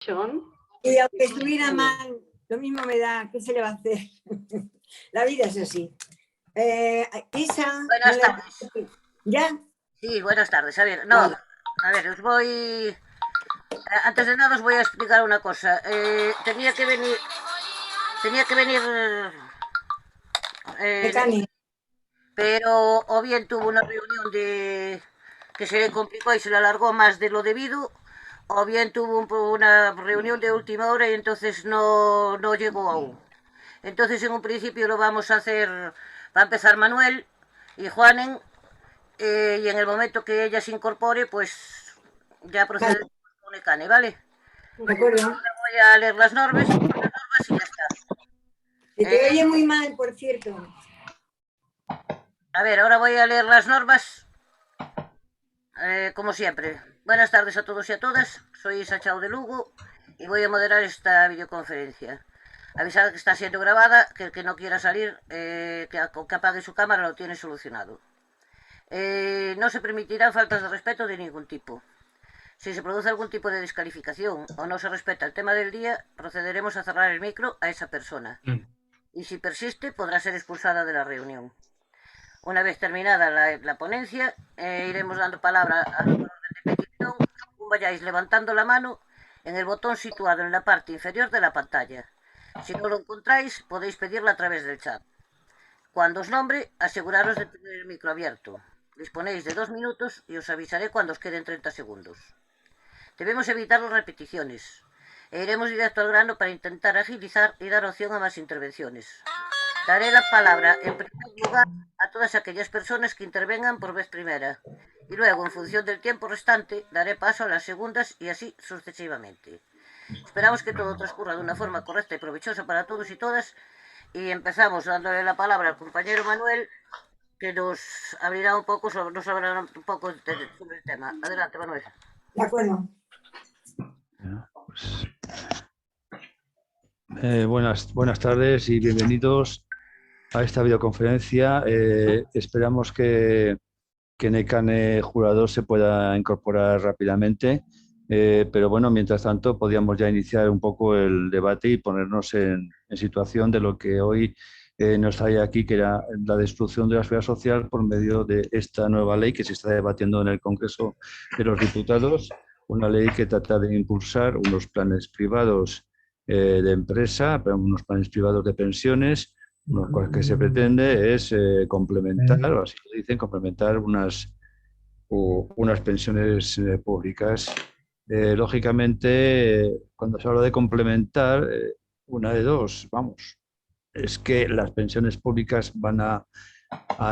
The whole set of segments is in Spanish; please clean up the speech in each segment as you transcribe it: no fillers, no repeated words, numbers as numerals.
John. Y aunque estuviera mal, lo mismo me da. ¿Qué se le va a hacer? La vida es así. Isa. Buenas tardes. ¿Ya? Sí, buenas tardes. A ver, no, Vale. a ver, os voy... Antes de nada os voy a explicar una cosa. Tenía que venir... Mecánico. pero o bien tuvo una reunión que se le complicó y se le alargó más de lo debido, o bien tuvo una reunión de última hora y entonces no llegó aún. Entonces en un principio lo vamos a hacer, va a empezar Manuel y Juanen, y en el momento que ella se incorpore, pues ya procedemos con el cane, ¿vale? De acuerdo. Ahora voy a leer las normas y ya está. Se te oye muy mal, por cierto. A ver, ahora voy a leer las normas, como siempre. Buenas tardes a todos y a todas. Soy Isa Chao de Lugo y voy a moderar esta videoconferencia. Avisad que está siendo grabada, que el que no quiera salir, que apague su cámara, lo tiene solucionado. No se permitirán faltas de respeto de ningún tipo. Si se produce algún tipo de descalificación o no se respeta el tema del día, procederemos a cerrar el micro a esa persona. Y si persiste, podrá ser expulsada de la reunión. Una vez terminada la ponencia, iremos dando palabra al orden de petición. Vayáis levantando la mano en el botón situado en la parte inferior de la pantalla. Si no lo encontráis, podéis pedirla a través del chat. Cuando os nombre, aseguraros de tener el micro abierto. Disponéis de 2 minutos y os avisaré cuando os queden 30 segundos. Debemos evitar las repeticiones. Iremos directo al grano para intentar agilizar y dar opción a más intervenciones. Daré la palabra en primer lugar a todas aquellas personas que intervengan por vez primera. Y luego, en función del tiempo restante, daré paso a las segundas y así sucesivamente. Esperamos que todo transcurra de una forma correcta y provechosa para todos y todas. Y empezamos dándole la palabra al compañero Manuel, que nos abrirá un poco sobre el tema. Adelante, Manuel. De acuerdo. Buenas tardes y bienvenidos a esta videoconferencia. Esperamos que Nekane Jurado se pueda incorporar rápidamente, pero bueno, mientras tanto podríamos ya iniciar un poco el debate y ponernos en situación de lo que hoy nos trae aquí, que era la destrucción de la seguridad social por medio de esta nueva ley que se está debatiendo en el Congreso de los Diputados, una ley que trata de impulsar unos planes privados de empresa, unos planes privados de pensiones, lo que se pretende es complementar, o así lo dicen, complementar unas pensiones públicas. Lógicamente, cuando se habla de complementar, una de dos, vamos, es que las pensiones públicas van a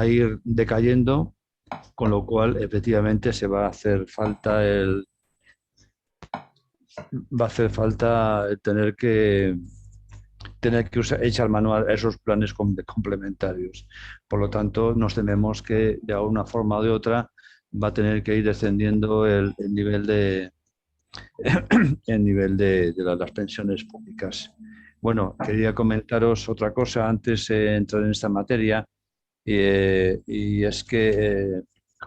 ir decayendo, con lo cual efectivamente se va a hacer falta tener que echar mano a esos planes complementarios. Por lo tanto, nos tememos que de alguna forma o de otra va a tener que ir descendiendo el nivel de las pensiones públicas. Bueno, quería comentaros otra cosa antes de entrar en esta materia, y es que,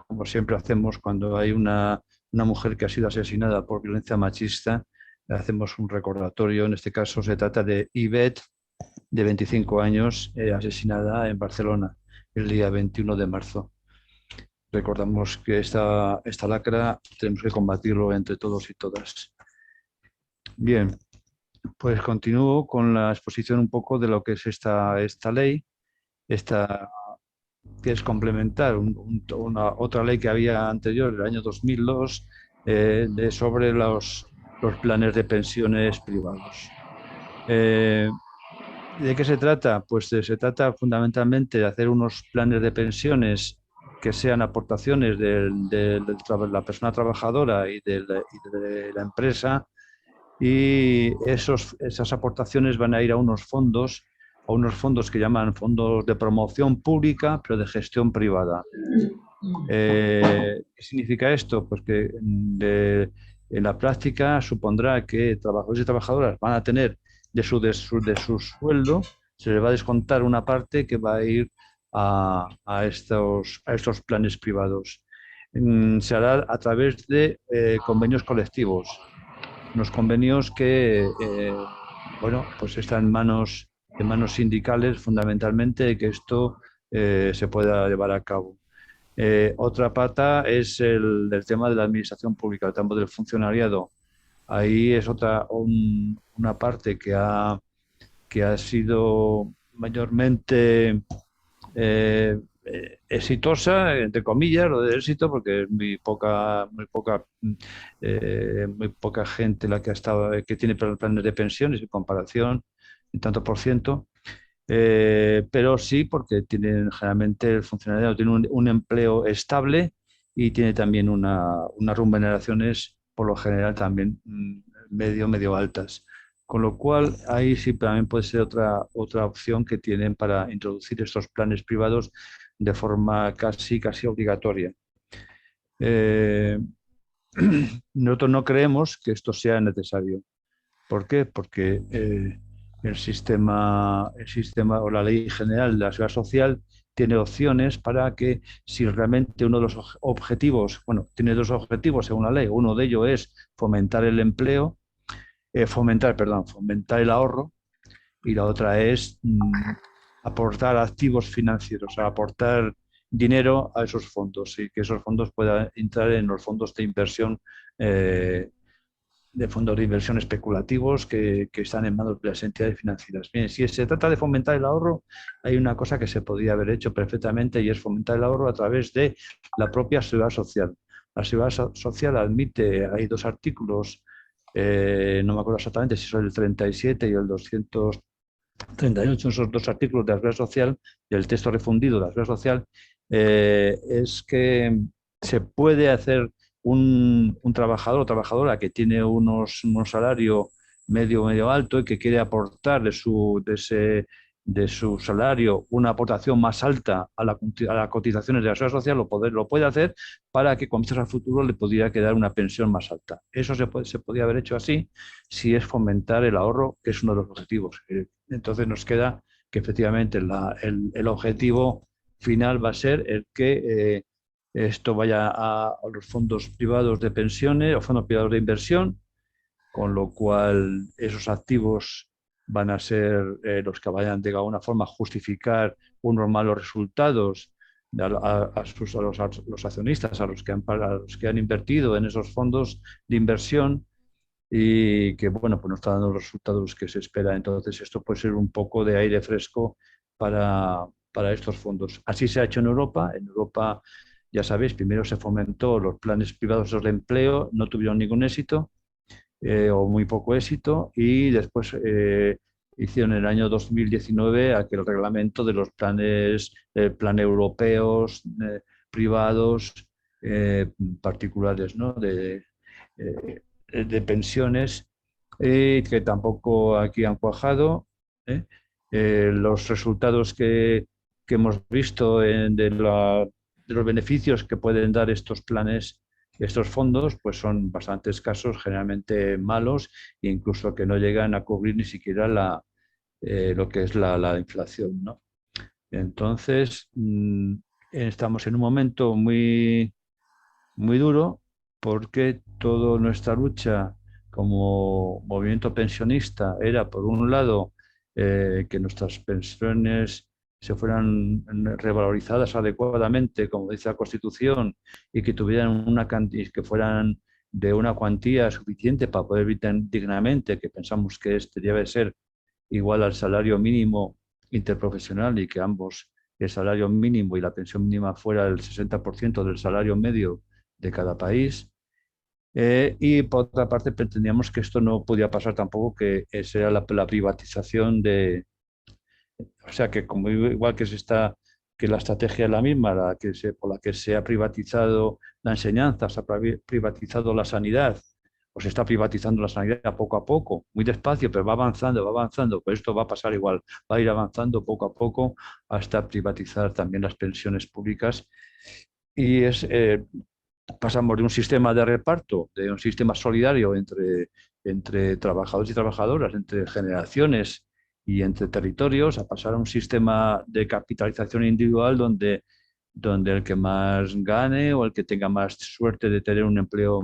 como siempre hacemos cuando hay una mujer que ha sido asesinada por violencia machista, le hacemos un recordatorio. En este caso se trata de Ivette, de 25 años, asesinada en Barcelona el día 21 de marzo. Recordamos que esta lacra tenemos que combatirlo entre todos y todas. Bien, pues continúo con la exposición un poco de lo que es esta ley, que es complementar otra ley que había anterior, el año 2002, sobre los planes de pensiones privados. ¿De qué se trata? Pues se trata fundamentalmente de hacer unos planes de pensiones que sean aportaciones de la persona trabajadora y de la empresa, y esas aportaciones van a ir a unos fondos que llaman fondos de promoción pública, pero de gestión privada. ¿Qué significa esto? Pues que en la práctica supondrá que trabajadores y trabajadoras van a tener de su sueldo, se les va a descontar una parte que va a ir a estos planes privados. Se hará a través de convenios colectivos. unos convenios que, bueno, pues están en manos sindicales fundamentalmente, que esto se pueda llevar a cabo. Otra pata es el tema de la administración pública, el campo del funcionariado. Ahí es una parte que ha sido mayormente exitosa, entre comillas, lo de éxito, porque es muy poca gente la que ha estado, que tiene planes de pensiones en comparación, en tanto por ciento. Pero sí, porque tienen generalmente el funcionario tiene un empleo estable y tiene también unas remuneraciones por lo general también medio altas. Con lo cual, ahí sí también puede ser otra opción que tienen para introducir estos planes privados de forma casi obligatoria. Eh, Nosotros no creemos que esto sea necesario. ¿Por qué? Porque el sistema o la ley general de la seguridad social tiene opciones para que si realmente uno de los objetivos, bueno, tiene dos objetivos según la ley, uno de ellos es fomentar el empleo, fomentar el ahorro, y la otra es aportar activos financieros, o sea, aportar dinero a esos fondos y que esos fondos puedan entrar en los fondos de inversión especulativos que están en manos de las entidades financieras. Bien, si se trata de fomentar el ahorro, hay una cosa que se podría haber hecho perfectamente y es fomentar el ahorro a través de la propia seguridad social. La seguridad social admite, hay dos artículos, no me acuerdo exactamente si son el 37 y el 238, esos dos artículos de la seguridad social, del texto refundido de la seguridad social, es que se puede hacer un trabajador o trabajadora que tiene un salario medio alto y que quiere aportar de su salario una aportación más alta a las cotizaciones de la seguridad social, lo puede hacer para que con vistas al futuro le pudiera quedar una pensión más alta. Eso se podría haber hecho así si es fomentar el ahorro, que es uno de los objetivos. Entonces nos queda que efectivamente el objetivo final va a ser el que esto vaya a los fondos privados de pensiones o fondos privados de inversión, con lo cual esos activos van a ser los que vayan de alguna forma a justificar unos malos resultados a los accionistas, a los que han invertido en esos fondos de inversión y que, bueno, pues no está dando los resultados que se espera. Entonces, esto puede ser un poco de aire fresco para estos fondos. Así se ha hecho en Europa. En Europa, ya sabéis, primero se fomentó los planes privados de empleo, no tuvieron ningún éxito o muy poco éxito, y después hicieron en el año 2019 aquel reglamento de los plan europeos privados particulares, ¿no? De pensiones, que tampoco aquí han cuajado. ¿eh? Los resultados que hemos visto de los beneficios que pueden dar estos planes, estos fondos, pues son bastante escasos, generalmente malos, e incluso que no llegan a cubrir ni siquiera lo que es la inflación, ¿no? Entonces, estamos en un momento muy duro porque toda nuestra lucha como movimiento pensionista era, por un lado, que nuestras pensiones se fueran revalorizadas adecuadamente, como dice la Constitución, y que tuvieran que fueran de una cuantía suficiente para poder vivir dignamente, que pensamos que este debe ser igual al salario mínimo interprofesional y que ambos, el salario mínimo y la pensión mínima, fuera el 60% del salario medio de cada país. Y por otra parte pretendíamos que esto no podía pasar tampoco, que esa era la privatización o sea que como igual que la estrategia es la misma, por la que se ha privatizado la enseñanza, se ha privatizado la sanidad, o se está privatizando la sanidad poco a poco, muy despacio, pero va avanzando, pues esto va a pasar igual, va a ir avanzando poco a poco hasta privatizar también las pensiones públicas. Y pasamos de un sistema de reparto, de un sistema solidario entre trabajadores y trabajadoras, entre generaciones y entre territorios, a pasar a un sistema de capitalización individual donde el que más gane o el que tenga más suerte de tener un empleo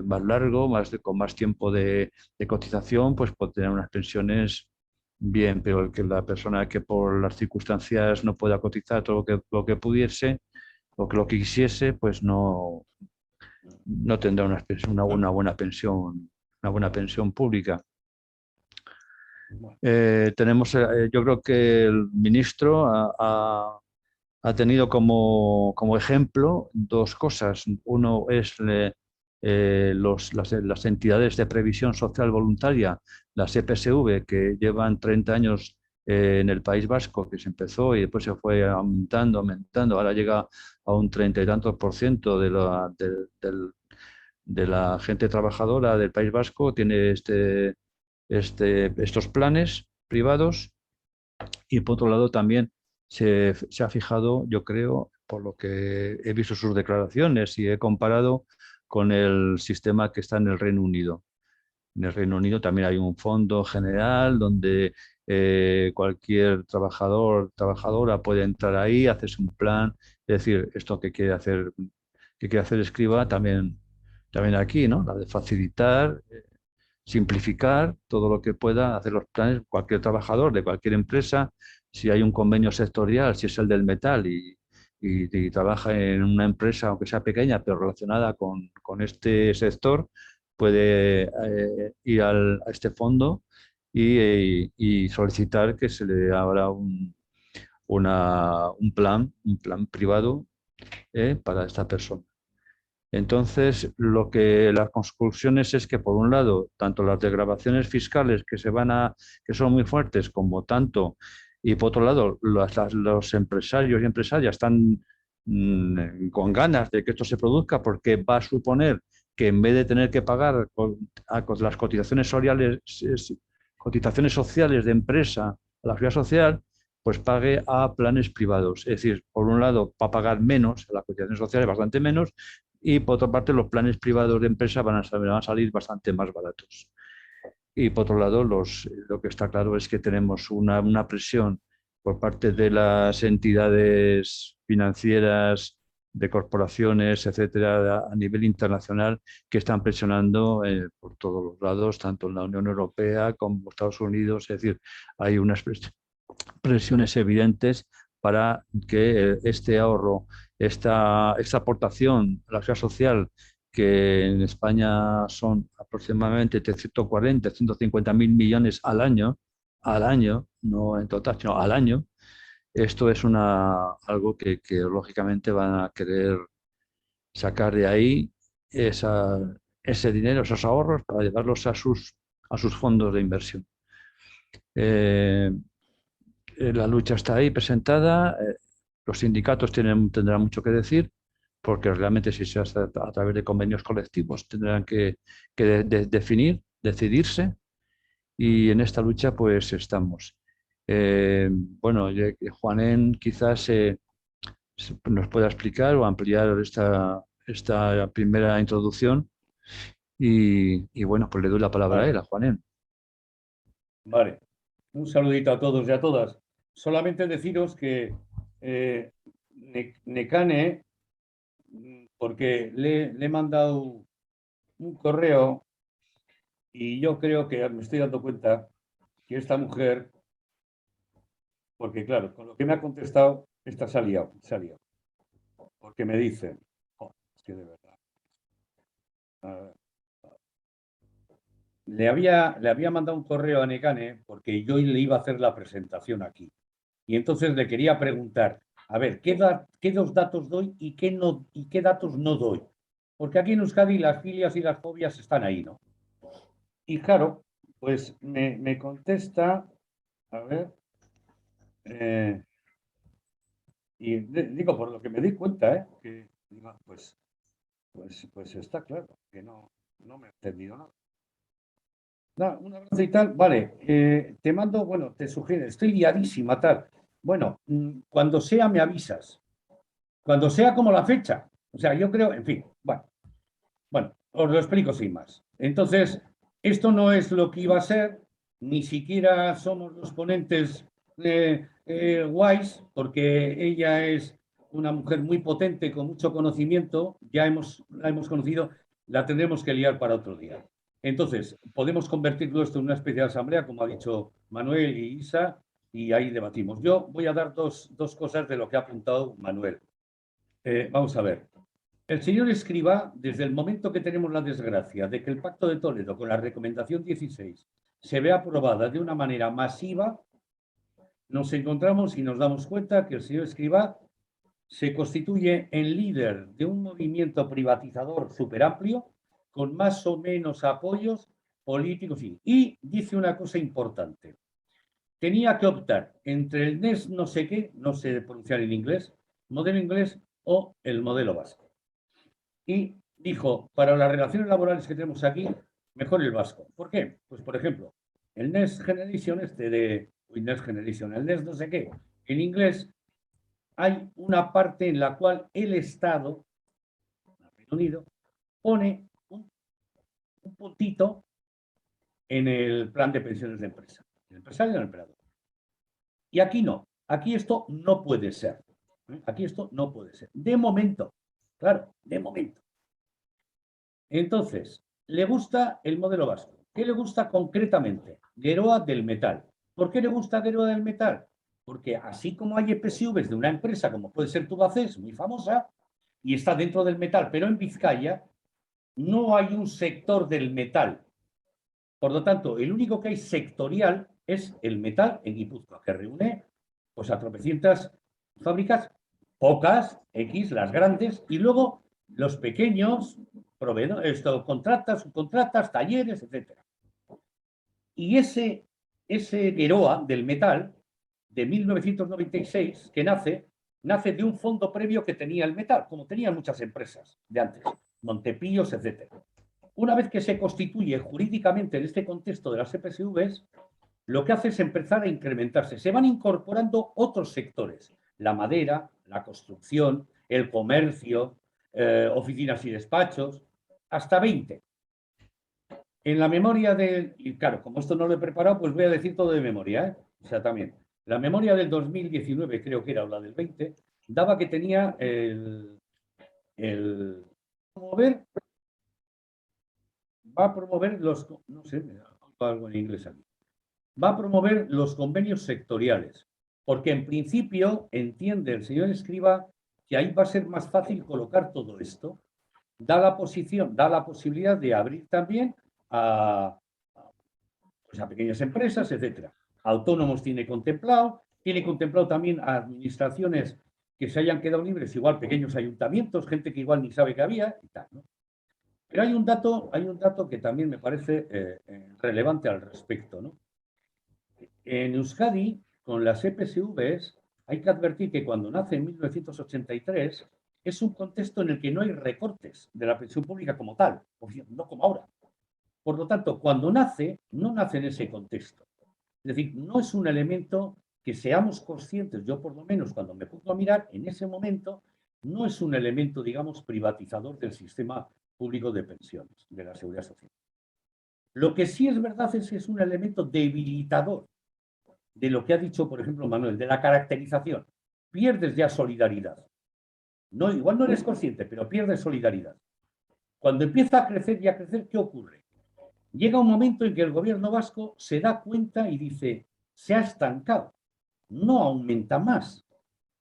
más largo, con más tiempo de cotización, pues puede tener unas pensiones bien, pero la persona que por las circunstancias no pueda cotizar todo lo que pudiese o que lo que quisiese, pues no tendrá una buena pensión pública. Yo creo que el ministro ha tenido como ejemplo dos cosas. Uno es las entidades de previsión social voluntaria, las EPSV, que llevan 30 años en el País Vasco, que se empezó y después se fue aumentando, ahora llega a un 30 y tantos % de la gente trabajadora del País Vasco, tiene estos planes privados. Y por otro lado también se ha fijado, yo creo, por lo que he visto sus declaraciones y he comparado con el sistema que está en el Reino Unido. En el Reino Unido también hay un fondo general donde cualquier trabajadora puede entrar ahí, hacerse un plan, es decir, esto que quiere hacer Escrivá también aquí, ¿no? La de facilitar, simplificar todo lo que pueda hacer los planes cualquier trabajador de cualquier empresa. Si hay un convenio sectorial, si es el del metal y trabaja en una empresa, aunque sea pequeña, pero relacionada con este sector, puede ir a este fondo y solicitar que se le abra un plan privado para esta persona. Entonces, las conclusiones es que, por un lado, tanto las desgravaciones fiscales que son muy fuertes, como tanto, y por otro lado, los empresarios y empresarias están con ganas de que esto se produzca, porque va a suponer que en vez de tener que pagar las cotizaciones sociales de empresa a la seguridad social, pues pague a planes privados. Es decir, por un lado, va a pagar menos, a las cotizaciones sociales bastante menos, y por otra parte los planes privados de empresa van a salir bastante más baratos. Y por otro lado, lo que está claro es que tenemos una presión por parte de las entidades financieras, de corporaciones, etcétera, a nivel internacional, que están presionando por todos los lados, tanto en la Unión Europea como Estados Unidos. Es decir, hay unas presiones evidentes para que este ahorro, esta aportación a la seguridad social, que en España son aproximadamente 140, 150 mil millones al año, no en total, sino al año, esto es algo que lógicamente van a querer sacar de ahí ese dinero, esos ahorros, para llevarlos a sus fondos de inversión. La lucha está ahí presentada, los sindicatos tendrán mucho que decir, porque realmente si se hace a través de convenios colectivos tendrán que decidirse, y en esta lucha pues estamos. Bueno, Juanen quizás nos pueda explicar o ampliar esta primera introducción y bueno, pues le doy la palabra a él, a Juanen. Vale, un saludito a todos y a todas. Solamente deciros que Nekane, porque le he mandado un correo y yo creo que me estoy dando cuenta que esta mujer, porque claro, con lo que me ha contestado, esta se ha liado. Porque me dice, es que de verdad, le había mandado un correo a Nekane porque yo le iba a hacer la presentación aquí. Y entonces le quería preguntar, a ver, ¿qué dos datos doy y qué datos no doy? Porque aquí en Euskadi las filias y las fobias están ahí, ¿no? Y claro, pues me contesta, a ver, y digo, por lo que me di cuenta, que digo, pues está claro que no me he entendido nada. Un abrazo y tal, vale, te mando, bueno, te sugiero, estoy liadísima, tal. Bueno, cuando sea me avisas, cuando sea como la fecha. O sea, yo creo, en fin, bueno, os lo explico sin más. Entonces, esto no es lo que iba a ser, ni siquiera somos los ponentes guays, porque ella es una mujer muy potente, con mucho conocimiento, la hemos conocido. la tendremos que liar para otro día. Entonces, podemos convertirlo esto en una especie de asamblea, como ha dicho Manuel y Isa, y ahí debatimos. Yo voy a dar dos cosas de lo que ha apuntado Manuel. Vamos a ver. El señor Escrivá, desde el momento que tenemos la desgracia de que el Pacto de Toledo con la Recomendación 16 se vea aprobada de una manera masiva, nos encontramos y nos damos cuenta que el señor Escrivá se constituye en líder de un movimiento privatizador superamplio con más o menos apoyos políticos y dice una cosa importante. Tenía que optar entre el NES no sé qué, no sé pronunciar en inglés, modelo inglés o el modelo vasco. Y dijo, para las relaciones laborales que tenemos aquí, mejor el vasco. ¿Por qué? Pues, por ejemplo, el Next Generation, Next Generation, el Next no sé qué, en inglés hay una parte en la cual el Estado, el Reino Unido, pone un puntito en el plan de pensiones de empresa, el empresario y el empleador. Y aquí no, aquí esto no puede ser. Aquí esto no puede ser. De momento, claro, de momento. Entonces, le gusta el modelo vasco. ¿Qué le gusta concretamente? Geroa del metal. ¿Por qué le gusta Geroa del metal? Porque así como hay EPSVs de una empresa, como puede ser Tubacex, muy famosa, y está dentro del metal, pero en Vizcaya no hay un sector del metal. Por lo tanto, el único que hay sectorial es el metal en Guipúzcoa, que reúne pues, a tropecientas fábricas, pocas, X, las grandes, y luego los pequeños proveedores, contratas, subcontratas, talleres, etc. Y ese Geroa del metal de 1996 que nace de un fondo previo que tenía el metal, como tenían muchas empresas de antes, Montepíos, etc. Una vez que se constituye jurídicamente en este contexto de las EPSVs, lo que hace es empezar a incrementarse. Se van incorporando otros sectores, la madera, la construcción, el comercio, oficinas y despachos, hasta 20. En la memoria del... Y claro, como esto no lo he preparado, pues voy a decir todo de memoria, ¿eh? O sea, también. La memoria del 2019, creo que era, o la del 20, daba que tenía promover, va a promover los... No sé, me da algo en inglés aquí. Va a promover los convenios sectoriales, porque en principio entiende el señor Escrivá que ahí va a ser más fácil colocar todo esto. Da la posibilidad de abrir también a pequeñas empresas, etcétera. Autónomos tiene contemplado también a administraciones que se hayan quedado libres, igual pequeños ayuntamientos, gente que igual ni sabe que había y tal, ¿no? Pero hay un dato que también me parece relevante al respecto, ¿no? En Euskadi, con las EPSVs, hay que advertir que cuando nace en 1983 es un contexto en el que no hay recortes de la pensión pública como tal, no como ahora. Por lo tanto, cuando nace, no nace en ese contexto. Es decir, no es un elemento que seamos conscientes, yo por lo menos cuando me pongo a mirar, en ese momento, no es un elemento, digamos, privatizador del sistema público de pensiones, de la seguridad social. Lo que sí es verdad es que es un elemento debilitador de lo que ha dicho, por ejemplo, Manuel, de la caracterización. Pierdes ya solidaridad. No, igual no eres consciente, pero pierdes solidaridad. Cuando empieza a crecer y a crecer, ¿qué ocurre? Llega un momento en que el gobierno vasco se da cuenta y dice, se ha estancado, no aumenta más.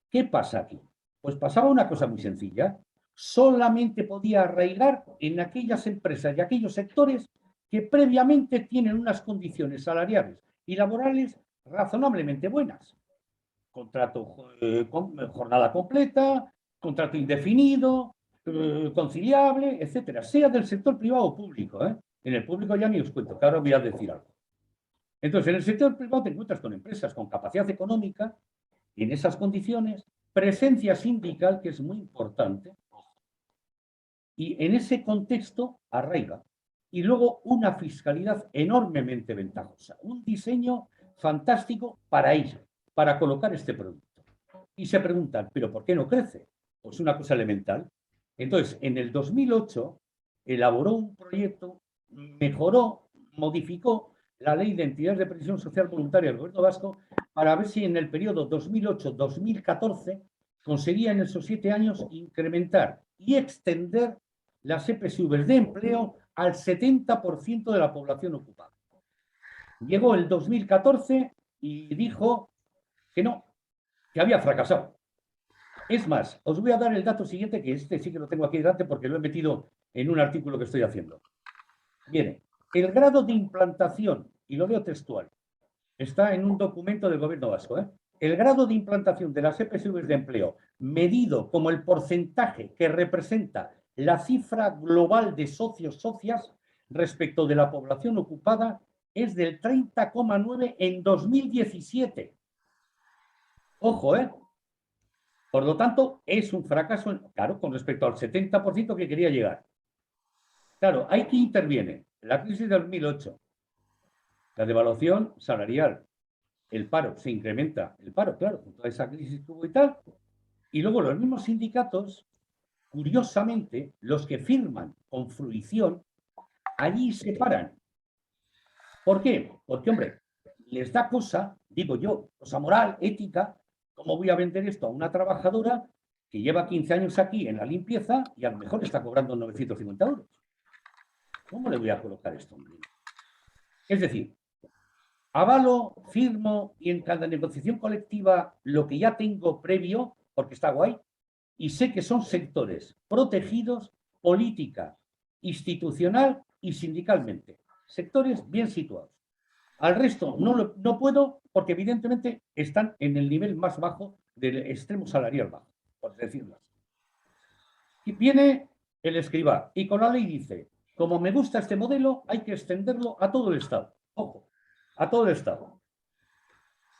¿Qué pasa aquí? Pues pasaba una cosa muy sencilla. Solamente podía arraigar en aquellas empresas y aquellos sectores que previamente tienen unas condiciones salariales y laborales razonablemente buenas. Contrato, jornada completa, contrato indefinido, conciliable, etcétera, sea del sector privado o público, ¿eh? En el público ya ni os cuento, que ahora voy a decir algo. Entonces, en el sector privado te encuentras con empresas con capacidad económica y en esas condiciones, presencia sindical, que es muy importante, y en ese contexto arraiga. Y luego una fiscalidad enormemente ventajosa, un diseño fantástico para ello, para colocar este producto. Y se preguntan, ¿pero por qué no crece? Pues una cosa elemental. Entonces, en el 2008 elaboró un proyecto, mejoró, modificó la Ley de Entidades de Previsión Social Voluntaria del Gobierno Vasco para ver si en el periodo 2008-2014 conseguía en esos 7 años incrementar y extender las EPSV de empleo al 70% de la población ocupada. Llegó el 2014 y dijo que no, que había fracasado. Es más, os voy a dar el dato siguiente, que este sí que lo tengo aquí delante porque lo he metido en un artículo que estoy haciendo. Viene, el grado de implantación, y lo leo textual, está en un documento del Gobierno vasco, el grado de implantación de las EPSV de empleo, medido como el porcentaje que representa la cifra global de socios-socias respecto de la población ocupada, es del 30,9 en 2017. Ojo, Por lo tanto, es un fracaso, claro, con respecto al 70% que quería llegar. Claro, ¿hay que interviene? La crisis de 2008, la devaluación salarial, el paro, se incrementa el paro, claro, con toda esa crisis que hubo y tal. Y luego los mismos sindicatos, curiosamente, los que firman con fruición, allí se paran. ¿Por qué? Porque, hombre, les da cosa, digo yo, cosa moral, ética, ¿cómo voy a vender esto a una trabajadora que lleva 15 años aquí en la limpieza y a lo mejor está cobrando 950 euros? ¿Cómo le voy a colocar esto? Es decir, avalo, firmo y en cada negociación colectiva lo que ya tengo previo, porque está guay, y sé que son sectores protegidos política, institucional y sindicalmente. Sectores bien situados. Al resto no puedo porque evidentemente están en el nivel más bajo del extremo salarial bajo, por decirlo así. Y viene el escribá y con la ley dice, como me gusta este modelo, hay que extenderlo a todo el Estado. Ojo, a todo el Estado.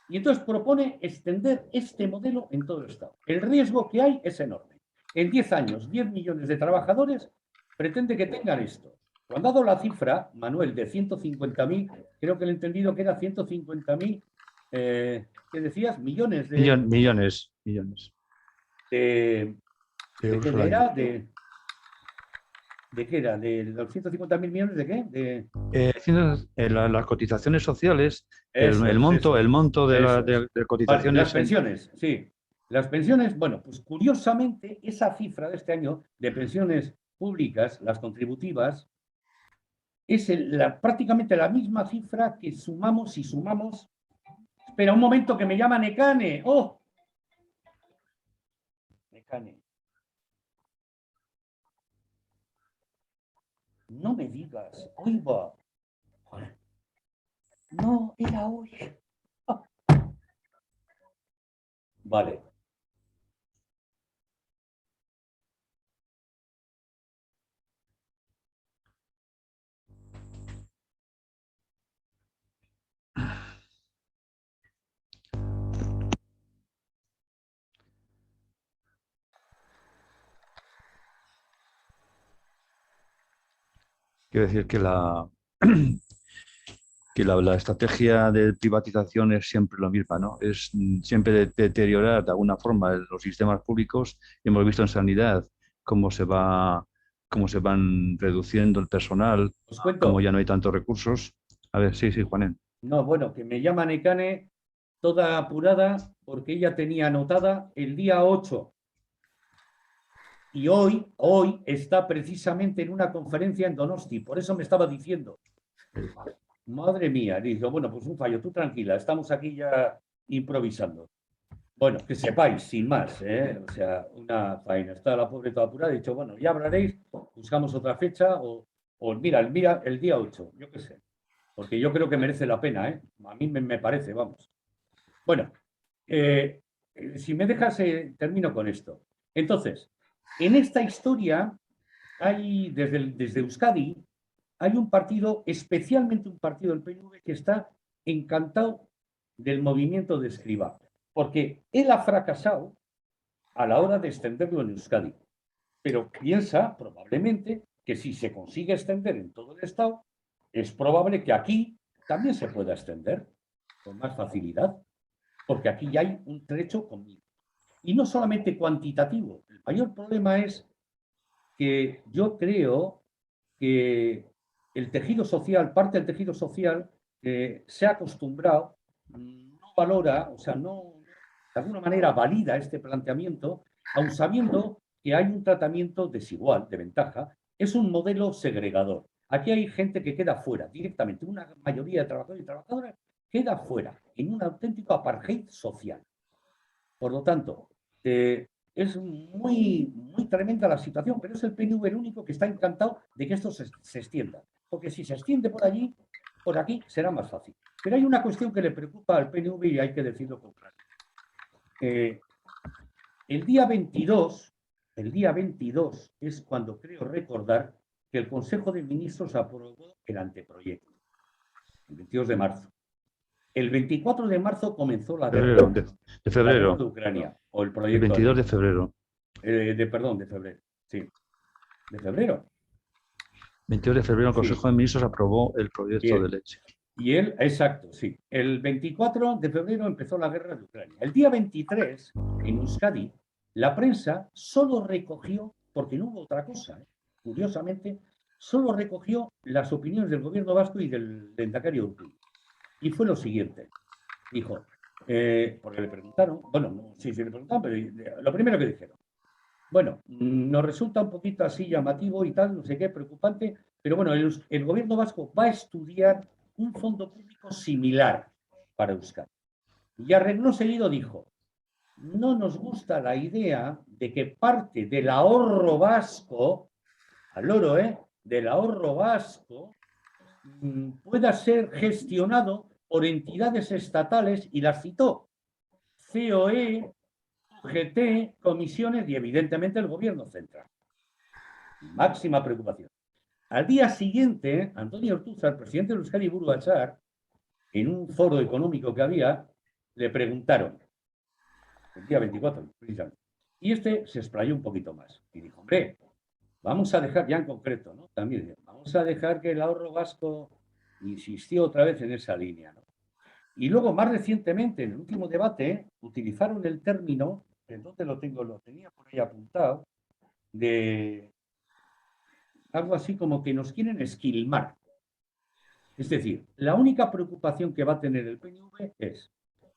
Y entonces propone extender este modelo en todo el Estado. El riesgo que hay es enorme. En 10 años, 10 millones de trabajadores pretende que tengan esto. Cuando ha dado la cifra, Manuel, de 150.000, creo que le he entendido que era 150.000, ¿qué decías? Millones de... Millones. ¿De Euros qué al año. era? ¿De qué era? ¿De los 150.000 millones de qué? Las cotizaciones sociales, Eso el es, monto, eso es. el monto de, Eso es. de Vale, cotizaciones. las pensiones, sí. Las pensiones, bueno, pues curiosamente esa cifra de este año de pensiones públicas, las contributivas, es prácticamente la misma cifra que sumamos si sumamos. Espera un momento que me llama Necane. ¡Oh! Necane. No me digas. Hoy va. No, era hoy. Ah. Vale. Quiero decir que la estrategia de privatización es siempre lo misma, ¿no? Es siempre deteriorar de alguna forma los sistemas públicos. Hemos visto en sanidad cómo cómo se van reduciendo el personal, Os cuento. cómo ya no hay tantos recursos. A ver, sí, Juanen. No, bueno, que me llama Necane toda apurada porque ella tenía anotada el día 8. Y hoy está precisamente en una conferencia en Donosti. Por eso me estaba diciendo, madre mía, dijo, bueno, pues un fallo, tú tranquila, estamos aquí ya improvisando. Bueno, que sepáis, sin más, o sea, una faena. Está la pobre toda apurada, he dicho, bueno, ya hablaréis, buscamos otra fecha o mira, el día 8, yo qué sé. Porque yo creo que merece la pena, a mí me parece, vamos. Bueno, si me dejas, termino con esto. Entonces, en esta historia hay, desde Euskadi, hay un partido, especialmente un partido del PNV, que está encantado del movimiento de Escrivá, porque él ha fracasado a la hora de extenderlo en Euskadi, pero piensa probablemente que si se consigue extender en todo el Estado, es probable que aquí también se pueda extender con más facilidad, porque aquí ya hay un trecho conmigo. Y no solamente cuantitativo, el mayor problema es que yo creo que el tejido social, parte del tejido social, se ha acostumbrado, no valora, o sea, no, de alguna manera valida este planteamiento, aun sabiendo que hay un tratamiento desigual, de ventaja, es un modelo segregador. Aquí hay gente que queda fuera directamente. Una mayoría de trabajadores y trabajadoras queda fuera en un auténtico apartheid social. Por lo tanto, es muy, muy tremenda la situación, pero es el PNV el único que está encantado de que esto se extienda. Porque si se extiende por allí, por aquí, será más fácil. Pero hay una cuestión que le preocupa al PNV y hay que decirlo con claridad. El día 22 es cuando creo recordar que el Consejo de Ministros aprobó el anteproyecto, el 22 de marzo. El 24 de marzo comenzó la guerra de la febrero. guerra de Ucrania, o el El proyecto 22 de febrero. perdón, de febrero, sí. ¿De febrero? 22 de febrero el Consejo Sí. de Ministros aprobó el proyecto Bien. de ley. Y él, exacto, sí. El 24 de febrero empezó la guerra de Ucrania. El día 23, en Euskadi, la prensa solo recogió, porque no hubo otra cosa, curiosamente, solo recogió las opiniones del gobierno vasco y del Lehendakari Urkullu. Y fue lo siguiente. Dijo, porque le preguntaron, bueno, no, sí, le preguntaron, pero lo primero que dijeron, bueno, nos resulta un poquito así llamativo y tal, no sé qué, preocupante, pero bueno, el gobierno vasco va a estudiar un fondo público similar para Euskadi. Y arregló seguido dijo, no nos gusta la idea de que parte del ahorro vasco, al oro, del ahorro vasco, pueda ser gestionado por entidades estatales, y las citó, COE, UGT, comisiones y evidentemente el gobierno central. Máxima preocupación. Al día siguiente, Antonio Ortúzar, presidente de Euskadi Buru Batzar, en un foro económico que había, le preguntaron, el día 24, precisamente, y este se explayó un poquito más y dijo, hombre, vamos a dejar, ya en concreto, ¿no? También, vamos a dejar que el ahorro vasco, insistió otra vez en esa línea, ¿no? Y luego, más recientemente, en el último debate, utilizaron el término, entonces lo tenía por ahí apuntado, de algo así como que nos quieren esquilmar. Es decir, la única preocupación que va a tener el PNV es,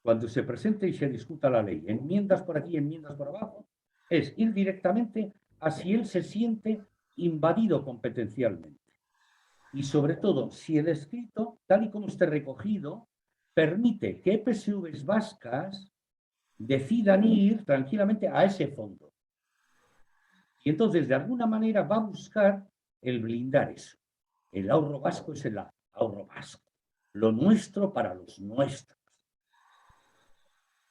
cuando se presente y se discuta la ley, enmiendas por aquí, enmiendas por abajo, es ir directamente a si él se siente invadido competencialmente. Y sobre todo, si el escrito, tal y como esté recogido, permite que EPSVs vascas decidan ir tranquilamente a ese fondo. Y entonces, de alguna manera, va a buscar el blindar eso. El ahorro vasco es el ahorro vasco. Lo nuestro para los nuestros.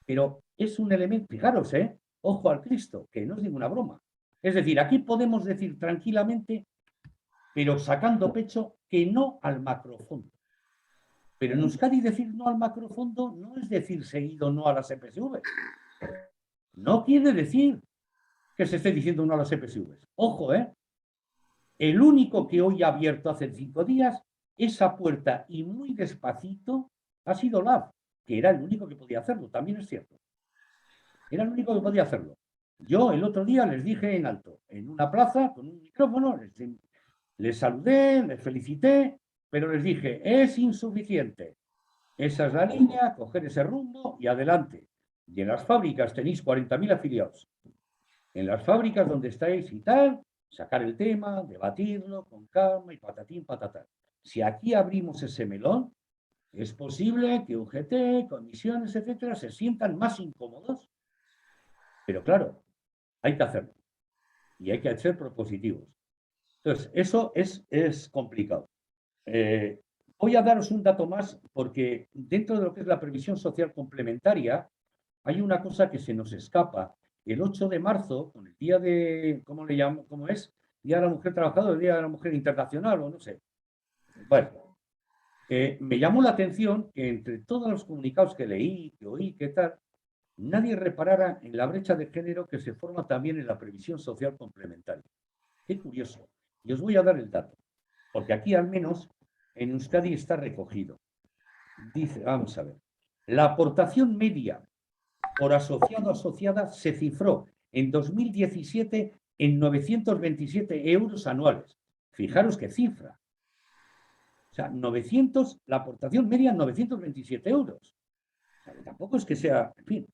Pero es un elemento, fijaros, ojo al Cristo, que no es ninguna broma. Es decir, aquí podemos decir tranquilamente, pero sacando pecho, que no al macrofondo. Pero en Euskadi decir no al macrofondo no es decir seguido no a las EPSV. No quiere decir que se esté diciendo no a las EPSV. Ojo, el único que hoy ha abierto hace 5 días esa puerta, y muy despacito, ha sido LAB, que era el único que podía hacerlo, también es cierto. Era el único que podía hacerlo. Yo el otro día les dije en alto, en una plaza, con un micrófono, les saludé, les felicité, pero les dije, es insuficiente. Esa es la línea, coger ese rumbo y adelante. Y en las fábricas tenéis 40.000 afiliados. En las fábricas donde estáis y tal, sacar el tema, debatirlo con calma y patatín, patatán. Si aquí abrimos ese melón, es posible que UGT, comisiones, etcétera, se sientan más incómodos. Pero claro, hay que hacerlo. Y hay que ser propositivos. Entonces, eso es complicado. Voy a daros un dato más, porque dentro de lo que es la previsión social complementaria, hay una cosa que se nos escapa. El 8 de marzo, con el día de, ¿cómo le llamo? ¿Cómo es? Día de la Mujer Trabajadora, el Día de la Mujer Internacional, o no sé. Bueno, me llamó la atención que entre todos los comunicados que leí, que oí, que tal, nadie reparara en la brecha de género que se forma también en la previsión social complementaria. Qué curioso. Y os voy a dar el dato, porque aquí al menos en Euskadi está recogido. Dice, vamos a ver, la aportación media por asociado o asociada se cifró en 2017 en 927 euros anuales. Fijaros qué cifra. O sea, 900, la aportación media 927 euros. O sea, tampoco es que sea, en fin.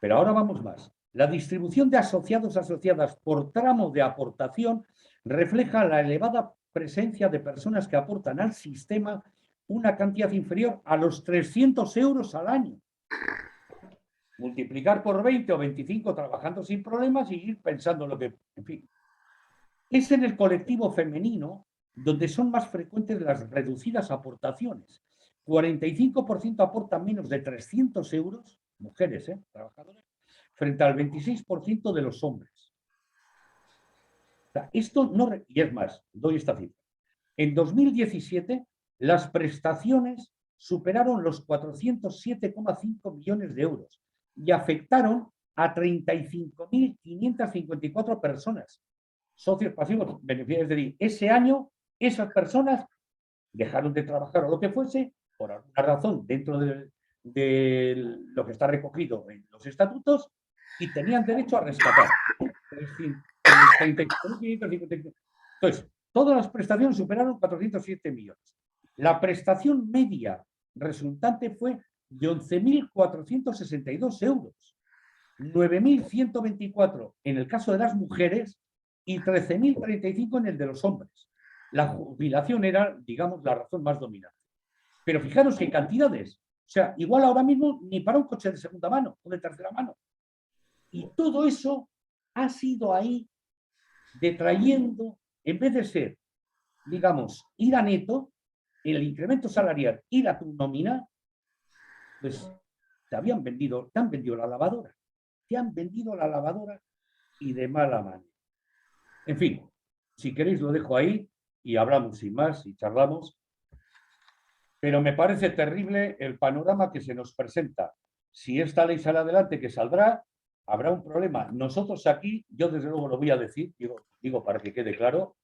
Pero ahora vamos más. La distribución de asociados asociadas por tramo de aportación refleja la elevada presencia de personas que aportan al sistema una cantidad inferior a los 300 euros al año. Multiplicar por 20 o 25 trabajando sin problemas y ir pensando lo que... En fin. Es en el colectivo femenino donde son más frecuentes las reducidas aportaciones. 45% aportan menos de 300 euros, mujeres, trabajadoras, frente al 26% de los hombres. O sea, esto no... Y es más, doy esta cifra. En 2017, las prestaciones superaron los 407,5 millones de euros y afectaron a 35.554 personas. Socios pasivos, beneficiarios. Es decir, ese año esas personas dejaron de trabajar o lo que fuese, por alguna razón, dentro de lo que está recogido en los estatutos, y tenían derecho a rescatar. Entonces, todas las prestaciones superaron 407 millones. La prestación media resultante fue de 11.462 euros, 9.124 en el caso de las mujeres y 13.035 en el de los hombres. La jubilación era, digamos, la razón más dominante. Pero fijaros qué cantidades. O sea, igual ahora mismo ni para un coche de segunda mano o de tercera mano. Y todo eso ha sido ahí detrayendo, en vez de ser, digamos, ir a neto, el incremento salarial y la nómina, pues te han vendido la lavadora. Te han vendido la lavadora y de mala manera. En fin, si queréis lo dejo ahí y hablamos sin más y charlamos. Pero me parece terrible el panorama que se nos presenta. Si esta ley sale adelante, que saldrá, habrá un problema. Nosotros aquí, yo desde luego lo voy a decir, digo para que quede claro,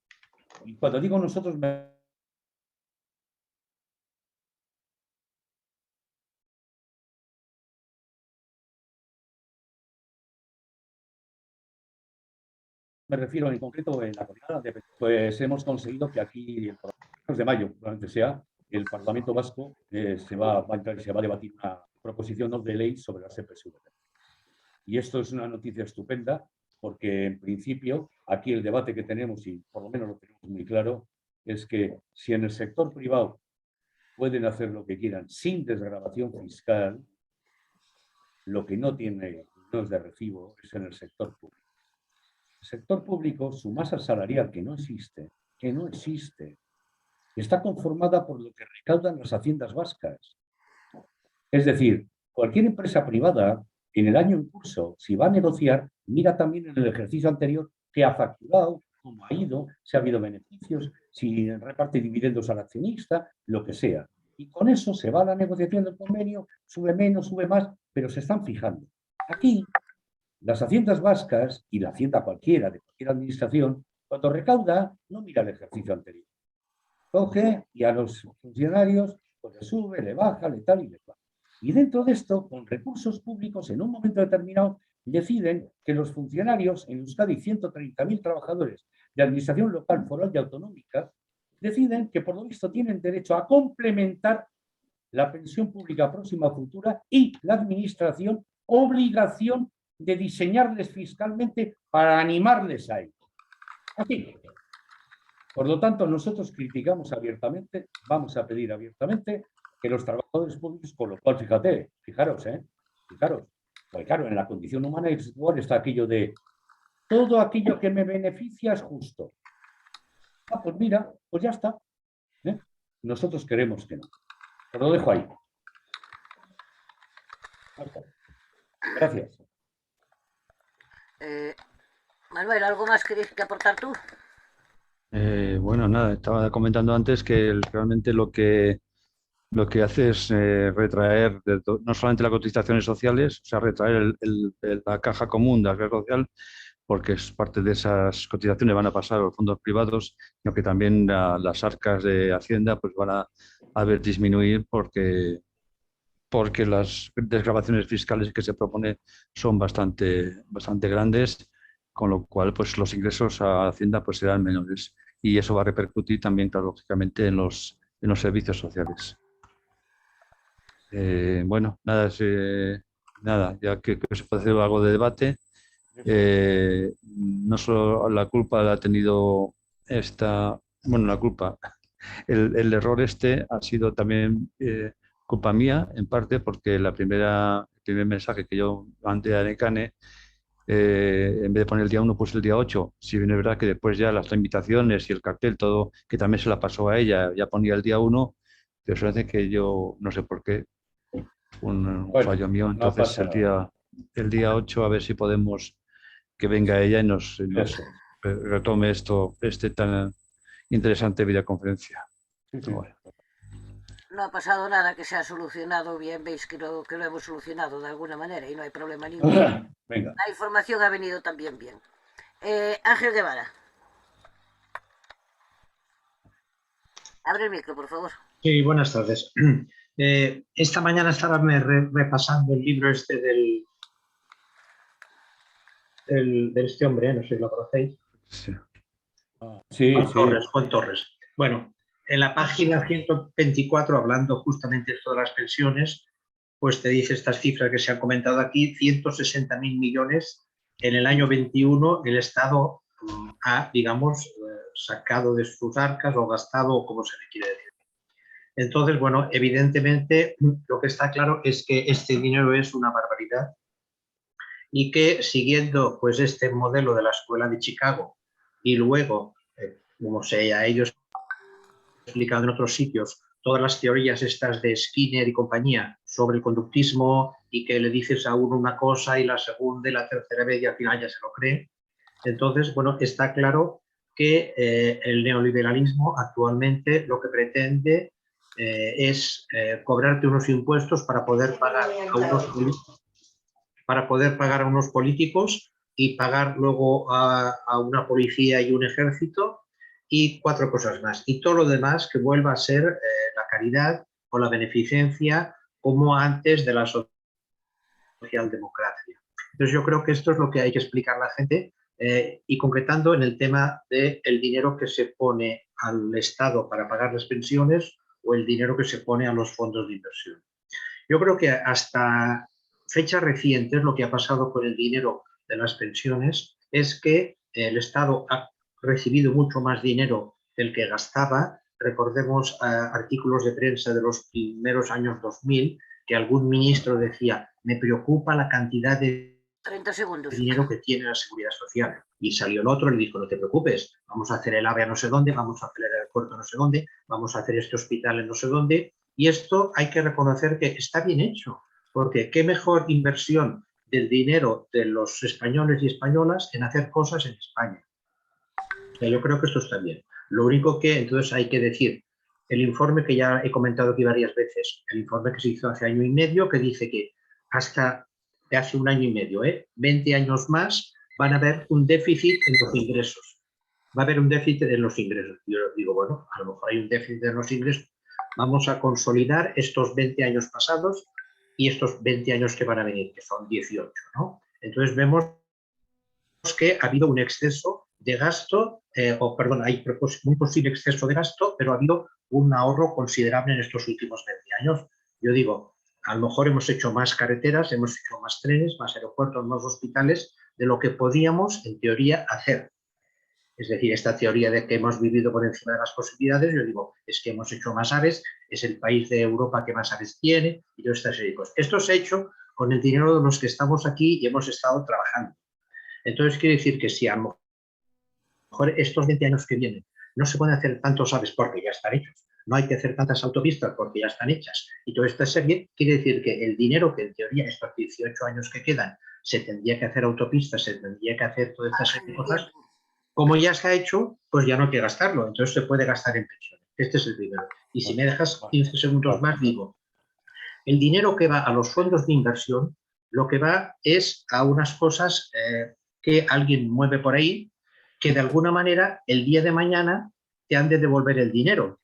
y cuando digo nosotros me refiero en concreto en la comunidad, pues hemos conseguido que aquí, el 2 de mayo, probablemente sea, el Parlamento Vasco se va a debatir una proposición de ley sobre la EPSV. Y esto es una noticia estupenda porque, en principio, aquí el debate que tenemos, y por lo menos lo tenemos muy claro, es que si en el sector privado pueden hacer lo que quieran sin desgravación fiscal, lo que no es de recibo es en el sector público. El sector público, su masa salarial, que no existe, está conformada por lo que recaudan las haciendas vascas. Es decir, cualquier empresa privada, en el año en curso, si va a negociar, mira también en el ejercicio anterior qué ha facturado, cómo ha ido, si ha habido beneficios, si reparte dividendos al accionista, lo que sea. Y con eso se va a la negociación del convenio, sube menos, sube más, pero se están fijando. Aquí, las haciendas vascas y la hacienda cualquiera, de cualquier administración, cuando recauda, no mira el ejercicio anterior. Coge y a los funcionarios pues le sube, le baja, le tal y le cual. Y dentro de esto, con recursos públicos, en un momento determinado, deciden que los funcionarios, en Euskadi 130.000 trabajadores de administración local, foral y autonómica, deciden que por lo visto tienen derecho a complementar la pensión pública próxima futura y la administración obligación de diseñarles fiscalmente para animarles a ello. Así. Por lo tanto, nosotros criticamos abiertamente, vamos a pedir abiertamente que los trabajadores públicos, con lo cual, fijaros, porque claro, en la condición humana está aquello de todo aquello que me beneficia es justo. Ah, pues mira, pues ya está. Nosotros queremos que no. Os lo dejo ahí. Gracias. Manuel, ¿algo más queréis que aportar tú? Bueno, nada, estaba comentando antes que realmente lo que hace es retraer no solamente las cotizaciones sociales, o sea, retraer la caja común de la seguridad social, porque es parte de esas cotizaciones van a pasar a los fondos privados, sino que también las arcas de Hacienda pues van a ver disminuir porque las desgravaciones fiscales que se propone son bastante grandes, con lo cual pues los ingresos a Hacienda pues serán menores y eso va a repercutir también, claro, lógicamente en los servicios sociales. Bueno, nada, ya que se puede hacer algo de debate. No solo la culpa la ha tenido bueno, la culpa, el error este ha sido también culpa mía, en parte, porque el primer mensaje que yo mandé a Necane, en vez de poner el día 1, puse el día 8. Si bien es verdad que después ya las invitaciones y el cartel, todo, que también se la pasó a ella, ya ponía el día 1, pero eso hace que yo, no sé por qué, un Bueno, fallo mío. no Entonces pasa nada. el día 8 a ver si podemos que venga ella y nos Eso es. retome tan interesante videoconferencia. Sí, Pero sí. bueno, No ha pasado nada que se ha solucionado bien, veis que lo hemos solucionado de alguna manera y no hay problema ninguno. Venga. La información ha venido también bien. Ángel Guevara, abre el micro, por favor. Sí, buenas tardes. Esta mañana estaba repasando el libro este de este hombre, no sé si lo conocéis, sí. Sí, sí. Juan Torres. Bueno, en la página 124, hablando justamente de todas las pensiones, pues te dice estas cifras que se han comentado aquí: 160.000 millones en el año 21 el Estado ha, digamos, sacado de sus arcas o gastado, como se le quiere decir. Entonces, bueno, evidentemente lo que está claro es que este dinero es una barbaridad y que, siguiendo pues este modelo de la Escuela de Chicago y luego, como se ha ellos explicado en otros sitios, todas las teorías estas de Skinner y compañía sobre el conductismo, y que le dices a uno una cosa y la segunda y la tercera vez y al final ya se lo cree. Entonces, bueno, está claro que el neoliberalismo actualmente lo que pretende es cobrarte unos impuestos para poder pagar a unos políticos y pagar luego a una policía y un ejército y 4 cosas más. Y todo lo demás que vuelva a ser la caridad o la beneficencia como antes de la socialdemocracia. Entonces yo creo que esto es lo que hay que explicar a la gente, y concretando en el tema del dinero que se pone al Estado para pagar las pensiones o el dinero que se pone a los fondos de inversión. Yo creo que hasta fechas recientes lo que ha pasado con el dinero de las pensiones es que el Estado ha recibido mucho más dinero del que gastaba. Recordemos artículos de prensa de los primeros años 2000 que algún ministro decía: me preocupa la cantidad de 30 segundos. dinero que tiene la Seguridad Social. Y salió el otro y le dijo: no te preocupes, vamos a hacer el AVE a no sé dónde, vamos a hacer el aeropuerto a no sé dónde, vamos a hacer este hospital en no sé dónde. Y esto hay que reconocer que está bien hecho, porque qué mejor inversión del dinero de los españoles y españolas en hacer cosas en España. O sea, yo creo que esto está bien. Lo único que entonces hay que decir, el informe que ya he comentado aquí varias veces, el informe que se hizo hace año y medio, que dice que hasta hace un año y medio, 20 años más, van a haber un déficit en los ingresos. Va a haber un déficit en los ingresos. Yo digo, bueno, a lo mejor hay un déficit en los ingresos. Vamos a consolidar estos 20 años pasados y estos 20 años que van a venir, que son 18, ¿no? Entonces vemos que ha habido un exceso de gasto, hay un posible exceso de gasto, pero ha habido un ahorro considerable en estos últimos 20 años. Yo digo, a lo mejor hemos hecho más carreteras, hemos hecho más trenes, más aeropuertos, más hospitales, de lo que podíamos, en teoría, hacer. Es decir, esta teoría de que hemos vivido por encima de las posibilidades, yo digo, es que hemos hecho más aves, es el país de Europa que más aves tiene, y toda esta serie de cosas. Esto se ha hecho con el dinero de los que estamos aquí y hemos estado trabajando. Entonces quiere decir que si a lo mejor estos 20 años que vienen no se pueden hacer tantos aves porque ya están hechos, no hay que hacer tantas autopistas porque ya están hechas, y todo esto está bien, quiere decir que el dinero que en teoría estos 18 años que quedan se tendría que hacer autopistas, se tendría que hacer todas estas cosas, como ya se ha hecho, pues ya no hay que gastarlo, entonces se puede gastar en pensiones. Este es el primero. Y si me dejas 15 segundos más, digo, el dinero que va a los fondos de inversión, lo que va es a unas cosas que alguien mueve por ahí, que de alguna manera el día de mañana te han de devolver el dinero.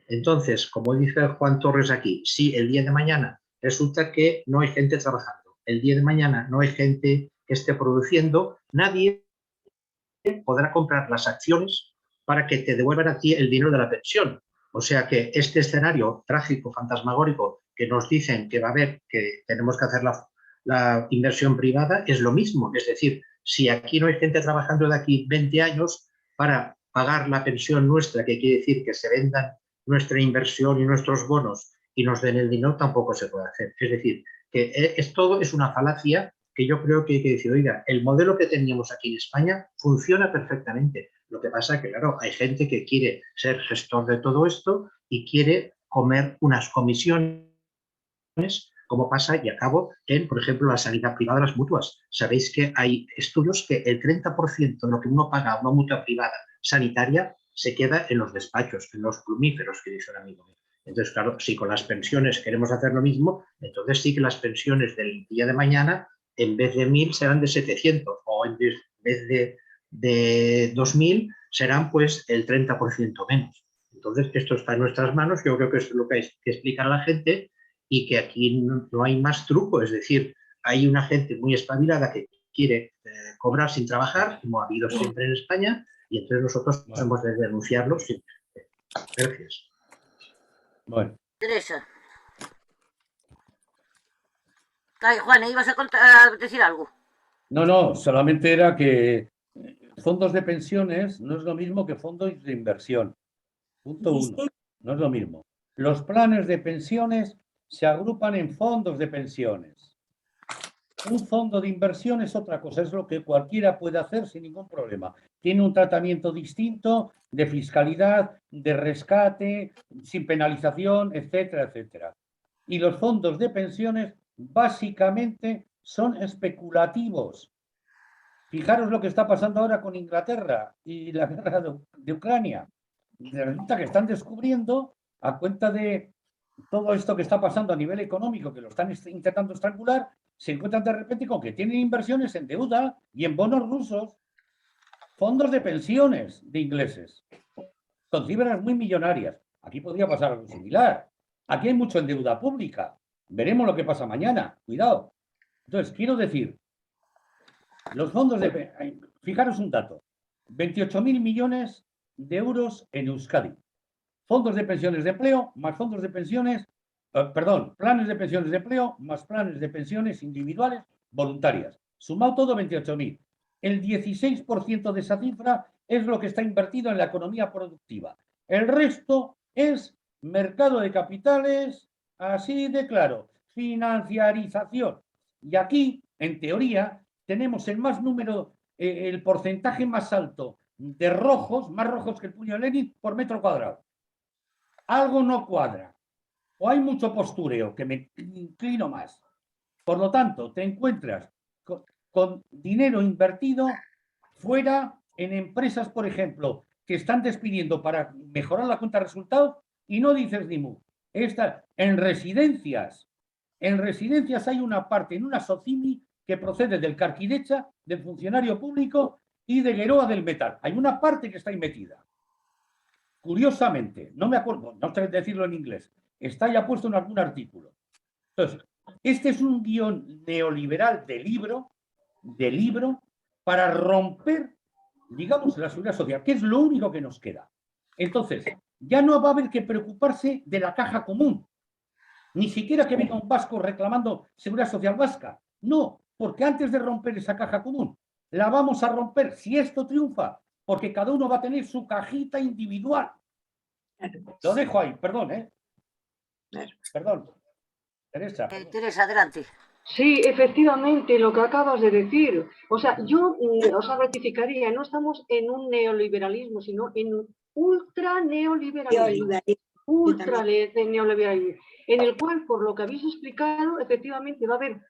Entonces, como dice Juan Torres aquí, si el día de mañana resulta que no hay gente trabajando, el día de mañana no hay gente que esté produciendo, nadie podrá comprar las acciones para que te devuelvan a ti el dinero de la pensión. O sea que este escenario trágico, fantasmagórico, que nos dicen que va a haber, que tenemos que hacer la inversión privada, es lo mismo. Es decir, si aquí no hay gente trabajando de aquí 20 años para pagar la pensión nuestra, que quiere decir que se vendan nuestra inversión y nuestros bonos y nos den el dinero, tampoco se puede hacer. Es decir, que todo es una falacia que yo creo que hay que decir, oiga, el modelo que teníamos aquí en España funciona perfectamente. Lo que pasa es que, claro, hay gente que quiere ser gestor de todo esto y quiere comer unas comisiones, como pasa, y acabo, en, por ejemplo, la sanidad privada, las mutuas. Sabéis que hay estudios que el 30% de lo que uno paga a una mutua privada sanitaria se queda en los despachos, en los plumíferos, que dice un amigo mío. Entonces, claro, si con las pensiones queremos hacer lo mismo, entonces sí que las pensiones del día de mañana, en vez de 1.000, serán de 700, o en vez de 2.000, serán pues el 30% menos. Entonces, esto está en nuestras manos. Yo creo que es lo que hay que explicar a la gente, y que aquí no hay más truco. Es decir, hay una gente muy espabilada que quiere cobrar sin trabajar, como ha habido siempre en España, y entonces nosotros hemos de denunciarlo siempre. Gracias. Bueno. Teresa. Ay, Juan, ¿ibas a decir algo? No, solamente era que fondos de pensiones no es lo mismo que fondos de inversión. Punto uno. No es lo mismo. Los planes de pensiones se agrupan en fondos de pensiones. Un fondo de inversión es otra cosa, es lo que cualquiera puede hacer sin ningún problema. Tiene un tratamiento distinto de fiscalidad, de rescate, sin penalización, etcétera, etcétera. Y los fondos de pensiones básicamente son especulativos. Fijaros lo que está pasando ahora con Inglaterra y la guerra de Ucrania. Resulta que están descubriendo, a cuenta de todo esto que está pasando a nivel económico, que lo están intentando estrangular, se encuentran de repente con que tienen inversiones en deuda y en bonos rusos, fondos de pensiones de ingleses, con cifras muy millonarias. Aquí podría pasar algo similar. Aquí hay mucho en deuda pública. Veremos lo que pasa mañana. Cuidado. Entonces, quiero decir, los fondos de... Fijaros un dato. 28.000 millones de euros en Euskadi. Fondos de pensiones de empleo más fondos de pensiones, planes de pensiones de empleo más planes de pensiones individuales voluntarias. Sumado todo 28.000. El 16% de esa cifra es lo que está invertido en la economía productiva. El resto es mercado de capitales, así de claro, financiarización. Y aquí, en teoría, tenemos el más número, el porcentaje más alto de rojos, más rojos que el puño de Lenin por metro cuadrado. Algo no cuadra, o hay mucho postureo, que me inclino más. Por lo tanto, te encuentras con dinero invertido fuera en empresas, por ejemplo, que están despidiendo para mejorar la cuenta de resultados y no dices ni mu. En residencias hay una parte, en una SOCIMI, que procede del Carquidecha, del funcionario público y de Geroa del Metal. Hay una parte que está ahí metida. Curiosamente, no me acuerdo, no sé decirlo en inglés, está ya puesto en algún artículo. Entonces, este es un guión neoliberal de libro para romper, digamos, la seguridad social, que es lo único que nos queda. Entonces, ya no va a haber que preocuparse de la caja común, ni siquiera que venga un vasco reclamando seguridad social vasca. No, porque antes de romper esa caja común, la vamos a romper, si esto triunfa, porque cada uno va a tener su cajita individual. Lo dejo ahí, perdón, ¿eh? Perdón. Teresa. Teresa, adelante. Sí, efectivamente, lo que acabas de decir. O sea, yo os rectificaría, no estamos en un neoliberalismo, sino en un ultra neoliberalismo. Ultra neoliberalismo, en el cual, por lo que habéis explicado, efectivamente va a haber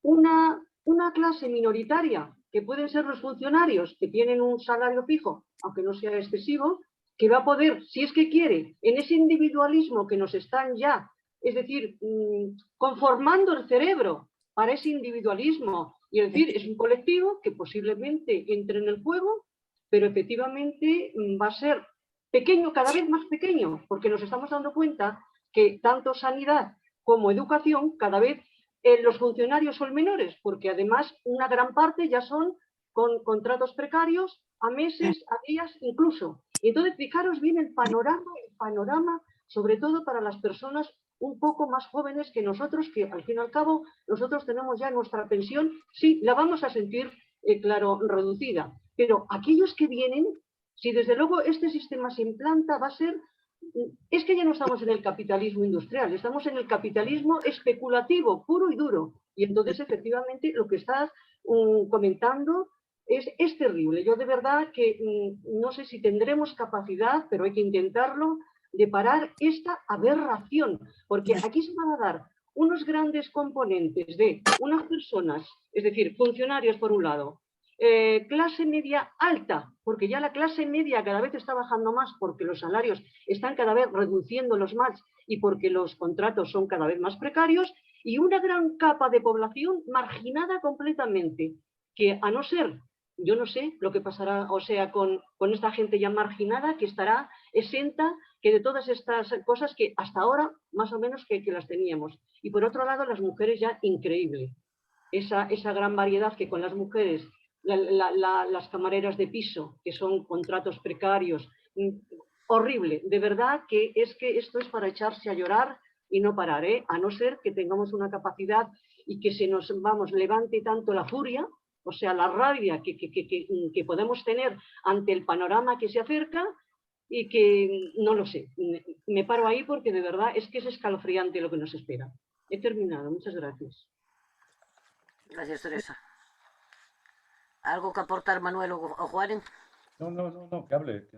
una clase minoritaria, que pueden ser los funcionarios, que tienen un salario fijo, aunque no sea excesivo, que va a poder, si es que quiere, en ese individualismo que nos están ya, es decir, conformando el cerebro para ese individualismo, y es decir, es un colectivo que posiblemente entre en el juego, pero efectivamente va a ser pequeño, cada vez más pequeño, porque nos estamos dando cuenta que tanto sanidad como educación, cada vez los funcionarios son menores, porque además una gran parte ya son con contratos precarios a meses, a días incluso. Y entonces fijaros bien el panorama, sobre todo para las personas un poco más jóvenes que nosotros, que al fin y al cabo nosotros tenemos ya nuestra pensión, sí, la vamos a sentir, claro, reducida, pero aquellos que vienen Si desde luego este sistema se implanta, va a ser... Es que ya no estamos en el capitalismo industrial, estamos en el capitalismo especulativo, puro y duro. Y entonces, efectivamente, lo que estás comentando es terrible. Yo de verdad que no sé si tendremos capacidad, pero hay que intentarlo, de parar esta aberración, porque aquí se van a dar unos grandes componentes de unas personas, es decir, funcionarios por un lado, clase media alta, porque ya la clase media cada vez está bajando más porque los salarios están cada vez reduciéndolos más y porque los contratos son cada vez más precarios, y una gran capa de población marginada completamente, que a no ser, yo no sé lo que pasará, o sea, con esta gente ya marginada, que estará exenta que de todas estas cosas que hasta ahora más o menos que las teníamos. Y por otro lado, las mujeres ya increíble. Esa gran variedad que con las mujeres, las camareras de piso, que son contratos precarios, horrible. De verdad que esto es para echarse a llorar y no parar, a no ser que tengamos una capacidad y que se nos, levante tanto la furia, o sea, la rabia que podemos tener ante el panorama que se acerca, y que, no lo sé, me paro ahí porque de verdad es que es escalofriante lo que nos espera. He terminado, muchas gracias. Gracias, Teresa. ¿Algo que aportar, Manuel o Juan? No, que hable.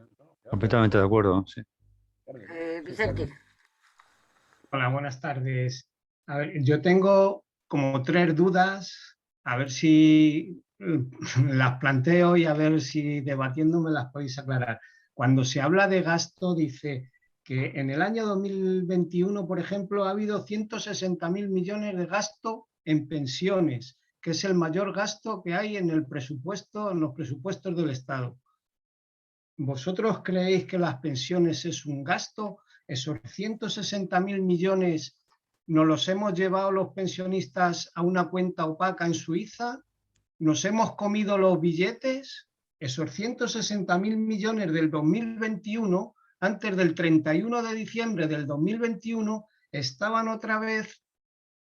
Completamente de acuerdo, sí. Vicente. Hola, buenas tardes. A ver, yo tengo como 3 dudas, a ver si las planteo y a ver si debatiéndome las podéis aclarar. Cuando se habla de gasto, dice que en el año 2021, por ejemplo, ha habido 160.000 millones de gasto en pensiones, que es el mayor gasto que hay en el presupuesto, en los presupuestos del Estado. ¿Vosotros creéis que las pensiones es un gasto? ¿Esos 160.000 millones nos los hemos llevado los pensionistas a una cuenta opaca en Suiza? ¿Nos hemos comido los billetes? Esos 160.000 millones del 2021, antes del 31 de diciembre del 2021, estaban otra vez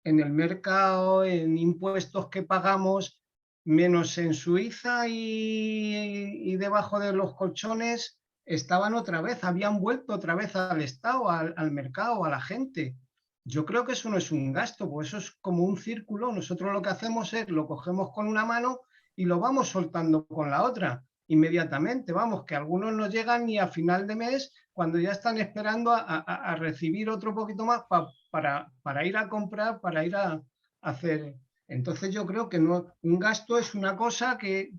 en el mercado, en impuestos que pagamos, menos en Suiza y debajo de los colchones, estaban otra vez, habían vuelto otra vez al Estado, al mercado, a la gente. Yo creo que eso no es un gasto, porque eso es como un círculo. Nosotros lo que hacemos es, lo cogemos con una mano y lo vamos soltando con la otra inmediatamente. Vamos, que algunos no llegan ni a final de mes, cuando ya están esperando a recibir otro poquito más para ir a comprar, para ir a hacer. Entonces yo creo que no, un gasto es una cosa que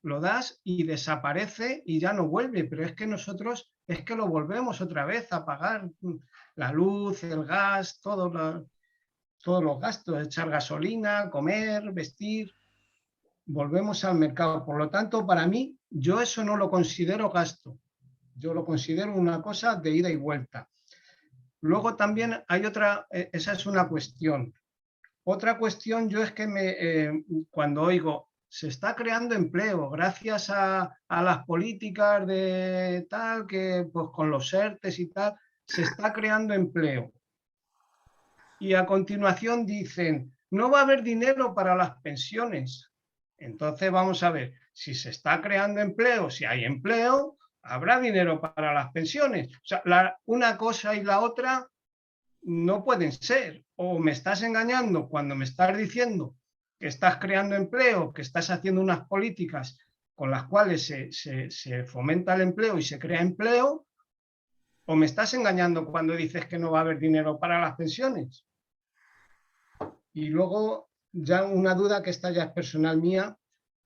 lo das y desaparece y ya no vuelve, pero es que nosotros es que lo volvemos otra vez a pagar la luz, el gas, todos los gastos, echar gasolina, comer, vestir, volvemos al mercado. Por lo tanto, para mí, yo eso no lo considero gasto, yo lo considero una cosa de ida y vuelta. Luego también hay otra, esa es una cuestión. Otra cuestión, yo es que cuando oigo, se está creando empleo gracias a las políticas de tal, que pues con los ERTES y tal, se está creando empleo. Y a continuación dicen, no va a haber dinero para las pensiones. Entonces vamos a ver, si se está creando empleo, si hay empleo, habrá dinero para las pensiones. O sea, una cosa y la otra no pueden ser. O me estás engañando cuando me estás diciendo que estás creando empleo, que estás haciendo unas políticas con las cuales se fomenta el empleo y se crea empleo, o me estás engañando cuando dices que no va a haber dinero para las pensiones. Y luego, ya una duda que esta ya es personal mía,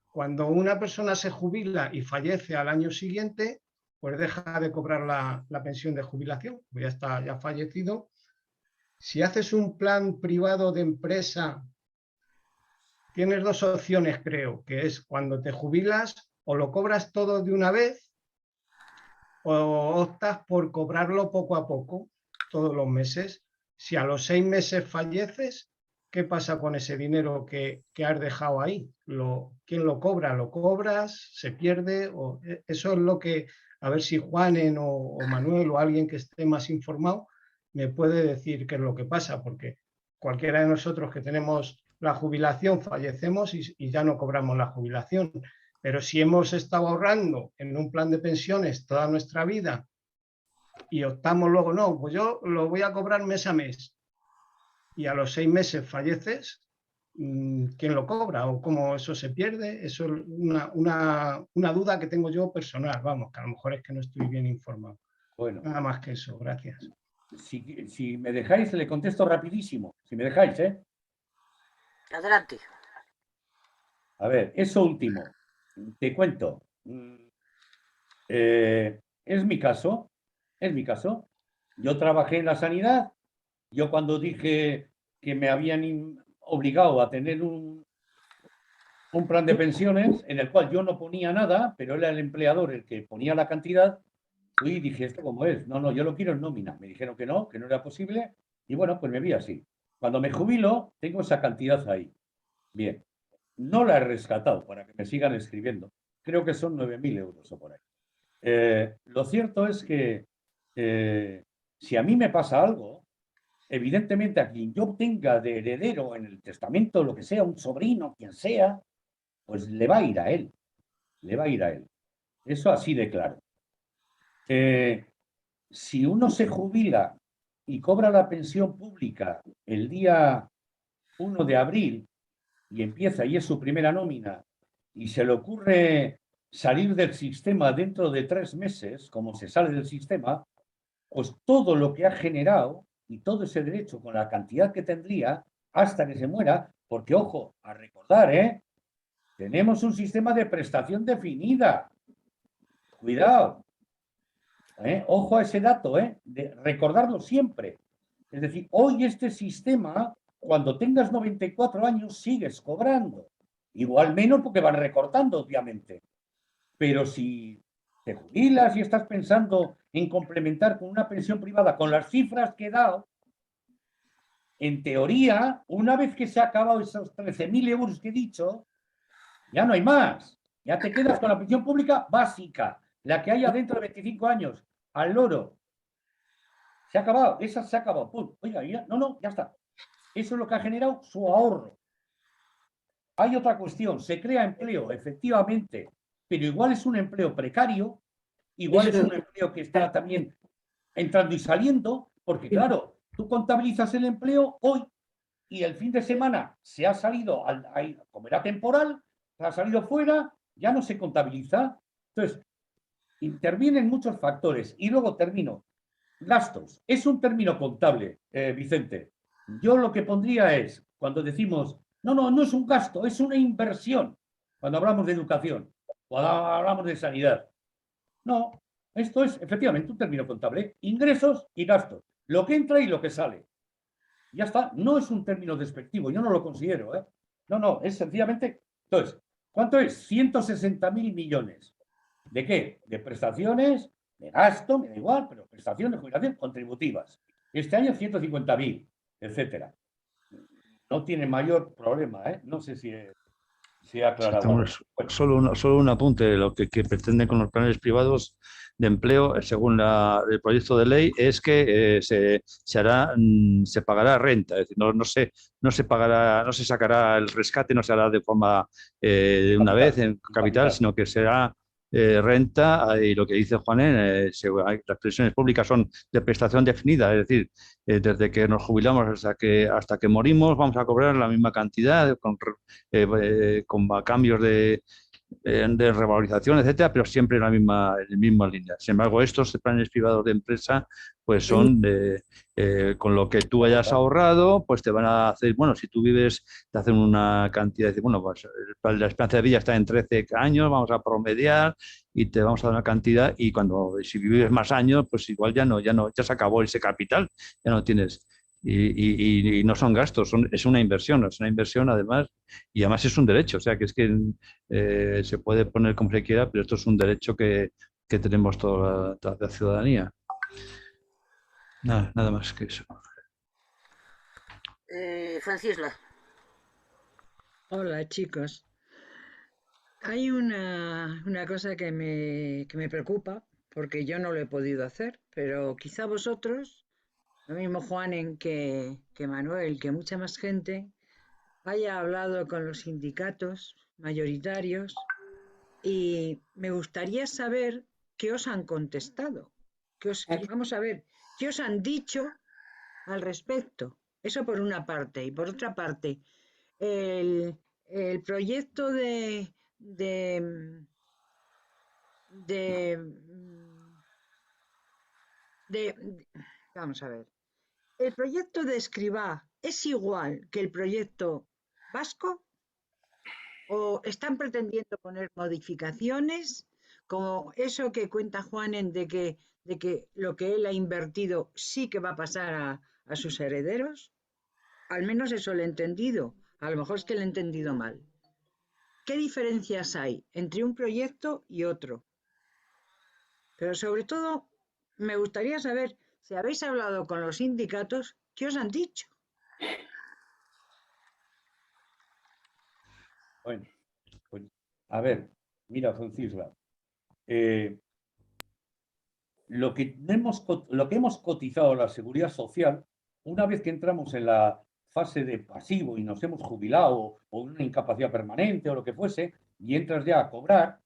cuando una persona se jubila y fallece al año siguiente, pues deja de cobrar la pensión de jubilación, pues ya está, ya fallecido. Si haces un plan privado de empresa, tienes 2 opciones, creo, que es cuando te jubilas, o lo cobras todo de una vez, o optas por cobrarlo poco a poco, todos los meses. Si a los 6 meses falleces, ¿qué pasa con ese dinero que has dejado ahí? ¿Quién lo cobra? ¿Lo cobras? ¿Se pierde? Eso es lo que, a ver si Juanen o Manuel o alguien que esté más informado me puede decir qué es lo que pasa, porque cualquiera de nosotros que tenemos la jubilación fallecemos y ya no cobramos la jubilación. Pero si hemos estado ahorrando en un plan de pensiones toda nuestra vida y optamos luego, no, pues yo lo voy a cobrar mes a mes, y a los 6 meses falleces, ¿quién lo cobra? ¿O cómo eso se pierde? Eso es una duda que tengo yo personal, vamos, que a lo mejor es que no estoy bien informado. Bueno, Nada más que eso, gracias. si me dejáis, le contesto rapidísimo. Si me dejáis, ¿eh? Adelante. A ver, eso último, te cuento. Es mi caso, es mi caso. Yo trabajé en la sanidad. Yo cuando dije que me habían obligado a tener un plan de pensiones en el cual yo no ponía nada, pero era el empleador el que ponía la cantidad, y dije, ¿esto cómo es? No, yo lo quiero en nómina. Me dijeron que no era posible, y bueno, pues me vi así. Cuando me jubilo, tengo esa cantidad ahí. Bien, no la he rescatado para que me sigan escribiendo. Creo que son 9.000 euros o por ahí. Lo cierto es que si a mí me pasa algo, evidentemente a quien yo tenga de heredero en el testamento, lo que sea, un sobrino, quien sea, pues le va a ir a él. Le va a ir a él. Eso así de claro. Si uno se jubila y cobra la pensión pública el día 1 de abril y empieza y es su primera nómina y se le ocurre salir del sistema dentro de 3 meses, como se sale del sistema, pues todo lo que ha generado y todo ese derecho con la cantidad que tendría hasta que se muera, porque ojo, a recordar, tenemos un sistema de prestación definida. Cuidado. Ojo a ese dato, de recordarlo siempre. Es decir, hoy este sistema, cuando tengas 94 años, sigues cobrando. Igual menos porque van recortando, obviamente. Pero si te jubilas y estás pensando en complementar con una pensión privada con las cifras que he dado, en teoría, una vez que se ha acabado esos 13.000 euros que he dicho, ya no hay más. Ya te quedas con la pensión pública básica, la que haya dentro de 25 años, al loro. Se ha acabado, esa se ha acabado. ¡Pum! Oiga, ya, ya está. Eso es lo que ha generado su ahorro. Hay otra cuestión, se crea empleo, efectivamente, pero igual es un empleo precario, igual es un empleo que está también entrando y saliendo, porque claro, tú contabilizas el empleo hoy y el fin de semana se ha salido, como era temporal, se ha salido fuera, ya no se contabiliza. Entonces, intervienen muchos factores. Y luego termino. Gastos. Es un término contable, Vicente. Yo lo que pondría es, cuando decimos, no es un gasto, es una inversión, cuando hablamos de educación, cuando hablamos de sanidad. No, esto es efectivamente un término contable. Ingresos y gastos. Lo que entra y lo que sale. Ya está. No es un término despectivo. Yo no lo considero. No, es sencillamente. Entonces, ¿cuánto es? 160.000 millones. ¿De qué? De prestaciones, de gasto, me da igual, pero prestaciones de jubilación contributivas. Este año 150.000, etcétera. No tiene mayor problema, No sé si he aclarado. Solo un apunte. Lo que pretenden con los planes privados de empleo, según el proyecto de ley, es que se pagará renta. Es decir, no se pagará, no se sacará el rescate, no se hará de forma de una vez en capital, sino que será renta, y lo que dice Juanen, las pensiones públicas son de prestación definida, es decir, desde que nos jubilamos hasta que morimos vamos a cobrar la misma cantidad con cambios de revalorización, etcétera, pero siempre en la misma línea. Sin embargo, estos planes privados de empresa, pues son con lo que tú hayas ahorrado, pues te van a hacer, bueno, si tú vives, te hacen una cantidad, de, bueno, pues la esperanza de vida está en 13 años, vamos a promediar y te vamos a dar una cantidad, y si vives más años, pues igual ya se acabó ese capital, ya no tienes. Y no son gastos, es una inversión además, y además es un derecho, o sea que es que se puede poner como se quiera, pero esto es un derecho que tenemos toda la ciudadanía. Nada más que eso. Francisla. Hola, chicos. Hay una cosa que me preocupa, porque yo no lo he podido hacer, pero quizá vosotros, lo mismo Juanen que Manuel, que mucha más gente, haya hablado con los sindicatos mayoritarios y me gustaría saber qué os han contestado. Vamos a ver, ¿qué os han dicho al respecto? Eso por una parte. Y por otra parte, el proyecto vamos a ver. ¿El proyecto de Escrivá es igual que el proyecto vasco? ¿O están pretendiendo poner modificaciones, como eso que cuenta Juanen de que lo que él ha invertido sí que va a pasar a sus herederos? Al menos eso lo he entendido. A lo mejor es que lo he entendido mal. ¿Qué diferencias hay entre un proyecto y otro? Pero sobre todo, me gustaría saber si habéis hablado con los sindicatos, ¿qué os han dicho? Bueno, pues, a ver, mira, Francisca, lo que hemos cotizado a la Seguridad Social, una vez que entramos en la fase de pasivo y nos hemos jubilado o una incapacidad permanente o lo que fuese, y entras ya a cobrar,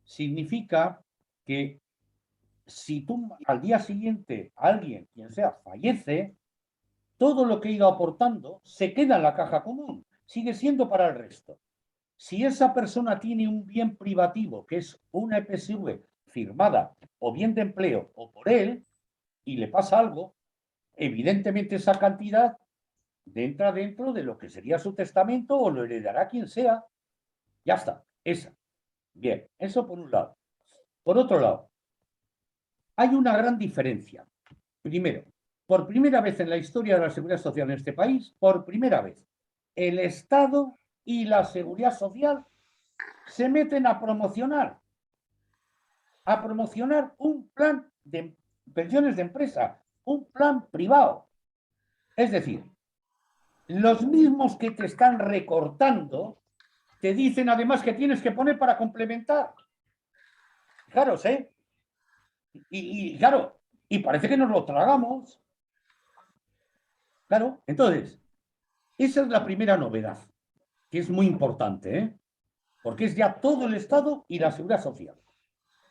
significa que si tú al día siguiente alguien, quien sea, fallece, todo lo que ha ido aportando se queda en la caja común, sigue siendo para el resto. Si esa persona tiene un bien privativo, que es una EPSV firmada o bien de empleo o por él, y le pasa algo, evidentemente esa cantidad entra dentro de lo que sería su testamento o lo heredará quien sea. Ya está, esa. Bien, eso por un lado. Por otro lado, hay una gran diferencia. Primero, por primera vez en la historia de la seguridad social en este país, por primera vez, el Estado y la seguridad social se meten a promocionar un plan de pensiones de empresa, un plan privado. Es decir, los mismos que te están recortando te dicen además que tienes que poner para complementar. Fijaros, ¿eh? Y claro, y parece que nos lo tragamos. Claro, entonces, esa es la primera novedad, que es muy importante, ¿eh? Porque es ya todo el Estado y la seguridad social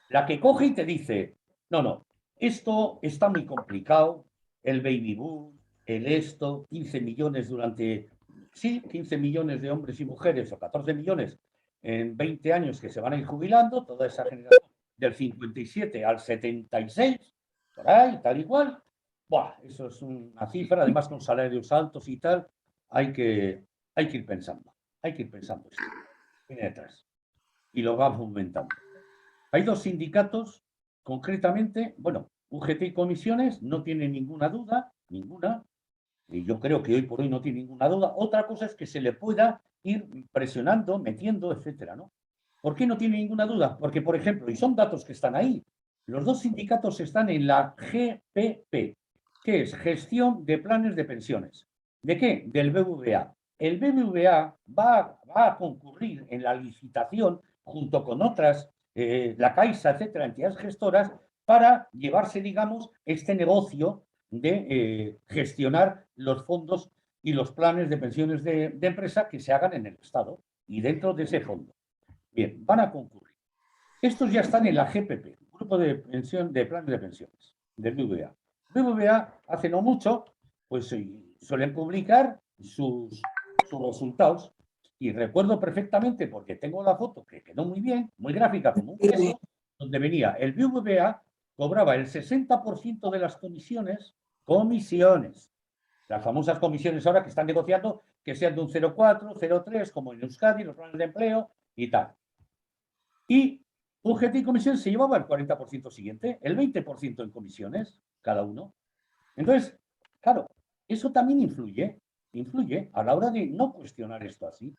la que coge y te dice, no, esto está muy complicado, el baby boom, el esto, 15 millones durante, sí, 15 millones de hombres y mujeres o 14 millones en 20 años que se van a ir jubilando, toda esa generación del 57 al 76, por ahí, tal y cual. Buah, eso es una cifra, además con salarios altos y tal, hay que ir pensando esto, viene detrás, y lo va aumentando. Hay dos sindicatos, concretamente, bueno, UGT y comisiones, no tienen ninguna duda, ninguna, y yo creo que hoy por hoy no tiene ninguna duda. Otra cosa es que se le pueda ir presionando, metiendo, etcétera, ¿no? ¿Por qué no tiene ninguna duda? Porque, por ejemplo, y son datos que están ahí, los dos sindicatos están en la GPP, que es Gestión de Planes de Pensiones. ¿De qué? Del BBVA. El BBVA va a concurrir en la licitación junto con otras, la Caixa, etcétera, entidades gestoras, para llevarse, digamos, este negocio de gestionar los fondos y los planes de pensiones de empresa que se hagan en el Estado y dentro de ese fondo. Bien, van a concurrir. Estos ya están en la GPP, Grupo de Pensión de Planes de Pensiones, del BBVA. BBVA hace no mucho, pues suelen publicar sus resultados. Y recuerdo perfectamente, porque tengo la foto que quedó muy bien, muy gráfica, como un queso, donde venía el BBVA, cobraba el 60% de las comisiones, las famosas comisiones ahora que están negociando que sean de un 0,4, 0,3, como en Euskadi, los planes de empleo y tal. Y UGT y comisiones se llevaba el 40% siguiente, el 20% en comisiones, cada uno. Entonces, claro, eso también influye a la hora de no cuestionar esto así.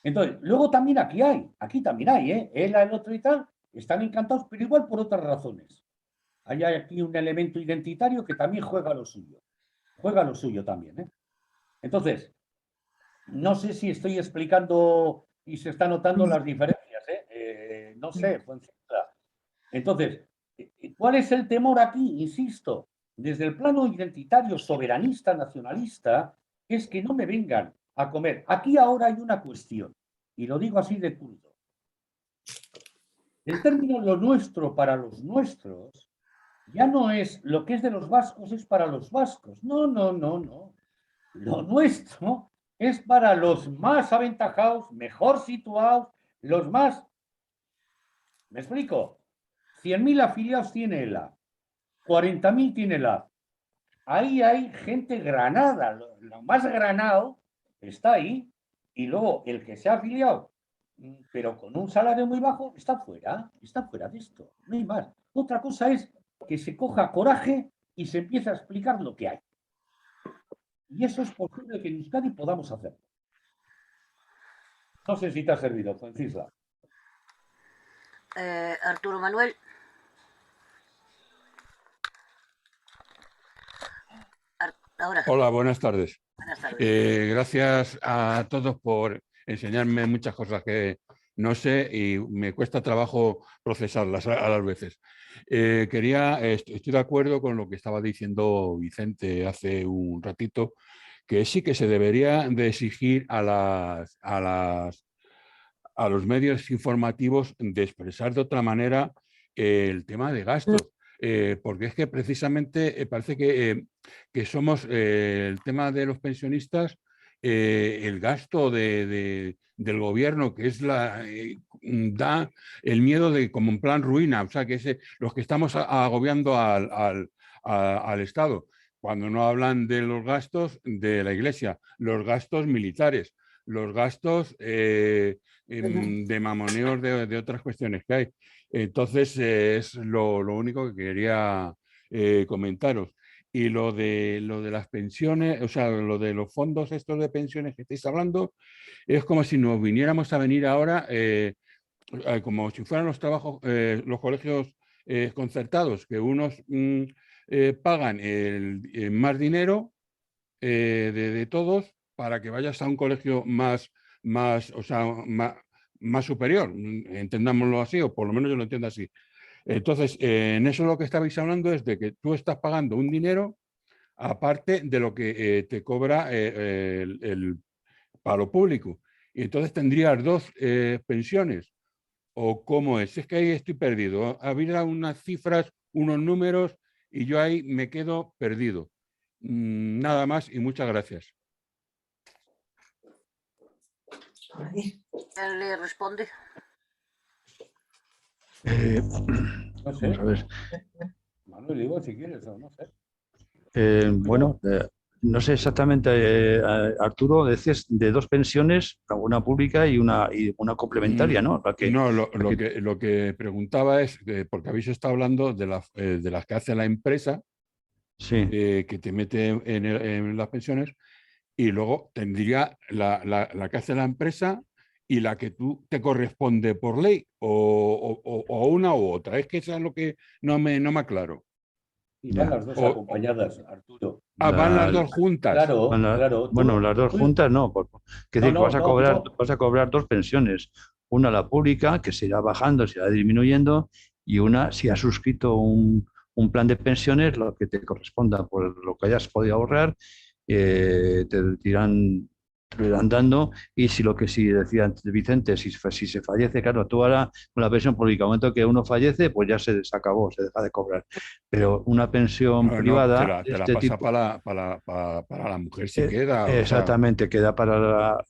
Entonces, luego también aquí también hay, él, el otro y tal, están encantados, pero igual por otras razones. Hay aquí un elemento identitario que también juega lo suyo también, ¿eh? Entonces, no sé si estoy explicando y se están notando las diferencias, ¿eh? No sé, Fuenzuela. Entonces, ¿cuál es el temor aquí? Insisto, desde el plano identitario, soberanista, nacionalista, es que no me vengan a comer. Aquí ahora hay una cuestión, y lo digo así de crudo. El término lo nuestro para los nuestros ya no es lo que es de los vascos, es para los vascos. No, no, no, no. Lo nuestro es para los más aventajados, mejor situados, los más... ¿Me explico? 100.000 afiliados tiene ELA, 40.000 tiene ELA. Ahí hay gente granada, lo más granado está ahí, y luego el que se ha afiliado, pero con un salario muy bajo, está fuera de esto, no hay más. Otra cosa es que se coja coraje y se empiece a explicar lo que hay. Y eso es posible que en Euskadi podamos hacerlo. No sé si te ha servido, Francisca. Arturo Manuel. Ahora. Hola, buenas tardes. Buenas tardes. Gracias a todos por enseñarme muchas cosas que no sé y me cuesta trabajo procesarlas a las veces. Estoy de acuerdo con lo que estaba diciendo Vicente hace un ratito, que sí que se debería de exigir a los medios informativos de expresar de otra manera el tema de gastos. Porque es que precisamente parece que somos el tema de los pensionistas, el gasto del gobierno, que es da el miedo de como en plan ruina, o sea, que es los que estamos agobiando al Estado, cuando no hablan de los gastos de la Iglesia, los gastos militares, los gastos de mamoneos de otras cuestiones que hay. Entonces, es lo único que quería comentaros. Y lo de las pensiones, o sea, lo de los fondos estos de pensiones que estáis hablando, es como si nos viniéramos a venir ahora, como si fueran los trabajos, los colegios concertados, que unos pagan el más dinero de todos para que vayas a un colegio más superior, entendámoslo así, o por lo menos yo lo entiendo así. Entonces, en eso lo que estabais hablando es de que tú estás pagando un dinero aparte de lo que te cobra el paro público. Y entonces tendrías dos pensiones. ¿O cómo es? Es que ahí estoy perdido. Habría unas cifras, unos números, y yo ahí me quedo perdido. Nada más y muchas gracias. ¿Quién le responde? No sé. Vamos a ver. Manuel, digo si quieres o no sé. Bueno, no sé exactamente, Arturo, decías de dos pensiones, una pública y una complementaria, ¿no? No, lo que preguntaba es, porque habéis estado hablando de las que hace la empresa, sí. Que te mete en las pensiones, y luego tendría la que hace la empresa y la que tú te corresponde por ley, o una u otra. Es que eso es lo que no me aclaro. Y van las dos acompañadas, Arturo. Van las dos juntas. Claro, claro. Bueno, las dos juntas no. Que vas a cobrar dos pensiones. Una la pública, que se irá bajando, se irá disminuyendo, y una, si has suscrito un plan de pensiones, lo que te corresponda por lo que hayas podido ahorrar, te irán dando. Y si decía antes Vicente, si se fallece, claro, tú ahora con la pensión pública, al momento que uno fallece, pues ya se acabó, se deja de cobrar. Pero una pensión privada te la pasa para la mujer si queda. Exactamente, queda para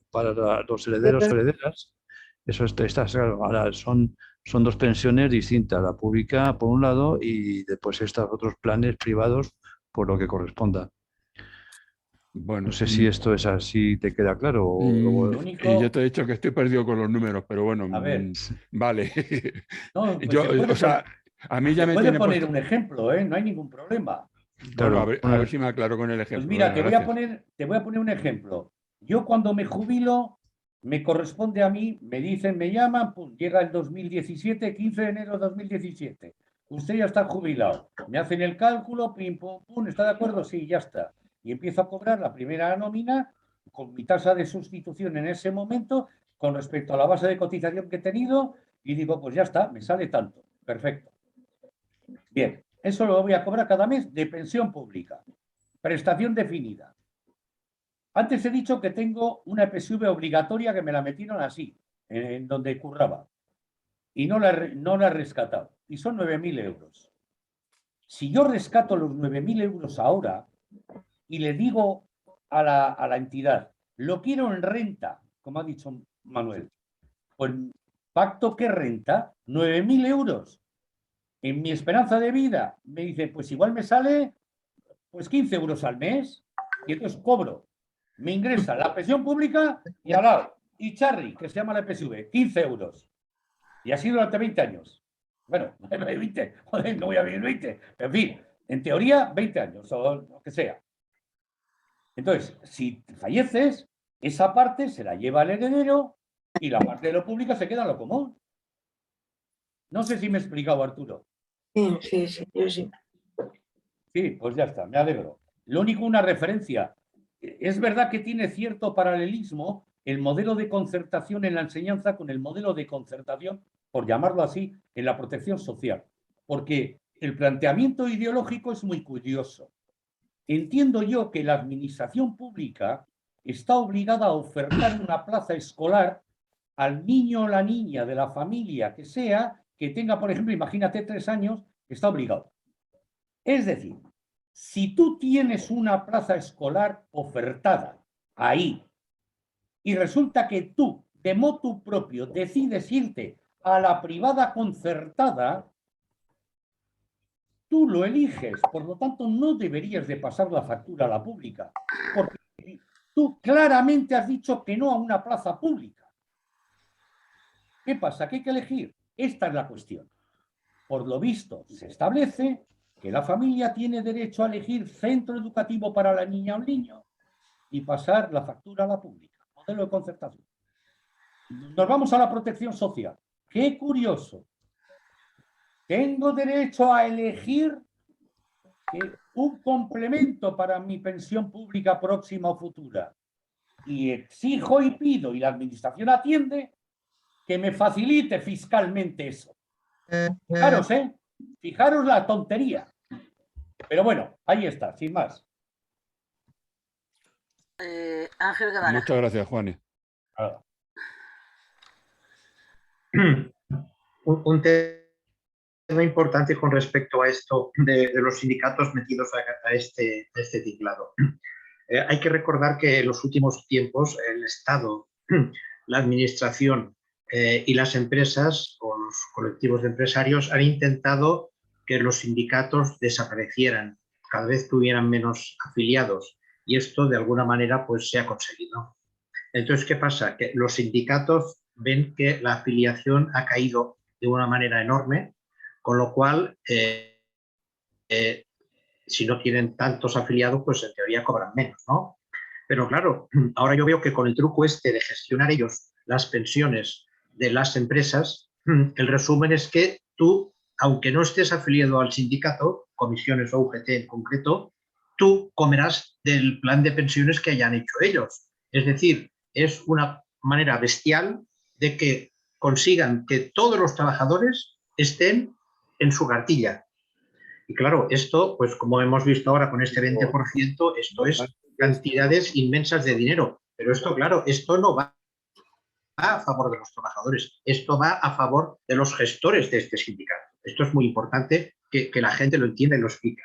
los herederos o herederas. Eso ahora son dos pensiones distintas, la pública por un lado y después estos otros planes privados por lo que corresponda. Bueno, no sé si esto es así, ¿te queda claro? Yo te he dicho que estoy perdido con los números, pero bueno, a ver. Vale. No, pues a mí ya me puede poner un ejemplo, no hay ningún problema. Claro, bueno, a ver si me aclaro con el ejemplo. Pues mira, te voy a poner un ejemplo. Yo cuando me jubilo, me corresponde a mí, me dicen, me llaman, pum, llega el 2017, 15 de enero de 2017. Usted ya está jubilado. Me hacen el cálculo, pim, pum, pum, ¿está de acuerdo? Sí, ya está. Y empiezo a cobrar la primera nómina con mi tasa de sustitución en ese momento con respecto a la base de cotización que he tenido y digo, pues ya está, me sale tanto. Perfecto. Bien, eso lo voy a cobrar cada mes de pensión pública. Prestación definida. Antes he dicho que tengo una EPSV obligatoria que me la metieron así, en donde curraba. y no la he rescatado. Y son 9.000 euros. Si yo rescato los 9.000 euros ahora y le digo a la entidad, lo quiero en renta, como ha dicho Manuel, pues pacto ¿qué renta? 9.000 euros. En mi esperanza de vida me dice, pues igual me sale pues 15 euros al mes y entonces cobro. Me ingresa la pensión pública y al lado, y Charry, que se llama la EPSV, 15 euros. Y así durante 20 años. Bueno, 20, joder, no voy a vivir 20. Pero en fin, en teoría, 20 años o lo que sea. Entonces, si falleces, esa parte se la lleva el heredero y la parte de lo público se queda en lo común. No sé si me he explicado, Arturo. Sí, yo sí. Sí, pues ya está, me alegro. Lo único, una referencia. Es verdad que tiene cierto paralelismo el modelo de concertación en la enseñanza con el modelo de concertación, por llamarlo así, en la protección social. Porque el planteamiento ideológico es muy curioso. Entiendo yo que la administración pública está obligada a ofertar una plaza escolar al niño o la niña de la familia que sea, que tenga, por ejemplo, imagínate 3 años, está obligado. Es decir, si tú tienes una plaza escolar ofertada ahí y resulta que tú, de motu propio, decides irte a la privada concertada, tú lo eliges, por lo tanto no deberías de pasar la factura a la pública, porque tú claramente has dicho que no a una plaza pública. ¿Qué pasa? ¿Qué hay que elegir? Esta es la cuestión. Por lo visto, se establece que la familia tiene derecho a elegir centro educativo para la niña o niño y pasar la factura a la pública. Modelo de concertación. Nos vamos a la protección social. ¡Qué curioso! Tengo derecho a elegir un complemento para mi pensión pública próxima o futura. Y exijo y pido, y la administración atiende, que me facilite fiscalmente eso. Fijaros, ¿eh? Fijaros la tontería. Pero bueno, ahí está, sin más. Ángel Guevara. Muchas gracias, Juani. Un tema importante con respecto a esto de los sindicatos metidos a este tinglado. Hay que recordar que en los últimos tiempos el Estado, la Administración y las empresas o los colectivos de empresarios han intentado que los sindicatos desaparecieran, cada vez tuvieran menos afiliados, y esto de alguna manera pues se ha conseguido. Entonces, ¿qué pasa? Que los sindicatos ven que la afiliación ha caído de una manera enorme, con lo cual si no tienen tantos afiliados, pues en teoría cobran menos, ¿no? Pero claro, ahora yo veo que con el truco este de gestionar ellos las pensiones de las empresas, el resumen es que tú, aunque no estés afiliado al sindicato, comisiones o UGT en concreto, tú comerás del plan de pensiones que hayan hecho ellos. Es decir, es una manera bestial de que consigan que todos los trabajadores estén en su cartilla. Y claro, esto, pues como hemos visto ahora con este 20%, esto es cantidades inmensas de dinero. Pero esto, claro, esto no va a favor de los trabajadores, esto va a favor de los gestores de este sindicato. Esto es muy importante que la gente lo entienda y lo explique.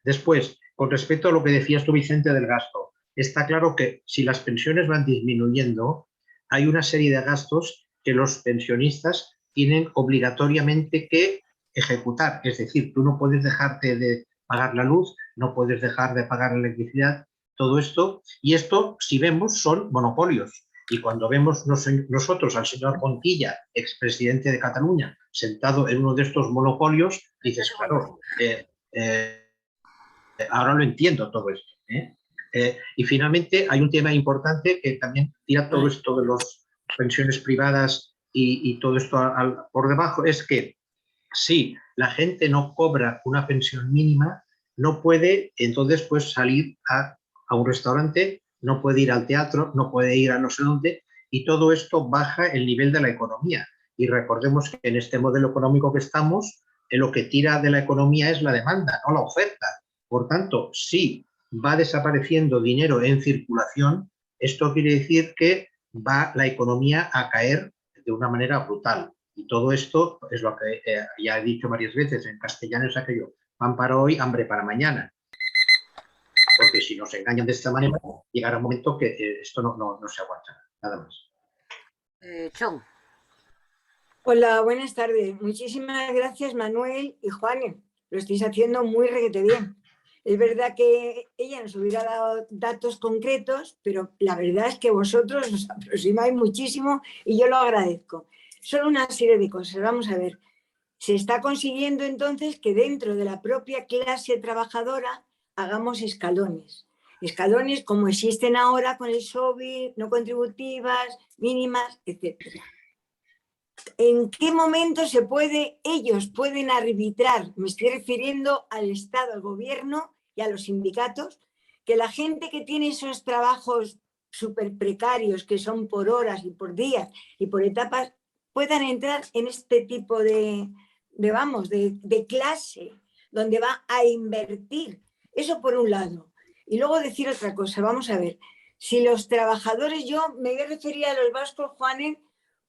Después, con respecto a lo que decías tú, Vicente, del gasto, está claro que si las pensiones van disminuyendo, hay una serie de gastos que los pensionistas tienen obligatoriamente que ejecutar. Es decir, tú no puedes dejarte de pagar la luz, no puedes dejar de pagar la electricidad, todo esto. Y esto, si vemos, son monopolios. Y cuando vemos nosotros al señor Montilla, expresidente de Cataluña, sentado en uno de estos monopolios, dices, claro, ahora lo entiendo todo esto. Y finalmente hay un tema importante que también tira todo esto de las pensiones privadas y todo esto por debajo, es que si la gente no cobra una pensión mínima, no puede entonces pues salir a un restaurante, no puede ir al teatro, no puede ir a no sé dónde, y todo esto baja el nivel de la economía. Y recordemos que en este modelo económico que estamos, lo que tira de la economía es la demanda, no la oferta. Por tanto, si va desapareciendo dinero en circulación, esto quiere decir que va la economía a caer de una manera brutal. Y todo esto es lo que ya he dicho varias veces, en castellano es aquello, pan para hoy, hambre para mañana. Porque si nos engañan de esta manera, llegará un momento que esto no se aguanta. Nada más. Chon. Hola, buenas tardes. Muchísimas gracias, Manuel y Juan. Lo estáis haciendo muy requete bien. Es verdad que ella nos hubiera dado datos concretos, pero la verdad es que vosotros os aproximáis muchísimo y yo lo agradezco. Solo una serie de cosas. Vamos a ver. Se está consiguiendo entonces que dentro de la propia clase trabajadora hagamos escalones. Escalones como existen ahora con el SOBI, no contributivas, mínimas, etc. ¿En qué momento ellos pueden arbitrar? Me estoy refiriendo al Estado, al gobierno y a los sindicatos, que la gente que tiene esos trabajos súper precarios, que son por horas y por días y por etapas, puedan entrar en este tipo de clase, donde va a invertir. Eso por un lado. Y luego decir otra cosa, vamos a ver, si los trabajadores, yo me voy a referir a los vascos, Juanen,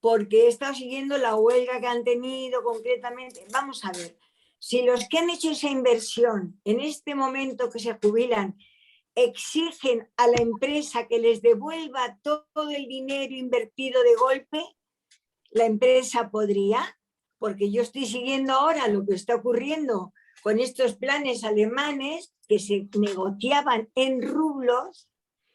porque he estado siguiendo la huelga que han tenido concretamente. Vamos a ver, si los que han hecho esa inversión en este momento que se jubilan exigen a la empresa que les devuelva todo el dinero invertido de golpe, la empresa podría, porque yo estoy siguiendo ahora lo que está ocurriendo con estos planes alemanes que se negociaban en rublos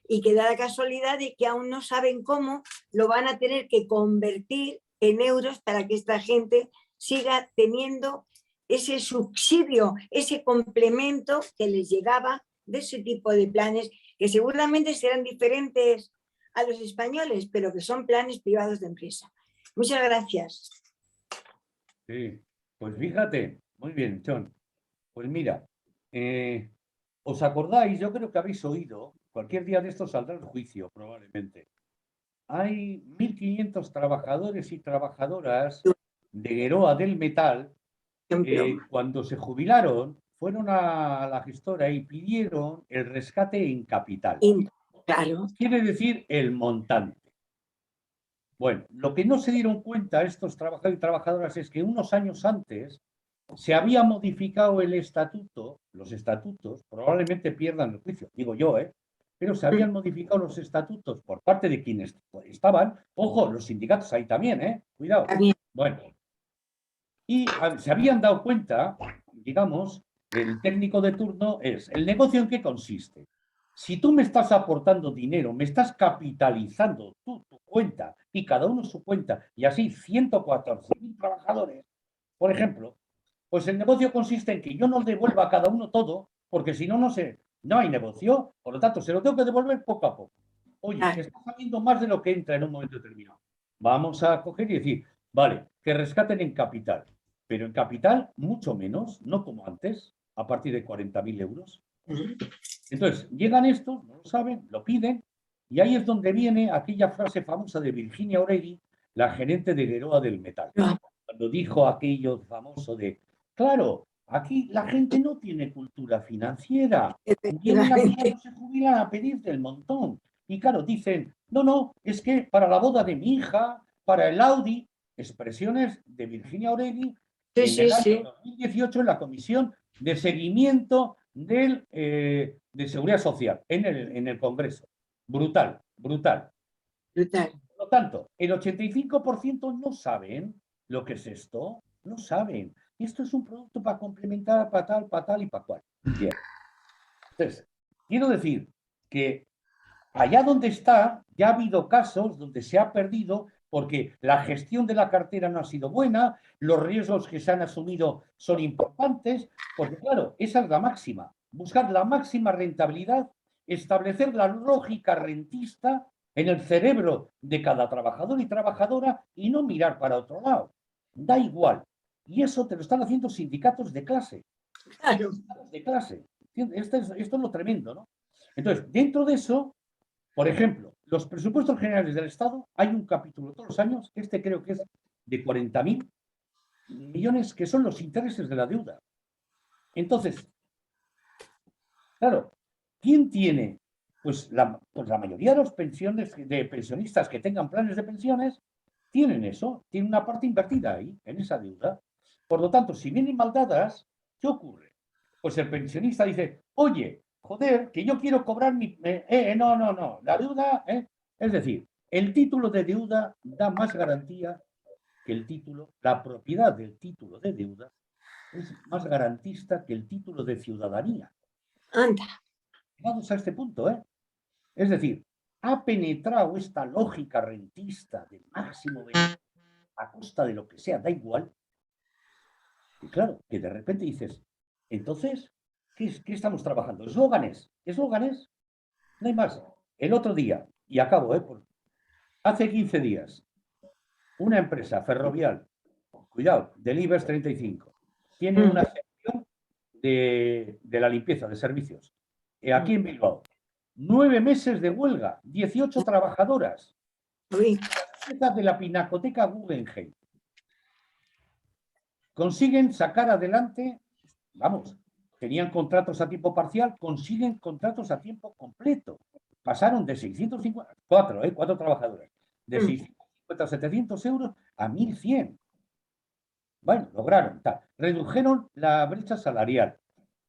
y que da la casualidad de que aún no saben cómo lo van a tener que convertir en euros para que esta gente siga teniendo ese subsidio, ese complemento que les llegaba de ese tipo de planes, que seguramente serán diferentes a los españoles, pero que son planes privados de empresa. Muchas gracias. Sí, pues fíjate, muy bien, John. Pues mira, ¿os acordáis? Yo creo que habéis oído, cualquier día de esto saldrá el juicio, probablemente. Hay 1.500 trabajadores y trabajadoras de Geroa del Metal que cuando se jubilaron fueron a la gestora y pidieron el rescate en capital. Claro. Quiere decir el montante. Bueno, lo que no se dieron cuenta estos trabajadores y trabajadoras es que unos años antes se había modificado el estatuto, los estatutos, probablemente pierdan el juicio, digo yo, pero se habían modificado los estatutos por parte de quienes estaban, ojo, los sindicatos ahí también, cuidado. Bueno, y se habían dado cuenta, digamos, el técnico de turno es, ¿el negocio en qué consiste? Si tú me estás aportando dinero, me estás capitalizando tú, tu cuenta y cada uno su cuenta, y así 114.000 trabajadores, por ejemplo, pues el negocio consiste en que yo no devuelva a cada uno todo, porque si no, no hay negocio, por lo tanto, se lo tengo que devolver poco a poco. Oye, está saliendo más de lo que entra en un momento determinado. Vamos a coger y decir, vale, que rescaten en capital, pero en capital mucho menos, no como antes, a partir de 40.000 euros. Entonces, llegan estos, no lo saben, lo piden, y ahí es donde viene aquella frase famosa de Virginia Oregui, la gerente de Geroa del Metal, cuando dijo aquello famoso de, claro, aquí la gente no tiene cultura financiera, vienen aquí cuando se jubilan a pedir del montón, y claro, dicen, no, es que para la boda de mi hija, para el Audi, expresiones de Virginia Oregui, en el año 2018 en la Comisión de Seguimiento de Seguridad Social en el Congreso. Brutal. Brutal. Por lo tanto, el 85% no saben lo que es esto, no saben. Esto es un producto para complementar, para tal y para cual. Bien. Entonces, quiero decir que allá donde está, ya ha habido casos donde se ha perdido porque la gestión de la cartera no ha sido buena, los riesgos que se han asumido son importantes, porque claro, esa es la máxima, buscar la máxima rentabilidad, establecer la lógica rentista en el cerebro de cada trabajador y trabajadora y no mirar para otro lado. Da igual. Y eso te lo están haciendo sindicatos de clase. Claro. De clase. Esto es lo tremendo, ¿no? Entonces, dentro de eso, por ejemplo, los presupuestos generales del Estado, hay un capítulo todos los años, este creo que es de 40.000 millones, que son los intereses de la deuda. Entonces, claro, ¿quién tiene? Pues la mayoría de los pensionistas que tengan planes de pensiones tienen eso, tienen una parte invertida ahí, en esa deuda. Por lo tanto, si vienen mal dadas, ¿qué ocurre? Pues el pensionista dice, oye, joder, que yo quiero cobrar mi... no, la deuda... Es decir, el título de deuda da más garantía que el título, la propiedad del título de deuda es más garantista que el título de ciudadanía. Anda. Vamos a este punto, ¿eh? Es decir, ha penetrado esta lógica rentista del máximo beneficio a costa de lo que sea, da igual. Y claro, que de repente dices, entonces, ¿qué estamos trabajando? ¿Eslóganes? ¿Eslóganes? No hay más. El otro día, y acabo, hace 15 días, una empresa ferrovial, cuidado, del IBEX 35, tiene una sección de la limpieza de servicios. Aquí en Bilbao, 9 meses de huelga, 18 trabajadoras. De la Pinacoteca Guggenheim. Consiguen sacar adelante, vamos, tenían contratos a tiempo parcial, consiguen contratos a tiempo completo. Pasaron de 650, cuatro trabajadoras, de 650 a 700 euros a 1.100. Bueno, lograron, tal. Redujeron la brecha salarial,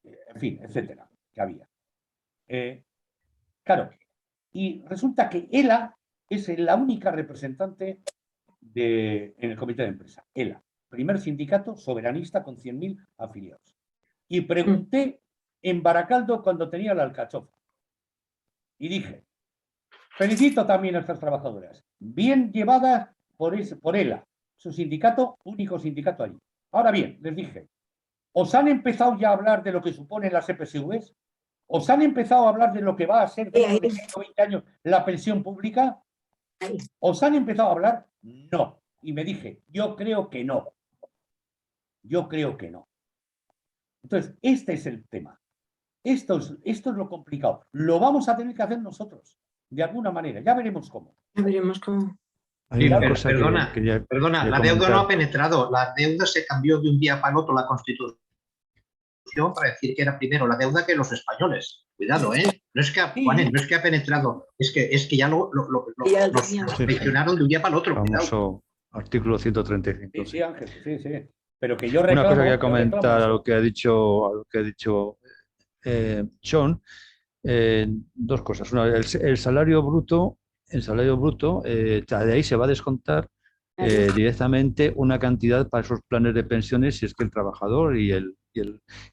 en fin, etcétera, que había. Claro, y resulta que ELA es la única representante en el comité de empresa. ELA, primer sindicato soberanista con 100.000 afiliados. Y pregunté en Baracaldo cuando tenía la alcachofa. Y dije, felicito también a estas trabajadoras, bien llevadas por ELA, su sindicato, único sindicato allí. Ahora bien, les dije, ¿os han empezado ya a hablar de lo que suponen las EPSVs? ¿Os han empezado a hablar de lo que va a ser dentro de 20 años la pensión pública? ¿Os han empezado a hablar? No. Y me dije, yo creo que no. Yo creo que no. Entonces, este es el tema. Esto es lo complicado. Lo vamos a tener que hacer nosotros, de alguna manera. Ya veremos cómo. Ya veremos cómo. Perdona, la deuda no ha penetrado. La deuda se cambió de un día para el otro la Constitución para decir que era primero la deuda que los españoles. Cuidado, ¿eh? No es que ha penetrado, es que ya lo mencionaron de un día para el otro. Famoso artículo 135. Sí, Ángel, sí. Pero que yo reclamo, una cosa que voy a comentar a lo que ha dicho Sean, dos cosas. Una, el salario bruto, de ahí se va a descontar directamente una cantidad para esos planes de pensiones si es que el trabajador y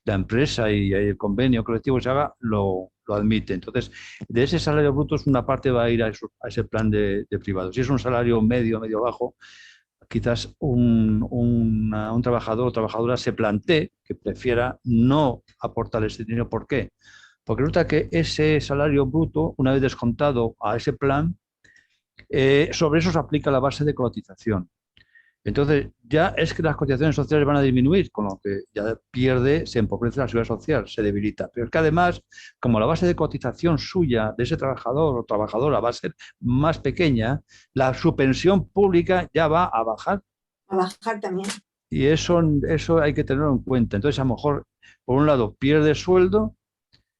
la empresa y el convenio colectivo que se haga lo admite. Entonces, de ese salario bruto una parte va a ir a ese plan de privados. Si es un salario medio bajo, quizás un trabajador o trabajadora se plantee que prefiera no aportar ese dinero. ¿Por qué? Porque resulta que ese salario bruto, una vez descontado a ese plan, sobre eso se aplica la base de cotización. Entonces, ya es que las cotizaciones sociales van a disminuir, con lo que ya se empobrece la seguridad social, se debilita. Pero es que además, como la base de cotización suya de ese trabajador o trabajadora va a ser más pequeña, su pensión pública ya va a bajar. A bajar también. Y eso hay que tenerlo en cuenta. Entonces, a lo mejor, por un lado, pierde sueldo,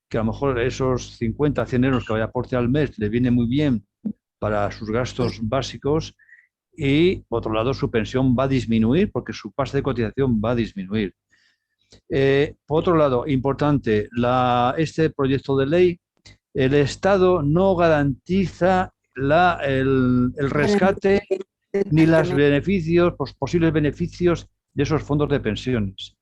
que a lo mejor esos 50, 100 euros que vaya a aportar al mes le viene muy bien para sus gastos básicos. Y, por otro lado, su pensión va a disminuir porque su base de cotización va a disminuir. Por otro lado, importante, este proyecto de ley, el Estado no garantiza el rescate ni los posibles beneficios de esos fondos de pensiones.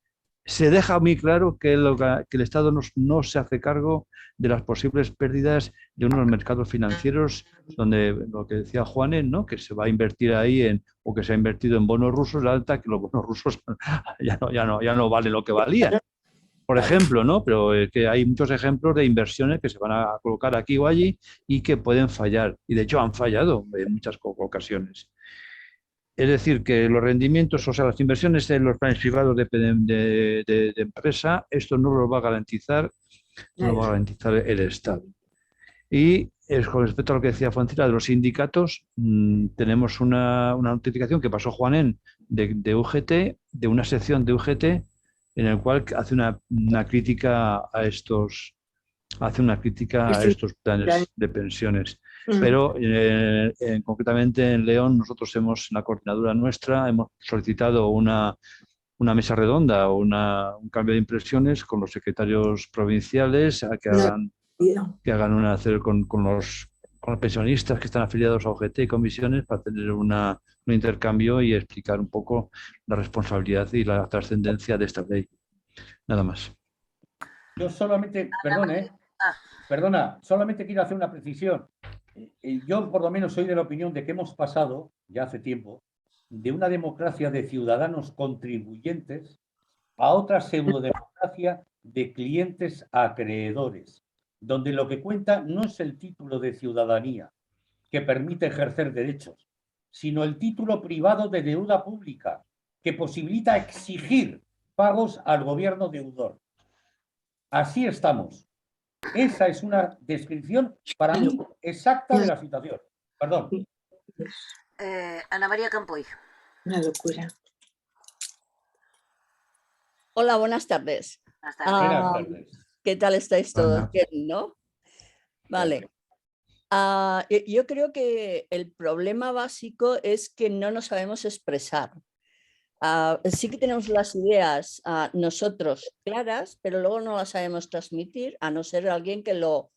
Se deja muy claro que el Estado no se hace cargo de las posibles pérdidas de unos mercados financieros donde lo que decía Juanes, ¿no? Que se va a invertir ahí o que se ha invertido en bonos rusos, la alta, que los bonos rusos ya no valen lo que valían. Por ejemplo, ¿no? Pero que hay muchos ejemplos de inversiones que se van a colocar aquí o allí y que pueden fallar. Y de hecho han fallado en muchas ocasiones. Es decir, que los rendimientos, o sea, las inversiones en los planes privados de empresa, esto no lo va a garantizar, el Estado. Y con respecto a lo que decía Francina de los sindicatos, tenemos una notificación que pasó Juanen de UGT, de una sección de UGT, en el cual hace una crítica a estos planes de pensiones. pero concretamente en León nosotros en la coordinadora nuestra, hemos solicitado una mesa redonda o un cambio de impresiones con los secretarios provinciales a que hagan con los pensionistas que están afiliados a OGT y comisiones para tener un intercambio y explicar un poco la responsabilidad y la trascendencia de esta ley. Nada más. Yo solamente, perdona, solamente quiero hacer una precisión. Yo por lo menos soy de la opinión de que hemos pasado, ya hace tiempo, de una democracia de ciudadanos contribuyentes a otra pseudodemocracia de clientes acreedores, donde lo que cuenta no es el título de ciudadanía que permite ejercer derechos, sino el título privado de deuda pública que posibilita exigir pagos al gobierno deudor. Así estamos. Esa es una descripción para mí exacta de la situación. Perdón. Ana María Campoy. Una locura. Hola, buenas tardes. Buenas tardes. ¿Qué tal estáis todos? Bien, ¿no? Vale. Yo creo que el problema básico es que no nos sabemos expresar. Sí que tenemos las ideas nosotros claras, pero luego no las sabemos transmitir, a no ser alguien que lo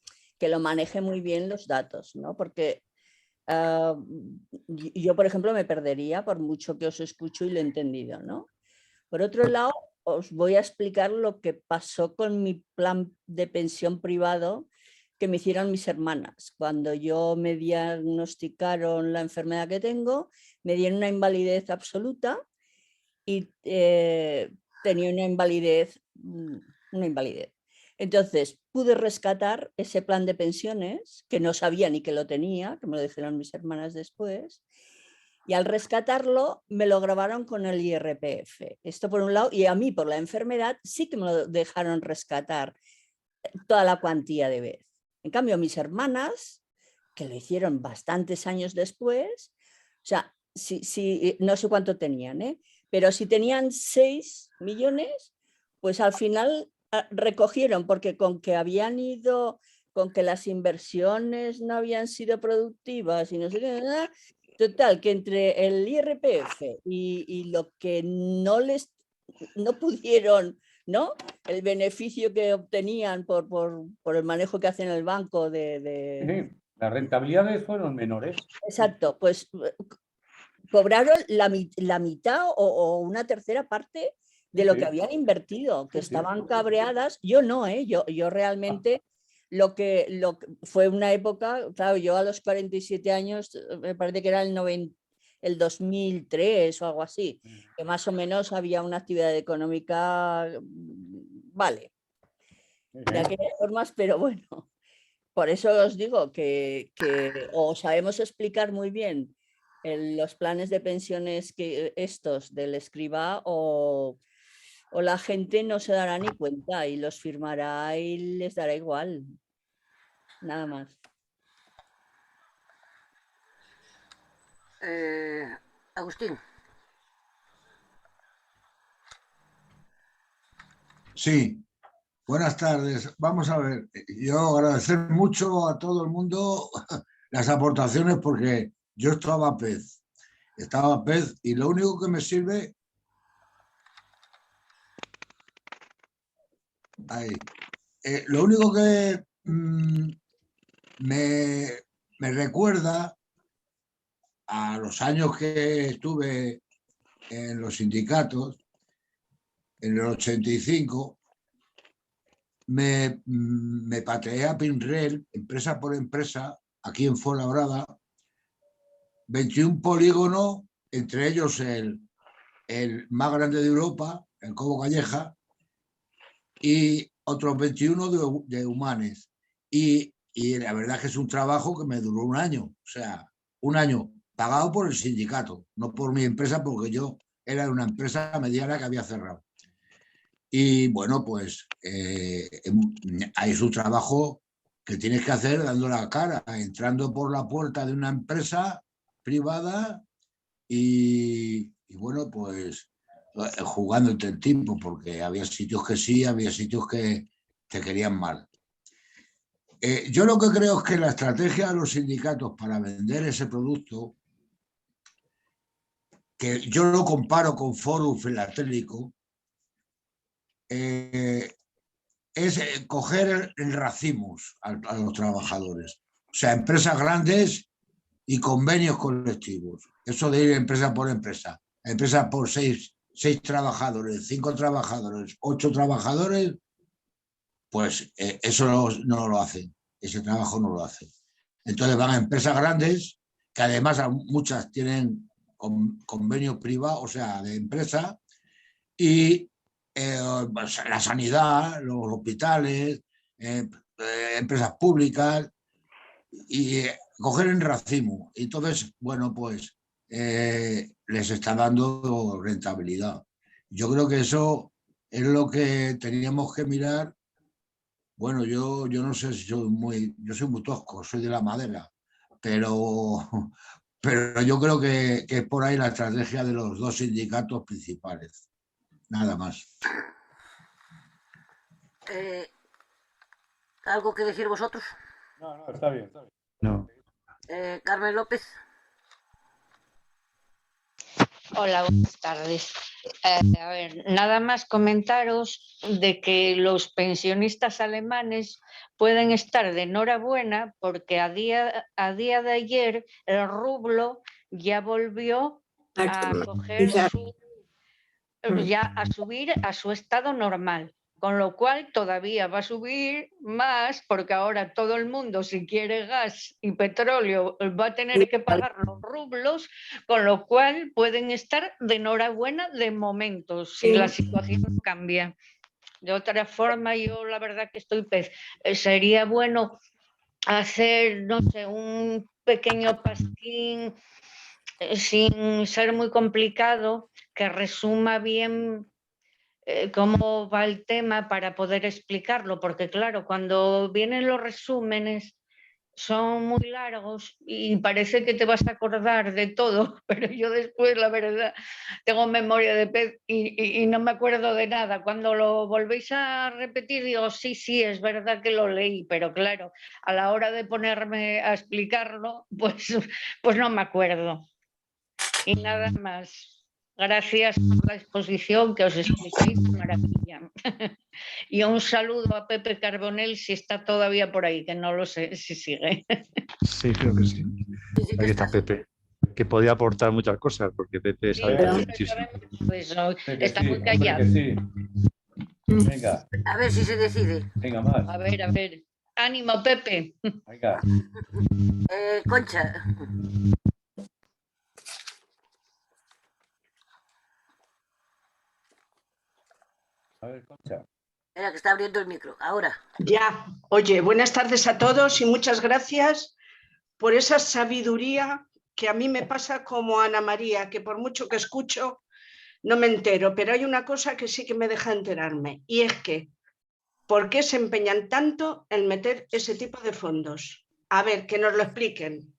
maneje muy bien los datos, ¿no? Porque yo, por ejemplo, me perdería por mucho que os escucho y lo he entendido, ¿no? Por otro lado, os voy a explicar lo que pasó con mi plan de pensión privado que me hicieron mis hermanas. Cuando yo me diagnosticaron la enfermedad que tengo, me dieron una invalidez absoluta y tenía una invalidez. Entonces, pude rescatar ese plan de pensiones, que no sabía ni que lo tenía, que me lo dijeron mis hermanas después, y al rescatarlo me lo grabaron con el IRPF. Esto por un lado, y a mí por la enfermedad sí que me lo dejaron rescatar toda la cuantía de vez. En cambio, mis hermanas, que lo hicieron bastantes años después, o sea, no sé cuánto tenían, pero si tenían 6 millones, pues al final recogieron, porque con que habían ido, con que las inversiones no habían sido productivas y no sé qué, total, que entre el IRPF y lo que no pudieron, ¿no? El beneficio que obtenían por el manejo que hacen el banco Sí, las rentabilidades fueron menores. Exacto, pues cobraron la mitad o una tercera parte de lo que habían invertido, que estaban cabreadas. Yo no, yo realmente lo que fue una época, claro, yo a los 47 años, me parece que era el 2003 o algo así, que más o menos había una actividad económica, vale, de aquellas formas, pero bueno, por eso os digo que o sabemos explicar muy bien los planes de pensiones que estos del escriba o la gente no se dará ni cuenta y los firmará y les dará igual. Nada más. Agustín. Sí, buenas tardes. Vamos a ver, yo agradecer mucho a todo el mundo las aportaciones porque yo estaba pez y lo único que me sirve... lo único que me recuerda a los años que estuve en los sindicatos, en el 85, me pateé a Pinrel, empresa por empresa, aquí en Fuenlabrada, 21 polígonos, entre ellos el más grande de Europa, el Cobo Calleja, y otros 21 de Humanes. Y la verdad es que es un trabajo que me duró un año, o sea, un año pagado por el sindicato, no por mi empresa, porque yo era de una empresa mediana que había cerrado. Y bueno, pues hay su trabajo que tienes que hacer dando la cara, entrando por la puerta de una empresa privada y bueno, pues jugando entre el tiempo, porque había sitios que sí, había sitios que te querían mal. Yo lo que creo es que la estrategia de los sindicatos para vender ese producto, que yo lo comparo con Fórum Filatélico, es coger el racimos a los trabajadores. O sea, empresas grandes y convenios colectivos. Eso de ir empresa por empresa por 6 trabajadores, 5 trabajadores, 8 trabajadores, pues eso no lo hacen, ese trabajo no lo hacen. Entonces van a empresas grandes, que además muchas tienen convenio privado, o sea, de empresa, y pues, la sanidad, los hospitales, empresas públicas, y coger en racimo. Entonces, bueno, pues les está dando rentabilidad. Yo creo que eso es lo que teníamos que mirar. Bueno, yo no sé si yo soy muy tosco, soy de la madera, pero yo creo que es por ahí la estrategia de los 2 sindicatos principales. Nada más. ¿Algo que decir vosotros? No, está bien. No. Carmen López. Hola, buenas tardes. A ver, nada más comentaros de que los pensionistas alemanes pueden estar de enhorabuena porque a día de ayer el rublo ya volvió a coger a subir a su estado normal. Con lo cual todavía va a subir más porque ahora todo el mundo, si quiere gas y petróleo, va a tener que pagar los rublos, con lo cual pueden estar de enhorabuena de momento, si la situación cambia. De otra forma, yo la verdad que sería bueno hacer, no sé, un pequeño pasquín sin ser muy complicado, que resuma bien cómo va el tema para poder explicarlo, porque claro, cuando vienen los resúmenes son muy largos y parece que te vas a acordar de todo, pero yo después, la verdad, tengo memoria de pez y no me acuerdo de nada. Cuando lo volvéis a repetir, digo, sí, es verdad que lo leí, pero claro, a la hora de ponerme a explicarlo, pues no me acuerdo. Y nada más. Gracias por la exposición, que os explicáis de maravilla. Y un saludo a Pepe Carbonell, si está todavía por ahí, que no lo sé si sigue. Sí, creo que sí. Aquí está Pepe, que podía aportar muchas cosas, porque Pepe sabe muchísimo. Está muy callado. Venga. A ver si se decide. Venga, más. A ver. Ánimo, Pepe. Venga. Concha. A ver, Concha. Era que está abriendo el micro. Ahora. Ya. Oye, buenas tardes a todos y muchas gracias por esa sabiduría que a mí me pasa como a Ana María, que por mucho que escucho no me entero, pero hay una cosa que sí que me deja enterarme, y es que ¿por qué se empeñan tanto en meter ese tipo de fondos? A ver, que nos lo expliquen.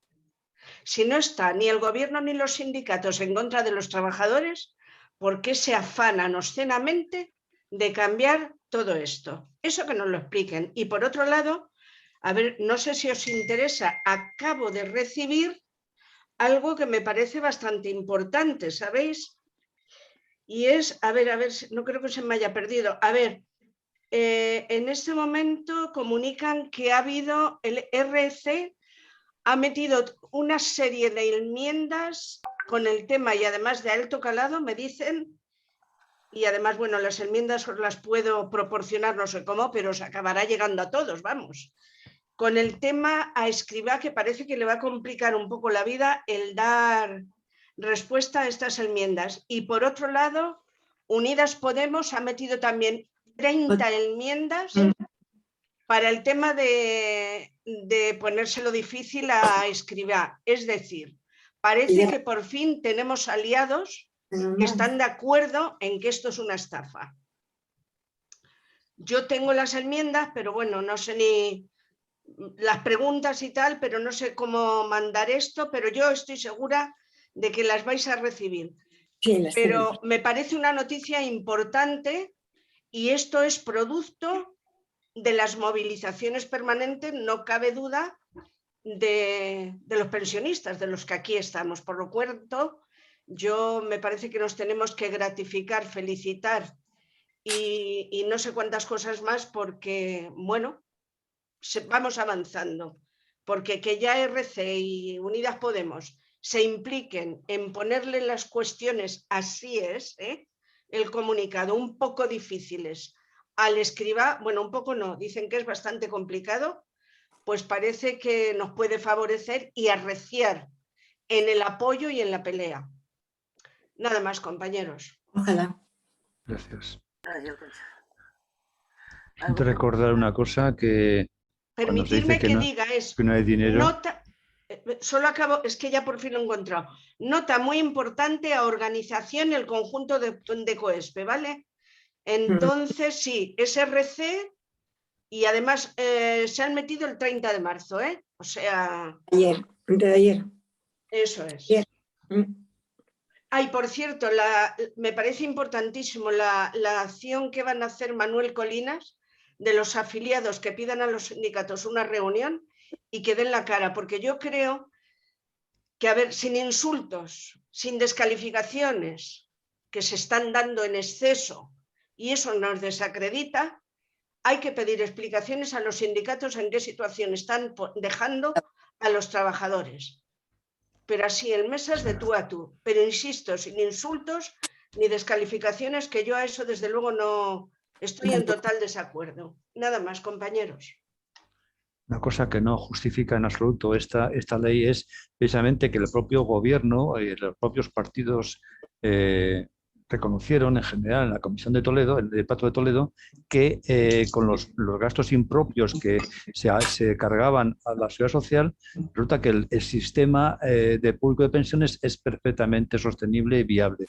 Si no está ni el gobierno ni los sindicatos en contra de los trabajadores, ¿por qué se afanan obscenamente de cambiar todo esto? Eso que nos lo expliquen. Y por otro lado, a ver, no sé si os interesa, acabo de recibir algo que me parece bastante importante, ¿sabéis? Y es, a ver, no creo que se me haya perdido. A ver, en este momento comunican que ha habido, el RC ha metido una serie de enmiendas con el tema y además de alto calado, me dicen, y además, bueno, las enmiendas os las puedo proporcionar, no sé cómo, pero os acabará llegando a todos, vamos. Con el tema a Escrivá, que parece que le va a complicar un poco la vida el dar respuesta a estas enmiendas. Y por otro lado, Unidas Podemos ha metido también 30 enmiendas para el tema de ponérselo difícil a Escrivá. Es decir, parece que por fin tenemos aliados que están de acuerdo en que esto es una estafa. Yo tengo las enmiendas, pero bueno, no sé ni las preguntas y tal, pero no sé cómo mandar esto, pero yo estoy segura de que las vais a recibir. Sí, pero me parece una noticia importante y esto es producto de las movilizaciones permanentes, no cabe duda de los pensionistas, de los que aquí estamos. Por lo cual, yo me parece que nos tenemos que gratificar, felicitar y no sé cuántas cosas más, porque, bueno, vamos avanzando. Porque que ya RC y Unidas Podemos se impliquen en ponerle las cuestiones, así es, el comunicado, un poco difíciles al escriba, bueno, un poco no, dicen que es bastante complicado, pues parece que nos puede favorecer y arreciar en el apoyo y en la pelea. Nada más, compañeros. Ojalá. Gracias. Adiós, Concha. Siento recordar una cosa que cuando se dice Permitidme que diga es, que no hay dinero. nota, solo acabo, es que ya por fin lo he encontrado, nota muy importante a organización el conjunto de COESPE, ¿vale? Entonces sí, es RC y además se han metido el 30 de marzo, ¿eh? O sea... Ayer, antes de ayer. Eso es. Ayer. Ay, por cierto, me parece importantísimo la acción que van a hacer Manuel Colinas de los afiliados que pidan a los sindicatos una reunión y que den la cara, porque yo creo que, a ver, sin insultos, sin descalificaciones que se están dando en exceso y eso nos desacredita, hay que pedir explicaciones a los sindicatos en qué situación están dejando a los trabajadores. Pero así, en mesas de tú a tú. Pero insisto, sin insultos ni descalificaciones, que yo a eso desde luego no estoy en total desacuerdo. Nada más, compañeros. Una cosa que no justifica en absoluto esta ley es precisamente que el propio gobierno y los propios partidos reconocieron en general en la Comisión de Toledo, en el Pacto de Toledo, que con los gastos impropios que se cargaban a la seguridad social, resulta que el sistema de público de pensiones es perfectamente sostenible y viable.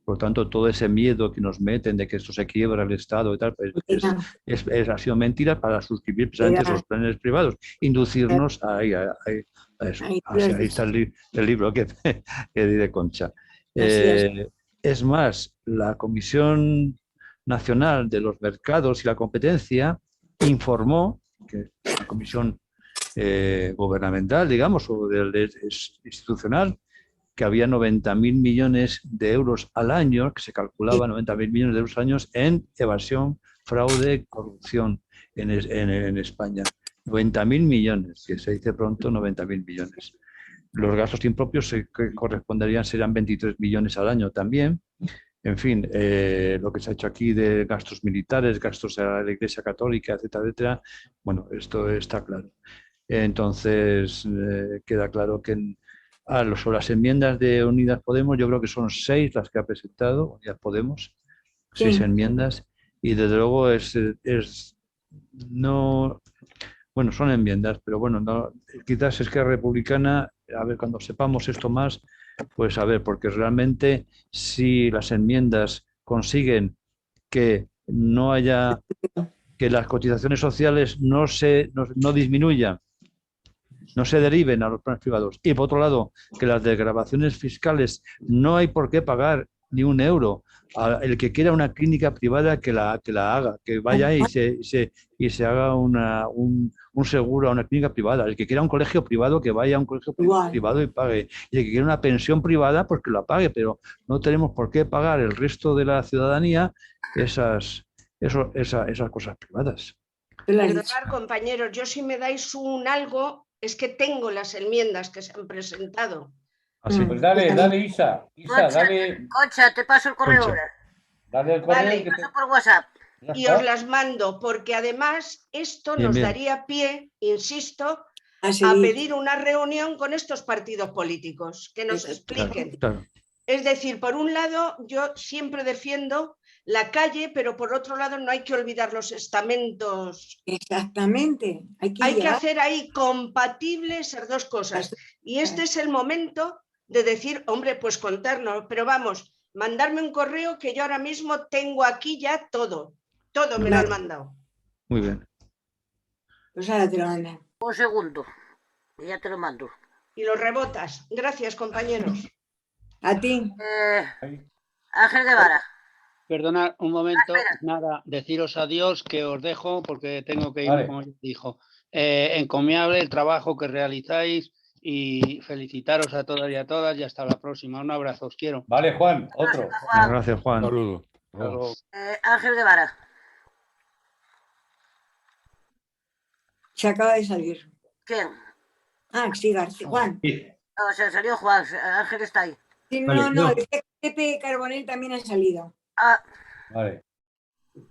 Por lo tanto, todo ese miedo que nos meten de que esto se quiebra el Estado y tal, ha sido mentira para suscribir precisamente esos planes privados, inducirnos a eso. Ahí está el libro que diré Concha. Es más, la Comisión Nacional de los Mercados y la Competencia informó, que es una comisión gubernamental, digamos, o institucional, que había 90.000 millones de euros al año, que se calculaba 90.000 millones de euros al año en evasión, fraude, corrupción en España. 90.000 millones, que se dice pronto 90.000 millones. Los gastos impropios que corresponderían serán 23 millones al año también. En fin, lo que se ha hecho aquí de gastos militares, gastos a la Iglesia Católica, etcétera, etcétera, bueno, esto está claro. Entonces, queda claro que sobre las enmiendas de Unidas Podemos, yo creo que son 6 las que ha presentado Unidas Podemos, 6 enmiendas, y desde luego no, bueno, son enmiendas, pero bueno, no, quizás Esquerra Republicana, a ver, cuando sepamos esto más, pues a ver, porque realmente si las enmiendas consiguen que no haya, que las cotizaciones sociales no disminuyan, no se deriven a los planes privados, y por otro lado, que las desgravaciones fiscales no hay por qué pagar ni un euro. El que quiera una clínica privada que la haga, que vaya y se haga un seguro a una clínica privada. El que quiera un colegio privado, que vaya a un colegio privado y pague. Y el que quiera una pensión privada, pues que la pague, pero no tenemos por qué pagar el resto de la ciudadanía esas cosas privadas. Perdonar, compañeros, yo si me dais un algo, es que tengo las enmiendas que se han presentado. Así. Pues dale, Isa. Dale. Concha, te paso el correo Concha. ahora. Dale el correo. Vale. Que Paso por WhatsApp. Y os las mando, porque además esto nos bien. daría pie, insisto, A a seguir. pedir una reunión con estos partidos políticos, que nos expliquen. Claro. Es decir, por un lado, yo siempre defiendo la calle, pero por otro lado no hay que olvidar los estamentos. Exactamente. Hay Que hacer ahí compatibles esas dos cosas. Y este es el momento de decir, hombre, pues contarnos, pero vamos, mandarme un correo que yo ahora mismo tengo aquí ya todo me lo han mandado. Muy bien. Pues ahora te lo mandan. Un segundo, y ya te lo mando. Y lo rebotas. Gracias, compañeros. A ti. Ángel Guevara. Perdonad un momento, nada, deciros adiós, que os dejo porque tengo que irme, como ya dijo. Encomiable el trabajo que realizáis y felicitaros a todas y a todas y hasta la próxima. Un abrazo, os quiero. Vale, Juan, otro. Gracias, Juan. Saludo. Hasta luego. Ángel Guevara. Se acaba de salir. ¿Quién? Ah, sí, García. Juan. O sea, salió Juan, Ángel está ahí. Sí, Vale, no, no. es que Pepe Carbonell también ha salido. Ah, Vale.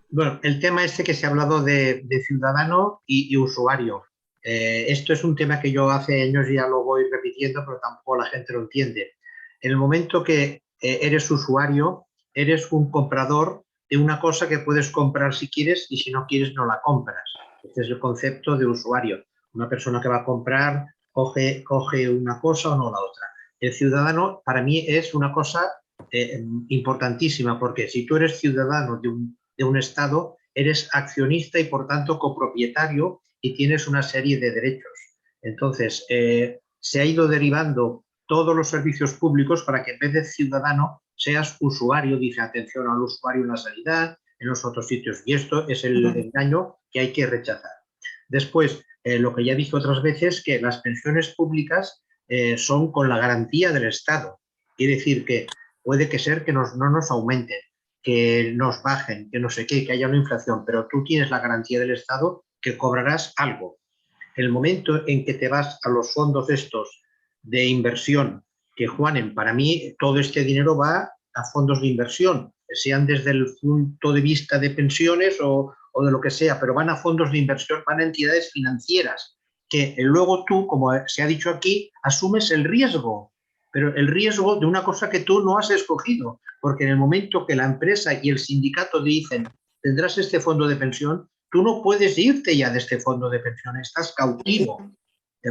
Bueno, el tema este que se ha hablado de ciudadano y usuario. Esto es un tema que yo hace años ya lo voy repitiendo, pero tampoco la gente lo entiende. En el momento que eres usuario, eres un comprador de una cosa que puedes comprar si quieres y si no quieres no la compras. Este es el concepto de usuario. Una persona que va a comprar coge una cosa o no la otra. El ciudadano para mí es una cosa importantísima, porque si tú eres ciudadano de un Estado, eres accionista y por tanto copropietario y tienes una serie de derechos. Entonces, se ha ido derivando todos los servicios públicos para que en vez de ciudadano seas usuario. Dice atención al usuario en la sanidad, en los otros sitios, y esto es el engaño que hay que rechazar. Después, lo que ya dije otras veces, que las pensiones públicas son con la garantía del Estado. Quiere decir que puede que ser que no nos aumenten, que nos bajen, que no sé qué, que haya una inflación, pero tú tienes la garantía del Estado que cobrarás algo. El momento en que te vas a los fondos estos de inversión, que Juanen, para mí todo este dinero va a fondos de inversión, sean desde el punto de vista de pensiones o de lo que sea, pero van a fondos de inversión, van a entidades financieras, que luego tú, como se ha dicho aquí, asumes el riesgo, pero el riesgo de una cosa que tú no has escogido, porque en el momento que la empresa y el sindicato dicen tendrás este fondo de pensión, tú no puedes irte ya de este fondo de pensión, estás cautivo.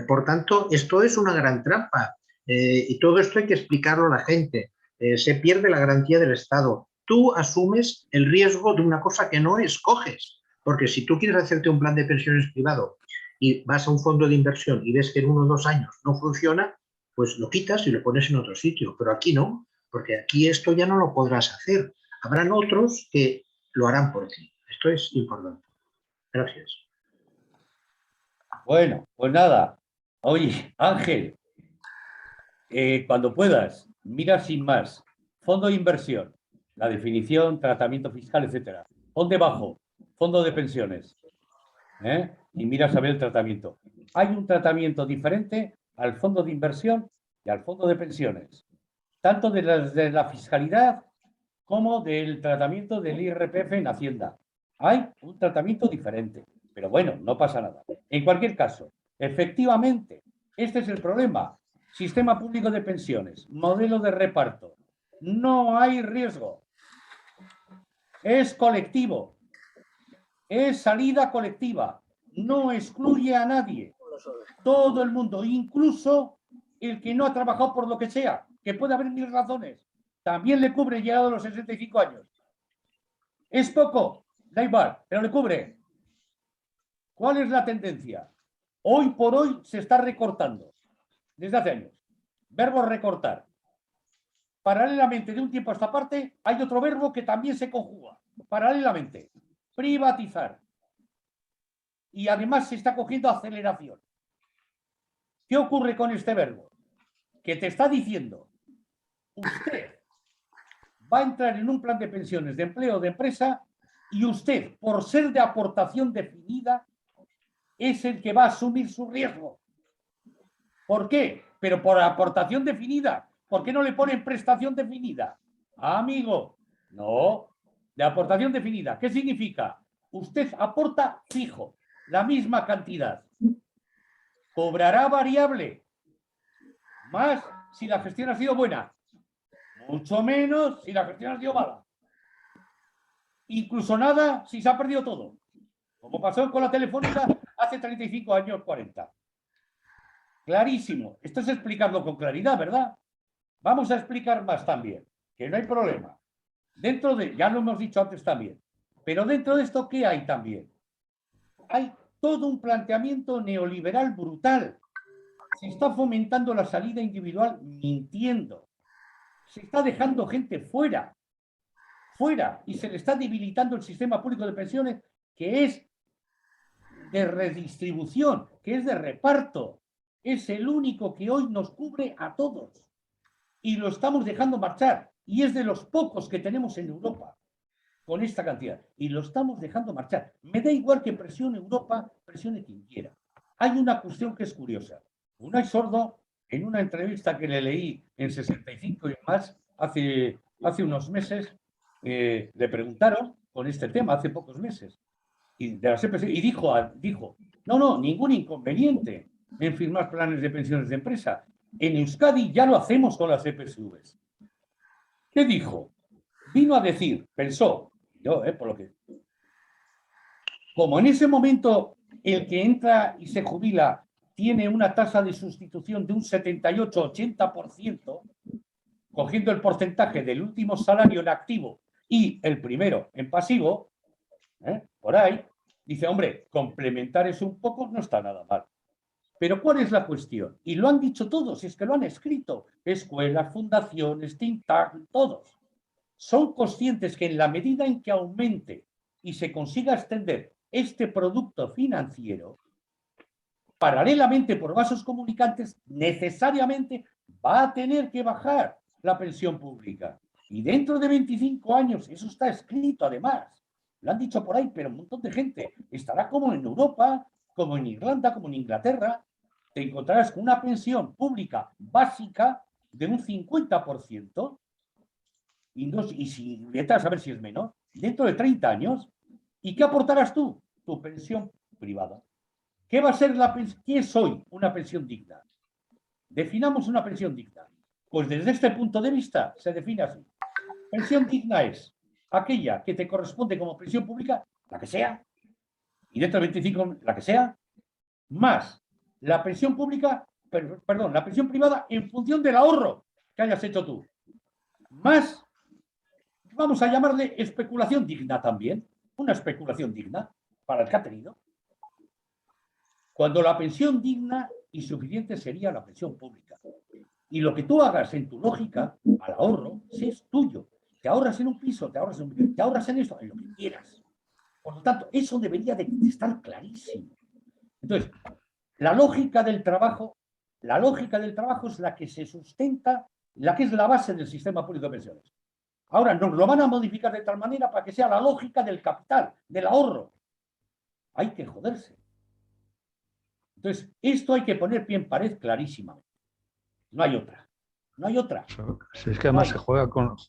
Por tanto, esto es una gran trampa y todo esto hay que explicarlo a la gente. Se pierde la garantía del Estado. Tú asumes el riesgo de una cosa que no escoges, porque si tú quieres hacerte un plan de pensiones privado y vas a un fondo de inversión y ves que en 1 o 2 años no funciona, pues lo quitas y lo pones en otro sitio, pero aquí no, porque aquí esto ya no lo podrás hacer. Habrán otros que lo harán por ti. Esto es importante. Gracias. Bueno, pues nada. Oye, Ángel, cuando puedas, mira sin más. Fondo de inversión, la definición, tratamiento fiscal, etcétera. Pon debajo, fondo de pensiones. Y mira a ver el tratamiento. Hay un tratamiento diferente al fondo de inversión y al fondo de pensiones. Tanto de la fiscalidad como del tratamiento del IRPF en Hacienda. Hay un tratamiento diferente. Pero bueno, no pasa nada. En cualquier caso, efectivamente, este es el problema. Sistema público de pensiones, modelo de reparto. No hay riesgo. Es colectivo. Es salida colectiva. No excluye a nadie. Todo el mundo, incluso el que no ha trabajado por lo que sea, que puede haber 1000 razones, también le cubre llegado a los 65 años. Es poco, da igual, pero le cubre. ¿Cuál es la tendencia? Hoy por hoy se está recortando, desde hace años. Verbo recortar. Paralelamente, de un tiempo a esta parte, hay otro verbo que también se conjuga. Paralelamente, privatizar. Y además se está cogiendo aceleración. ¿Qué ocurre con este verbo? Que te está diciendo, usted va a entrar en un plan de pensiones de empleo de empresa y usted, por ser de aportación definida, es el que va a asumir su riesgo. ¿Por qué? Pero por aportación definida. ¿Por qué no le ponen prestación definida? Amigo, no. De aportación definida. ¿Qué significa? Usted aporta fijo, la misma cantidad. Cobrará variable. Más si la gestión ha sido buena. Mucho menos si la gestión ha sido mala. Incluso nada si se ha perdido todo. Como pasó con la Telefónica hace 35 años, 40. Clarísimo. Esto es explicarlo con claridad, ¿verdad? Vamos a explicar más también, que no hay problema. Dentro de, ya lo hemos dicho antes también, pero dentro de esto, ¿qué hay también? Hay todo un planteamiento neoliberal brutal. Se está fomentando la salida individual mintiendo. Se está dejando gente fuera. fuera y se le está debilitando el sistema público de pensiones, que es de redistribución, que es de reparto. Es el único que hoy nos cubre a todos. Y lo estamos dejando marchar. Y es de los pocos que tenemos en Europa con esta cantidad. Y lo estamos dejando marchar. Me da igual que presione Europa, presione quien quiera. Hay una cuestión que es curiosa. Unai Sordo, en una entrevista que le leí en 65 y más, hace unos meses, le preguntaron con este tema, hace pocos meses, y dijo, no, ningún inconveniente en firmar planes de pensiones de empresa. En Euskadi ya lo hacemos con las EPSVs. ¿Qué dijo? Vino a decir, pensó, yo, por lo que... Como en ese momento el que entra y se jubila tiene una tasa de sustitución de un 78-80%, cogiendo el porcentaje del último salario en activo y el primero en pasivo, por ahí, dice, hombre, complementar eso un poco no está nada mal. Pero ¿cuál es la cuestión? Y lo han dicho todos, es que lo han escrito, escuelas, fundaciones, think tank, todos. Son conscientes que en la medida en que aumente y se consiga extender este producto financiero, paralelamente por vasos comunicantes, necesariamente va a tener que bajar la pensión pública. Y dentro de 25 años, eso está escrito además, lo han dicho por ahí, pero un montón de gente estará como en Europa, como en Irlanda, como en Inglaterra, te encontrarás con una pensión pública básica de un 50%, y si intentas saber si es menos, dentro de 30 años, ¿y qué aportarás tú? Tu pensión privada. ¿Qué va a ser la pensión? ¿Qué es hoy una pensión digna? Definamos una pensión digna. Pues desde este punto de vista se define así. Pensión digna es aquella que te corresponde como pensión pública, la que sea, y dentro de 25, la que sea, más la pensión pública, perdón, la pensión privada en función del ahorro que hayas hecho tú. Más, vamos a llamarle especulación digna también, una especulación digna para el que ha tenido. Cuando la pensión digna y suficiente sería la pensión pública. Y lo que tú hagas en tu lógica, al ahorro, si es tuyo. Te ahorras en un piso, te ahorras en esto, en lo que quieras. Por lo tanto, eso debería de estar clarísimo. Entonces, la lógica del trabajo es la que se sustenta, la que es la base del sistema público de pensiones. Ahora nos lo van a modificar de tal manera para que sea la lógica del capital, del ahorro. Hay que joderse. Entonces, esto hay que poner pie en pared clarísimamente. No hay otra. No hay otra. Sí, es que además se juega con las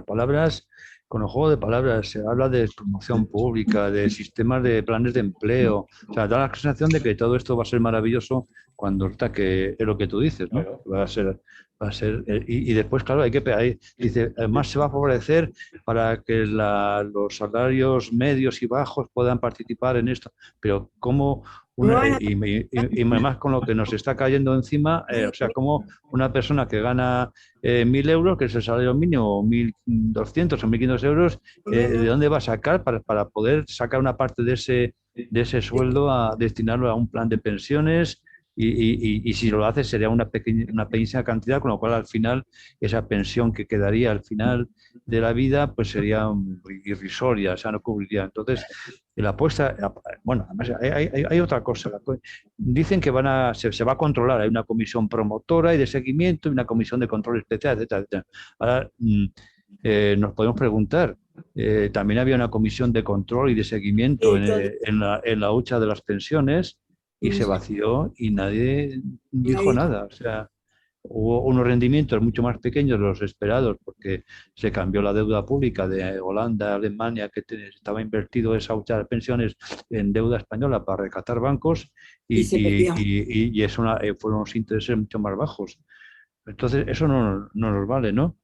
palabras, con el juego de palabras. Se habla de promoción pública, de sistemas de planes de empleo. O sea, da la sensación de que todo esto va a ser maravilloso cuando está que es lo que tú dices, ¿no? Claro. Va a ser y después, claro, dice, además se va a favorecer para que los salarios medios y bajos puedan participar en esto. Pero ¿cómo? Y además con lo que nos está cayendo encima, o sea, como una persona que gana 1.000 euros, que es el salario mínimo, 1.200 o 1.500 euros, ¿de dónde va a sacar para poder sacar una parte de ese sueldo a destinarlo a un plan de pensiones? Y si lo hace sería una pequeña cantidad, con lo cual al final esa pensión que quedaría al final de la vida pues sería irrisoria, o sea, no cubriría. Entonces, la apuesta, bueno, además hay otra cosa. Dicen que se va a controlar, hay una comisión promotora y de seguimiento y una comisión de control especial, etcétera, etcétera. Ahora, nos podemos preguntar, también había una comisión de control y de seguimiento en la hucha de las pensiones, y se vació y nadie dijo nada. O sea, hubo unos rendimientos mucho más pequeños de los esperados porque se cambió la deuda pública de Holanda, Alemania, que estaba invertido esa hucha de pensiones en deuda española para rescatar bancos y fueron unos intereses mucho más bajos. Entonces, eso no nos vale, ¿no?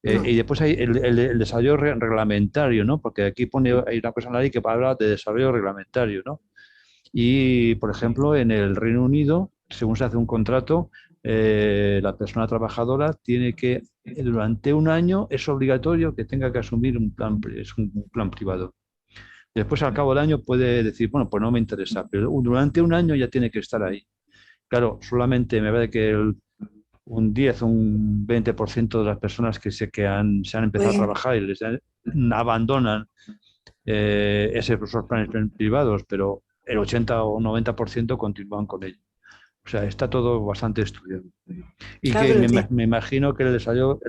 Y después hay el desarrollo reglamentario, ¿no? Porque aquí hay una cosa en la ley que habla de desarrollo reglamentario, ¿no? Y, por ejemplo, en el Reino Unido, según se hace un contrato, la persona trabajadora tiene que, durante un año, es obligatorio que tenga que asumir un plan privado. Después, al cabo del año, puede decir, bueno, pues no me interesa, pero durante un año ya tiene que estar ahí. Claro, solamente me parece que un 10, un 20% de las personas que se han empezado a trabajar y abandonan esos planes privados, pero el 80 o 90% continúan con ello. O sea, está todo bastante estudiado. Y Claro, que me imagino que el desarrollo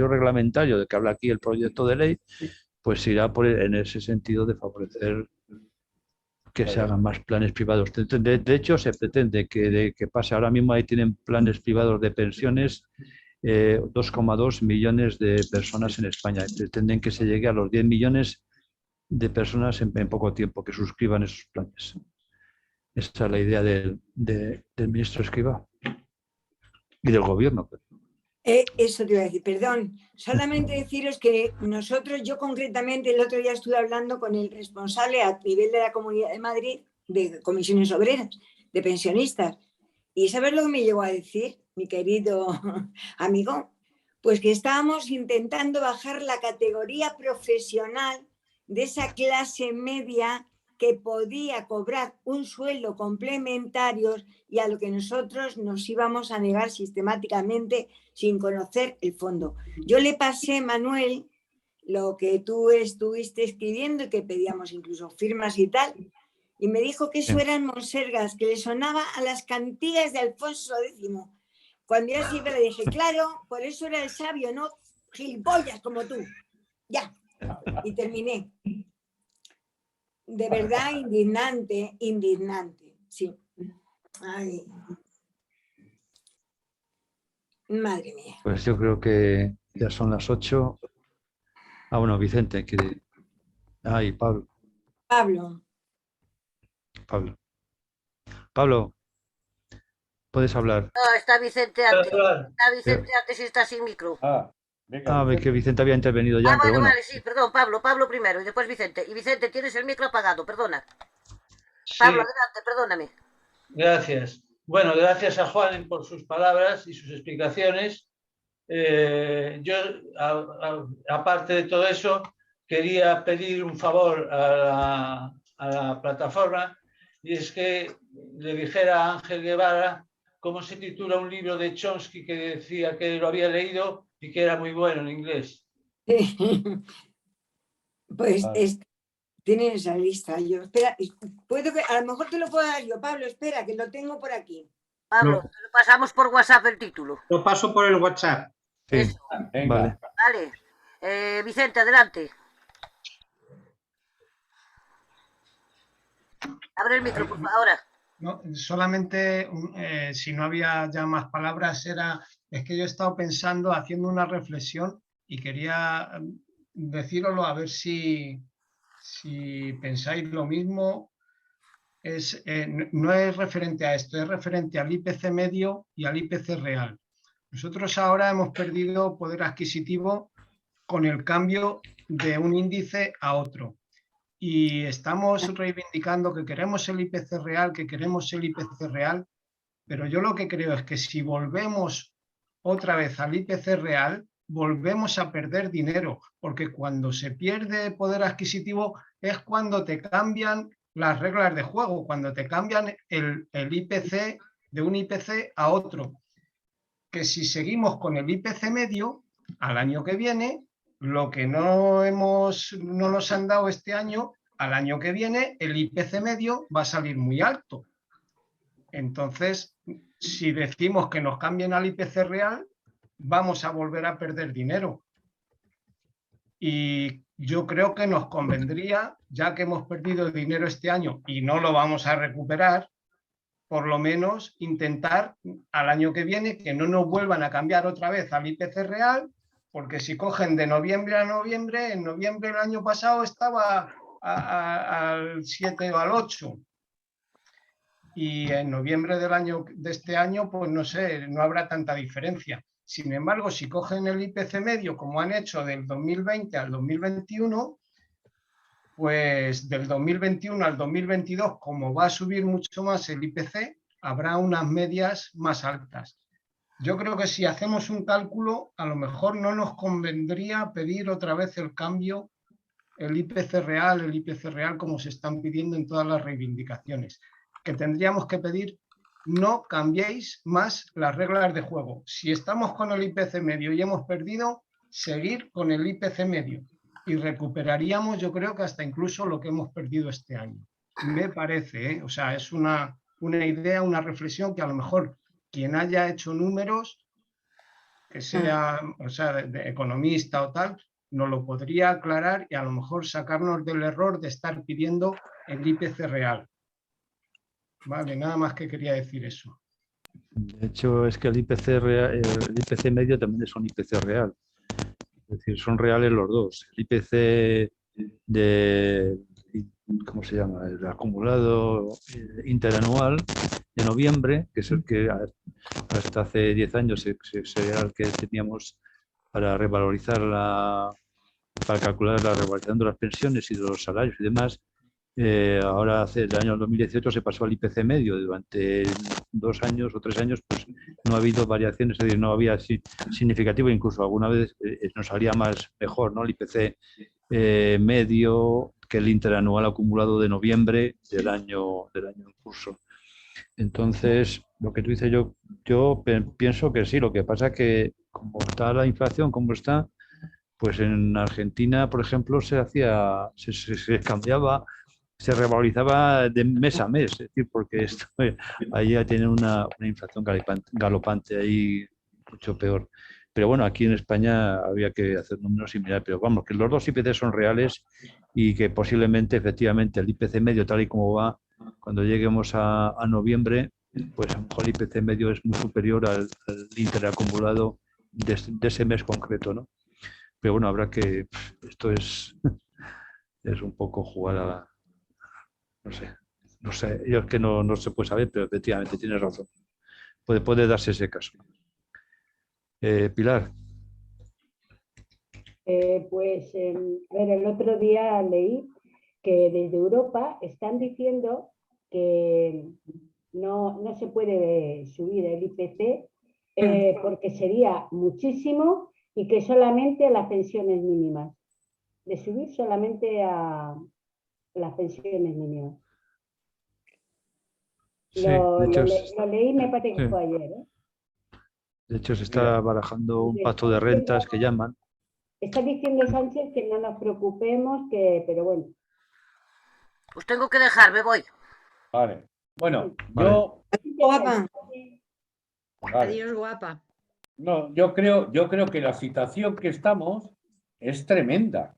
reglamentario de que habla aquí el proyecto de ley, pues irá en ese sentido de favorecer que se hagan más planes privados. De hecho, se pretende que pase. Ahora mismo ahí tienen planes privados de pensiones 2,2 millones de personas en España. Pretenden que se llegue a los 10 millones de personas en poco tiempo que suscriban esos planes. Esa es la idea del ministro Escrivá y del gobierno. Eso te iba a decir, perdón. Solamente deciros que nosotros, yo concretamente, el otro día estuve hablando con el responsable a nivel de la Comunidad de Madrid de comisiones obreras, de pensionistas. ¿Y sabes lo que me llegó a decir, mi querido amigo? Pues que estábamos intentando bajar la categoría profesional de esa clase media que podía cobrar un sueldo complementario y a lo que nosotros nos íbamos a negar sistemáticamente sin conocer el fondo. Yo le pasé, Manuel, lo que tú estuviste escribiendo y que pedíamos incluso firmas y tal, y me dijo que eso eran monsergas, que le sonaba a las cantigas de Alfonso X. Cuando yo siempre le dije, claro, por eso era el sabio, no gilipollas como tú. Ya, y terminé. De verdad, indignante, sí. Ay. Madre mía. Pues yo creo que ya son las 8. Ah, bueno, Vicente quiere... Ay, Pablo. Pablo, puedes hablar. No, está Vicente antes. Está Vicente antes y está sin micro. Que Vicente había intervenido ya. Vale, vale, sí, perdón, Pablo primero y después Vicente. Y Vicente, tienes el micro apagado, perdona. Sí. Pablo, adelante, perdóname. Gracias. Bueno, gracias a Juan por sus palabras y sus explicaciones. Yo, aparte de todo eso, quería pedir un favor a la plataforma, y es que le dijera a Ángel Guevara cómo se titula un libro de Chomsky que decía que lo había leído y que era muy bueno en inglés. Pues tienen esa lista. Yo, espera, a lo mejor te lo puedo dar yo, Pablo, espera, que lo tengo por aquí. Pablo, te lo pasamos por WhatsApp el título. Lo paso por el WhatsApp. Sí. Eso. Vale. Vale. Vicente, adelante. Abre el micro, por favor, ahora. No, solamente, si no había ya más palabras, es que yo he estado pensando, haciendo una reflexión y quería decíroslo a ver si pensáis lo mismo. No es referente a esto, es referente al IPC medio y al IPC real. Nosotros ahora hemos perdido poder adquisitivo con el cambio de un índice a otro. Y estamos reivindicando que queremos el IPC real, pero yo lo que creo es que si volvemos otra vez al IPC real, volvemos a perder dinero, porque cuando se pierde poder adquisitivo es cuando te cambian las reglas de juego, cuando te cambian el IPC de un IPC a otro. Que si seguimos con el IPC medio, al año que viene, lo que no nos han dado este año, al año que viene el IPC medio va a salir muy alto. Entonces, si decimos que nos cambien al IPC real, vamos a volver a perder dinero. Y yo creo que nos convendría, ya que hemos perdido dinero este año y no lo vamos a recuperar, por lo menos intentar al año que viene que no nos vuelvan a cambiar otra vez al IPC real, porque si cogen de noviembre a noviembre, en noviembre del año pasado estaba al 7 o al 8. Y en noviembre de este año, pues no sé, no habrá tanta diferencia. Sin embargo, si cogen el IPC medio, como han hecho del 2020 al 2021, pues del 2021 al 2022, como va a subir mucho más el IPC, habrá unas medias más altas. Yo creo que si hacemos un cálculo, a lo mejor no nos convendría pedir otra vez el cambio, el IPC real como se están pidiendo en todas las reivindicaciones, que tendríamos que pedir no cambiéis más las reglas de juego. Si estamos con el IPC medio y hemos perdido, seguir con el IPC medio. Y recuperaríamos, yo creo que hasta incluso lo que hemos perdido este año. Me parece, ¿eh? O sea, es una idea, una reflexión que a lo mejor quien haya hecho números, que sea, o sea, de economista o tal, nos lo podría aclarar y a lo mejor sacarnos del error de estar pidiendo el IPC real. Vale, nada más que quería decir eso. De hecho, es que el IPC, el IPC medio también es un IPC real. Es decir, son reales los dos. El IPC de, ¿cómo se llama? El acumulado interanual de noviembre, que es el que hasta hace 10 años era el que teníamos para revalorizar para calcular la revalorización de las pensiones y de los salarios y demás. Ahora, hace el año 2018 se pasó al IPC medio. Durante 2 años o 3 años pues no ha habido variaciones, es decir, no había significativo, incluso alguna vez nos salía mejor, ¿no? El IPC medio que el interanual acumulado de noviembre del año en curso. Entonces, lo que tú dices, yo pienso que sí. Lo que pasa es que como está la inflación, como está, pues en Argentina, por ejemplo, se cambiaba, se revalorizaba de mes a mes, es decir, porque ahí ya tienen una inflación galopante ahí, mucho peor. Pero bueno, aquí en España había que hacer números similares, pero vamos, que los dos IPC son reales y que posiblemente, efectivamente, el IPC medio, tal y como va, cuando lleguemos a noviembre, pues a lo mejor el IPC medio es muy superior al interacumulado de ese mes concreto, ¿no? Pero bueno, habrá que... Esto es un poco jugar a... No sé, yo es que no se puede saber, pero efectivamente tienes razón. Puede darse ese caso. Pilar. Pues, a ver, el otro día leí que desde Europa están diciendo que no se puede subir el IPC porque sería muchísimo y que solamente a las pensiones mínimas. De subir solamente a las pensiones mínimas. Sí, Lo de hecho, leí, me parece que sí. fue ayer. De hecho, se está barajando un pacto de rentas que llaman. Está diciendo Sánchez que no nos preocupemos, pero bueno. Os tengo que dejar, me voy. Vale. Bueno, Vale. yo... Guapa. Vale. Adiós, guapa. No, yo creo que la situación que estamos es tremenda.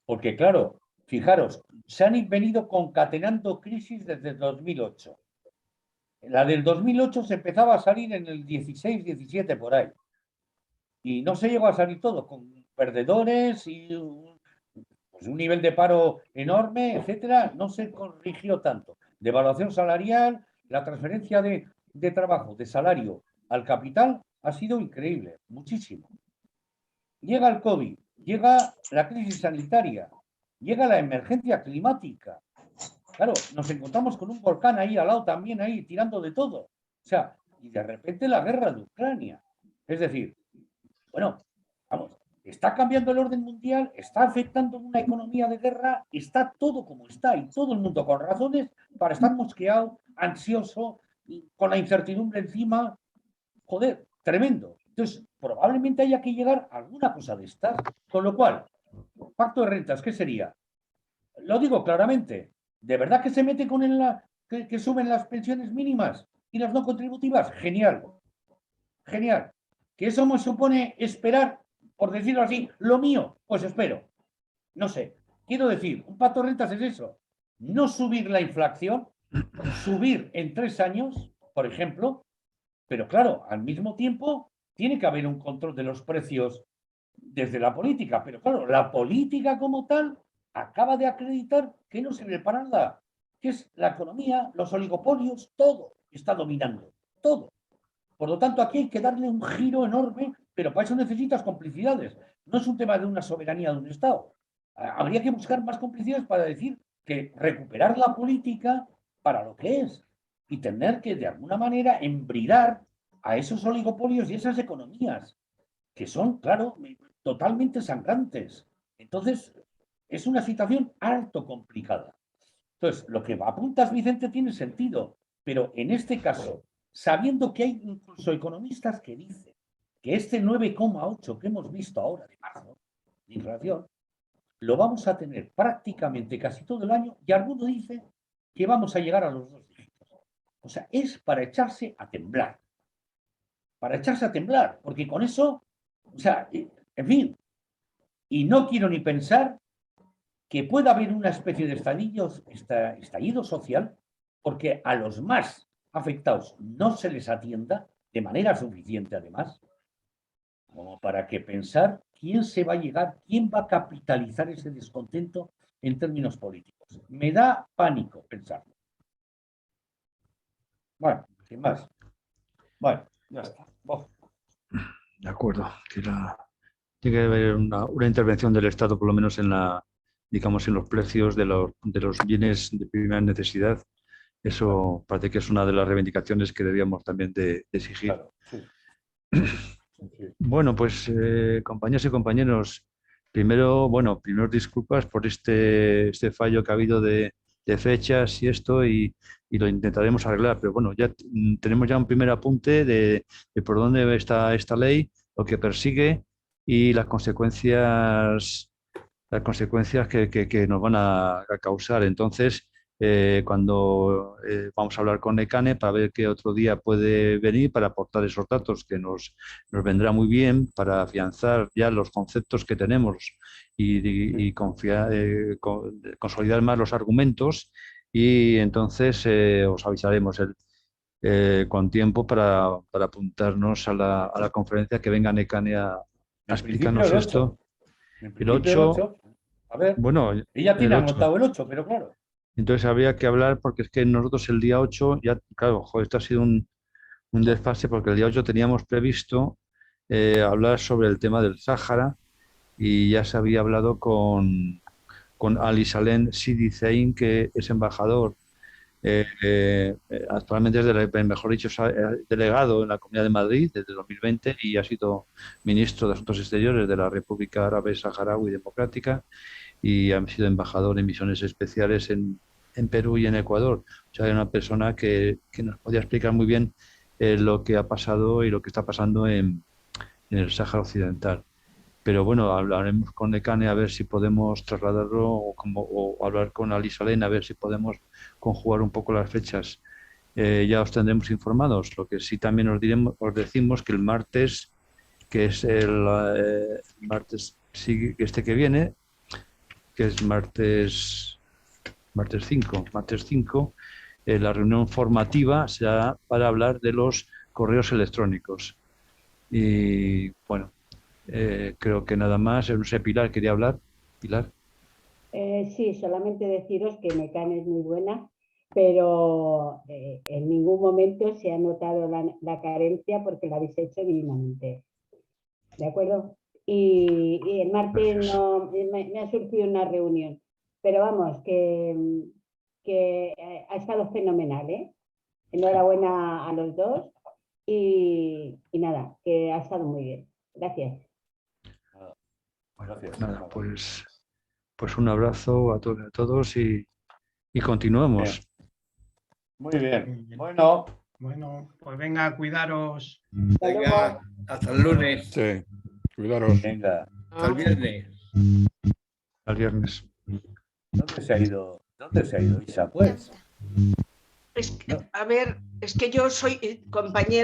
Porque, claro, fijaros, se han venido concatenando crisis desde el 2008. La del 2008 se empezaba a salir en el 16, 17 por ahí. Y no se llegó a salir todo, con perdedores y pues un nivel de paro enorme, etcétera. No se corrigió tanto. Devaluación salarial, la transferencia de trabajo, de salario al capital ha sido increíble, muchísimo. Llega el COVID, llega la crisis sanitaria, llega la emergencia climática. Claro, nos encontramos con un volcán ahí al lado también, ahí tirando de todo. O sea, y de repente la guerra de Ucrania. Es decir, bueno, vamos, está cambiando el orden mundial, está afectando una economía de guerra, está todo como está y todo el mundo con razones para estar mosqueado, ansioso, con la incertidumbre encima. Joder, tremendo. Entonces, probablemente haya que llegar a alguna cosa de estas. Con lo cual, pacto de rentas, ¿qué sería? Lo digo claramente. ¿De verdad que se mete con que suben las pensiones mínimas y las no contributivas? Genial. Genial. ¿Que eso me supone esperar, por decirlo así, lo mío? Pues espero. No sé. Quiero decir, un pacto de rentas es eso. No subir la inflación, subir en 3 años, por ejemplo, pero claro, al mismo tiempo tiene que haber un control de los precios desde la política. Pero claro, la política como tal acaba de acreditar que no sirve para nada, que es la economía, los oligopolios, todo está dominando, todo. Por lo tanto, aquí hay que darle un giro enorme, pero para eso necesitas complicidades. No es un tema de una soberanía de un Estado. Habría que buscar más complicidades para decir que recuperar la política para lo que es y tener que, de alguna manera, embridar a esos oligopolios y esas economías, que son, claro, totalmente sangrantes. Entonces, es una situación harto complicada. Entonces, lo que apuntas, Vicente, tiene sentido, pero en este caso, sabiendo que hay incluso economistas que dicen que este 9,8 que hemos visto ahora de marzo de inflación, lo vamos a tener prácticamente casi todo el año, y alguno dice que vamos a llegar a los 2 dígitos. O sea, es para echarse a temblar. Para echarse a temblar, porque con eso, o sea, en fin, y no quiero ni pensar que pueda haber una especie de estallido social, porque a los más afectados no se les atienda de manera suficiente, además, como para que pensar quién se va a llegar, quién va a capitalizar ese descontento en términos políticos. Me da pánico pensarlo. Bueno, sin más. Bueno, ya está. De acuerdo. Tiene que haber una intervención del Estado, por lo menos en digamos, en los precios de los bienes de primera necesidad. Eso parece que es una de las reivindicaciones que debíamos también de exigir. Claro, sí. Bueno, pues compañeros y compañeros, primero disculpas por este fallo que ha habido de fechas y esto, y lo intentaremos arreglar, pero bueno, ya tenemos un primer apunte de por dónde está esta ley, lo que persigue y las consecuencias que nos van a causar. Entonces, cuando vamos a hablar con Nekane para ver qué otro día puede venir para aportar esos datos, que nos vendrá muy bien para afianzar ya los conceptos que tenemos y consolidar más los argumentos, y entonces os avisaremos con tiempo para apuntarnos a la conferencia, que venga Nekane a explicarnos esto. El 8, a ver, bueno, ella tiene el 8. anotado el 8, pero claro. Entonces habría que hablar, porque es que nosotros el día 8, ya, claro, esto ha sido un desfase, porque el día 8 teníamos previsto hablar sobre el tema del Sáhara, y ya se había hablado con Ali Salem Sidi Zein, que es embajador, actualmente es mejor dicho, delegado en la Comunidad de Madrid desde 2020, y ha sido ministro de Asuntos Exteriores de la República Árabe Saharaui Democrática, y ha sido embajador en misiones especiales en Perú y en Ecuador. O sea, hay una persona que nos podía explicar muy bien lo que ha pasado y lo que está pasando en el Sáhara Occidental. Pero bueno, hablaremos con Nekane a ver si podemos trasladarlo, o hablar con Ali Salem a ver si podemos conjugar un poco las fechas. Ya os tendremos informados. Lo que sí también os decimos que el martes, que es el martes que viene, que es martes 5, la reunión formativa será para hablar de los correos electrónicos. Y bueno, creo que nada más. No sé, Pilar, ¿quería hablar? Pilar. Sí, solamente deciros que Nekane es muy buena, pero en ningún momento se ha notado la carencia, porque la habéis hecho divinamente. ¿De acuerdo? Y el martes no, me ha surgido una reunión, pero vamos, que ha estado fenomenal, ¿eh? Enhorabuena a los dos, y nada, que ha estado muy bien. Gracias. Gracias. Nada, pues un abrazo a todos y continuamos. Muy bien. Bueno, pues venga, cuidaros. Venga, hasta el lunes. Sí, cuidaros. Venga. Hasta el viernes. Al viernes. ¿Dónde se ha ido Isa? Pues. A ver, es que yo soy compañera.